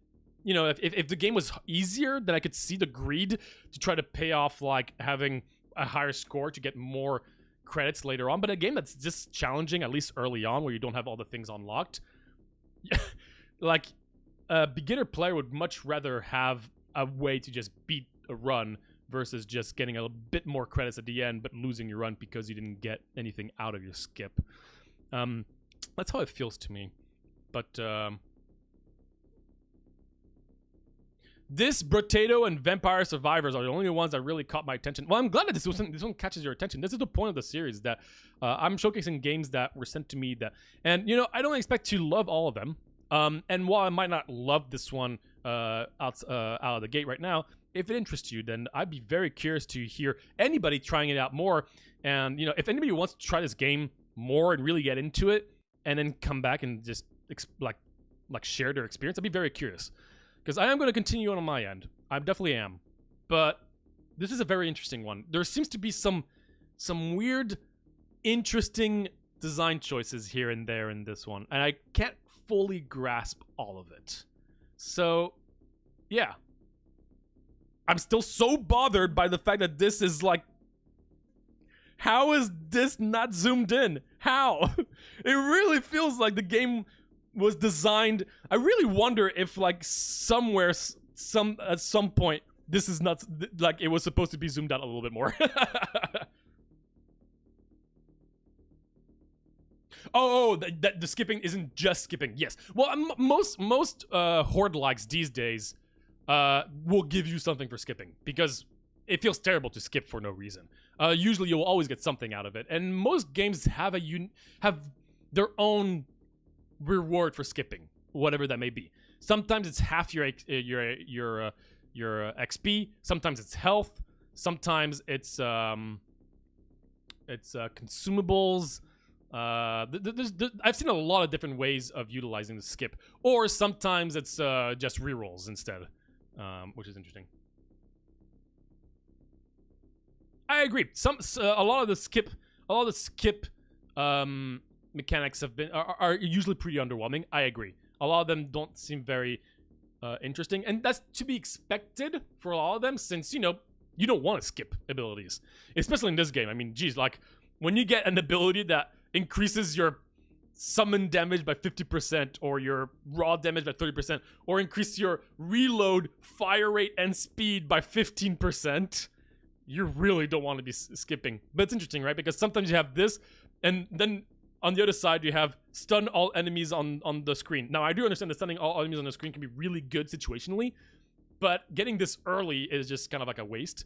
you know, if the game was easier, then I could see the greed to try to pay off like having a higher score to get more credits later on. But a game that's just challenging, at least early on, where you don't have all the things unlocked, like a beginner player would much rather have a way to just beat a run versus just getting a bit more credits at the end but losing your run because you didn't get anything out of your skip. That's how it feels to me. But this Potato and Vampire Survivors are the only ones that really caught my attention. Well, I'm glad that this one catches your attention. This is the point of the series, that I'm showcasing games that were sent to me that, and you know, I don't expect to love all of them. And while I might not love this one out of the gate right now, if it interests you, then I'd be very curious to hear anybody trying it out more. And you know, if anybody wants to try this game more and really get into it, and then come back and just like share their experience, I'd be very curious. Because I am going to continue on my end. I definitely am. But this is a very interesting one. There seems to be some weird, interesting design choices here and there in this one. And I can't fully grasp all of it. So, yeah. I'm still so bothered by the fact that this is like... How is this not zoomed in? How? It really feels like the game was designed. I really wonder if like somewhere at some point this is not like it was supposed to be zoomed out a little bit more. The skipping isn't just skipping. Yes. Well, most horde likes these days will give you something for skipping because it feels terrible to skip for no reason. Usually you'll always get something out of it, and most games have their own reward for skipping, whatever that may be. Sometimes it's half your XP. Sometimes it's health. Sometimes it's consumables. I've seen a lot of different ways of utilizing the skip, or sometimes it's just rerolls instead, which is interesting. I agree. A lot of the skip mechanics are usually pretty underwhelming. I agree. A lot of them don't seem very interesting, and that's to be expected for a lot of them, since you know you don't want to skip abilities, especially in this game. I mean, geez, like when you get an ability that increases your summon damage by 50%, or your raw damage by 30%, or increase your reload, fire rate, and speed by 15%. You really don't want to be skipping. But it's interesting, right? Because sometimes you have this, and then on the other side, you have stun all enemies on the screen. Now, I do understand that stunning all enemies on the screen can be really good situationally, but getting this early is just kind of like a waste.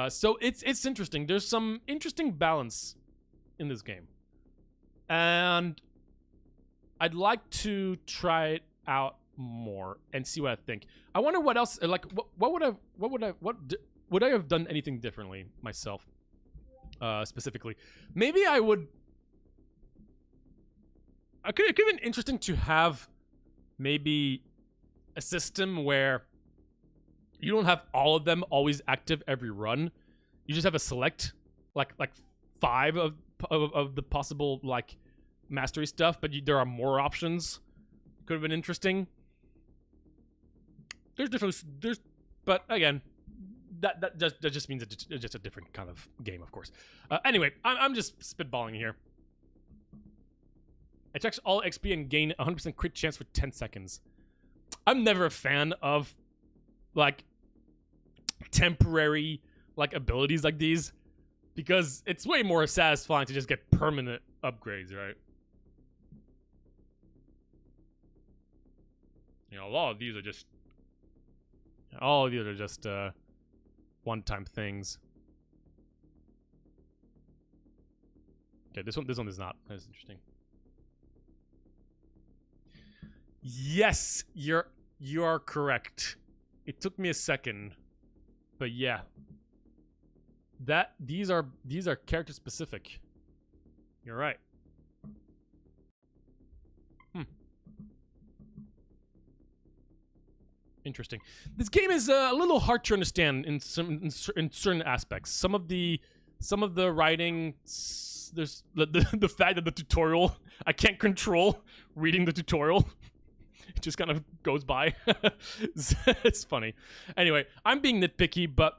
So it's interesting. There's some interesting balance in this game. And I'd like to try it out more and see what I think. I wonder what else, like, would I have done anything differently myself, specifically? Maybe it could have been interesting to have maybe a system where you don't have all of them always active every run. You just have a select, like 5 of the possible like mastery stuff, but there are more options. Could have been interesting. But again, that just means it's just a different kind of game, of course. Anyway, I'm just spitballing here. I checked all XP and gain 100% crit chance for 10 seconds. I'm never a fan of like temporary like abilities like these, because it's way more satisfying to just get permanent upgrades, right? You know, all of these are just one-time things. Okay, this one is not. That's interesting. Yes, you are correct. It took me a second, but yeah. These are character specific. You're right. Interesting. This game is a little hard to understand in certain aspects. Some of the writing, there's the fact that the tutorial, I can't control reading the tutorial. It just kind of goes by. It's funny. Anyway, I'm being nitpicky, but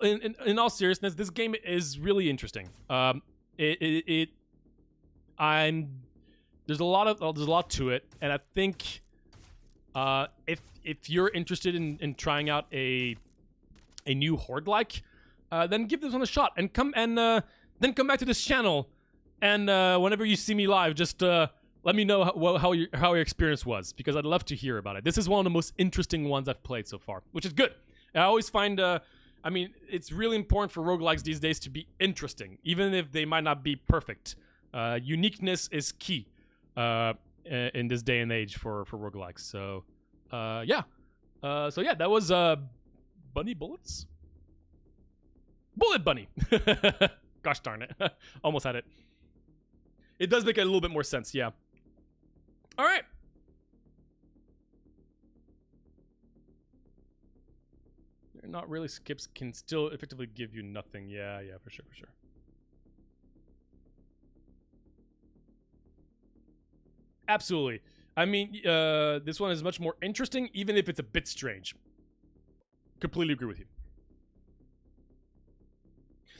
in all seriousness, this game is really interesting. There's a lot to it, and I think if you're interested in trying out a new horde-like, then give this one a shot and then come back to this channel, and whenever you see me live, just let me know how your experience was, because I'd love to hear about it. This is one of the most interesting ones I've played so far, which is good. I always find I mean, it's really important for roguelikes these days to be interesting, even if they might not be perfect. Uniqueness is key in this day and age for roguelikes. So yeah. So yeah, that was Bunny Bullets? Bullet Bunny! Gosh darn it. Almost had it. It does make a little bit more sense, yeah. Alright. Not really. Skips can still effectively give you nothing. Yeah, for sure. Absolutely. I mean, this one is much more interesting, even if it's a bit strange. Completely agree with you.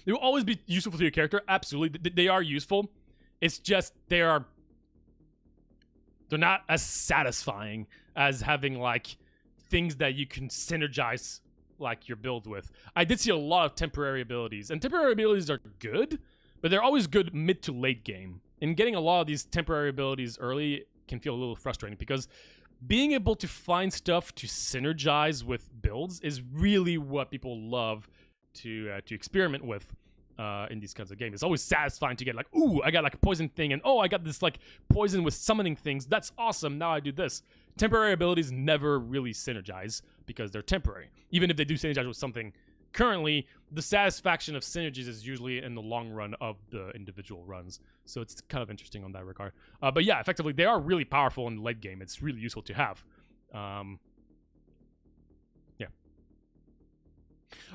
They will always be useful to your character. Absolutely. They are useful. It's just they're not as satisfying as having, like, things that you can synergize, like, your build with. I did see a lot of temporary abilities, and temporary abilities are good, but they're always good mid to late game. And getting a lot of these temporary abilities early can feel a little frustrating, because being able to find stuff to synergize with builds is really what people love to experiment with in these kinds of games. It's always satisfying to get, like, ooh, I got like a poison thing, and oh, I got this like poison with summoning things. That's awesome. Now I do this. Temporary abilities never really synergize because they're temporary. Even if they do synergize with something currently, the satisfaction of synergies is usually in the long run of the individual runs. So it's kind of interesting on that regard. But yeah, effectively, they are really powerful in the late game. It's really useful to have. Yeah.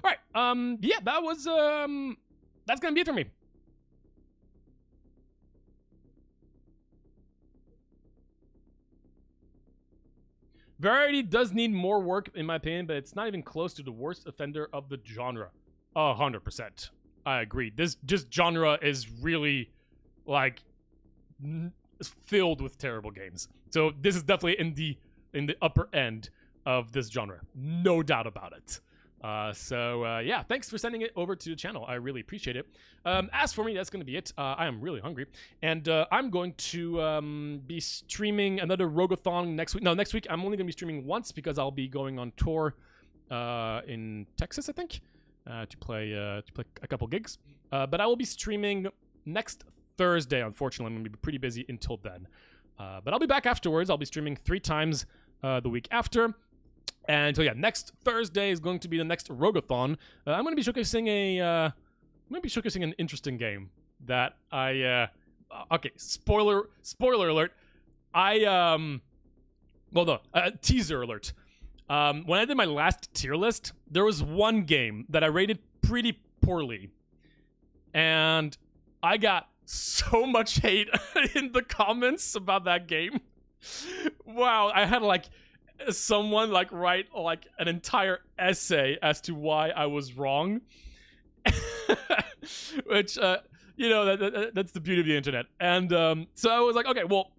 All right. Yeah, that was that's gonna be it for me. Variety does need more work, in my opinion, but it's not even close to the worst offender of the genre. 100%. I agree. This just genre is really, like, filled with terrible games. So this is definitely in the upper end of this genre. No doubt about it. Yeah, thanks for sending it over to the channel. I really appreciate it. As for me, that's going to be it. I am really hungry, and I'm going to be streaming another Rogathon next week. No, next week I'm only going to be streaming once, because I'll be going on tour in Texas, I think, to play a couple gigs. But I will be streaming next Thursday. Unfortunately, I'm going to be pretty busy until then. But I'll be back afterwards. I'll be streaming 3 times the week after. And so yeah, next Thursday is going to be the next Rogathon. I'm going to be showcasing an interesting game that I okay, spoiler alert. Teaser alert. When I did my last tier list, there was one game that I rated pretty poorly, and I got so much hate in the comments about that game. Wow, I had like someone like write like an entire essay as to why I was wrong. Which you know, that's the beauty of the internet. And so I was like, okay, well,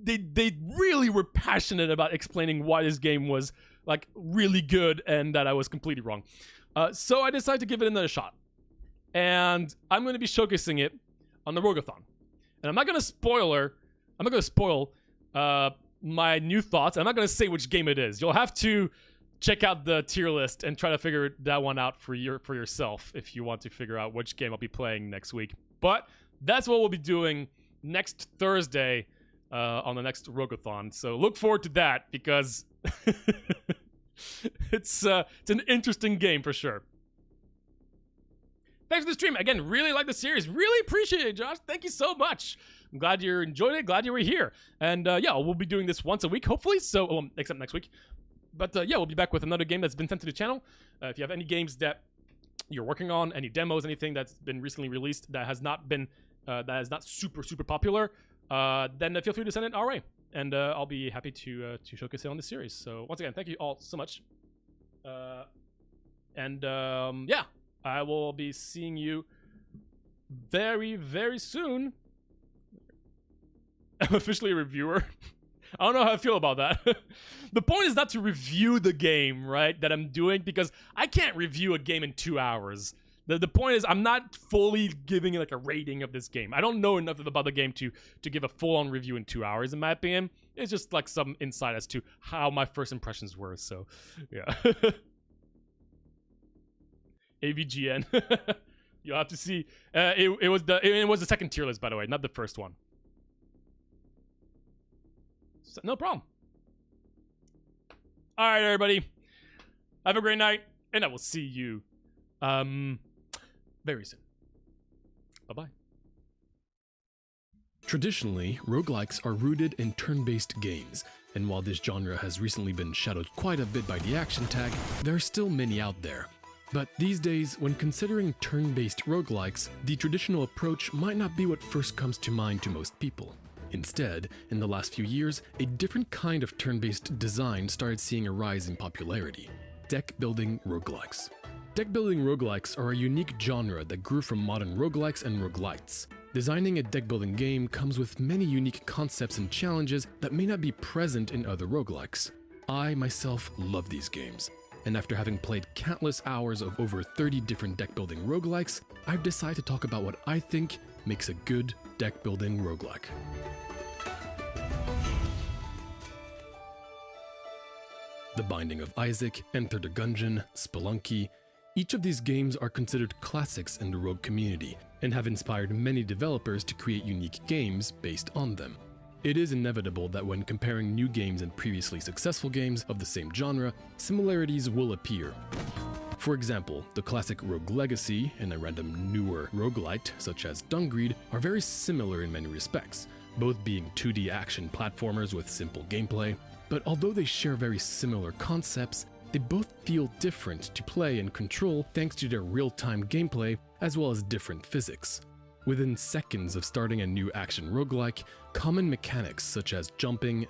they really were passionate about explaining why this game was like really good and that I was completely wrong. So I decided to give it another shot, and I'm going to be showcasing it on the Rogathon. And I'm not going to spoil my new thoughts. I'm not going to say which game it is. You'll have to check out the tier list and try to figure that one out for yourself if you want to figure out which game I'll be playing next week. But that's what we'll be doing next Thursday on the next Rogathon. So look forward to that because it's an interesting game for sure. Thanks for the stream. Again, really like the series. Really appreciate it, Josh. Thank you so much. I'm glad you enjoyed it. Glad you were here. And yeah, we'll be doing this once a week, hopefully. So, except next week. But yeah, we'll be back with another game that's been sent to the channel. If you have any games that you're working on, any demos, anything that's been recently released that has not been, that is not super popular, then feel free to send it our way. And I'll be happy to showcase it on the series. So once again, thank you all so much. Yeah. I will be seeing you very soon. I'm officially a reviewer. I don't know how I feel about that. The point is not to review the game, right, that I'm doing, because I can't review a game in 2 hours. The point is I'm not fully giving like a rating of this game. I don't know enough about the game to give a full-on review in 2 hours, in my opinion. It's just like some insight as to how my first impressions were, so yeah. AVGN. You'll have to see. It was the second tier list, by the way, not the first one. So, no problem. All right, everybody. Have a great night, and I will see you very soon. Bye-bye. Traditionally, roguelikes are rooted in turn-based games, and while this genre has recently been shadowed quite a bit by the action tag, there are still many out there. But these days, when considering turn-based roguelikes, the traditional approach might not be what first comes to mind to most people. Instead, in the last few years, a different kind of turn-based design started seeing a rise in popularity: deck-building roguelikes. Deck-building roguelikes are a unique genre that grew from modern roguelikes and roguelites. Designing a deck-building game comes with many unique concepts and challenges that may not be present in other roguelikes. I, myself, love these games. And after having played countless hours of over 30 different deck-building roguelikes, I've decided to talk about what I think makes a good deck-building roguelike. The Binding of Isaac, Enter the Gungeon, Spelunky. Each of these games are considered classics in the rogue community and have inspired many developers to create unique games based on them. It is inevitable that when comparing new games and previously successful games of the same genre, similarities will appear. For example, the classic Rogue Legacy and a random newer roguelite such as Dungreed are very similar in many respects, both being 2D action platformers with simple gameplay, but although they share very similar concepts, they both feel different to play and control thanks to their real-time gameplay as well as different physics. Within seconds of starting a new action roguelike, common mechanics such as jumping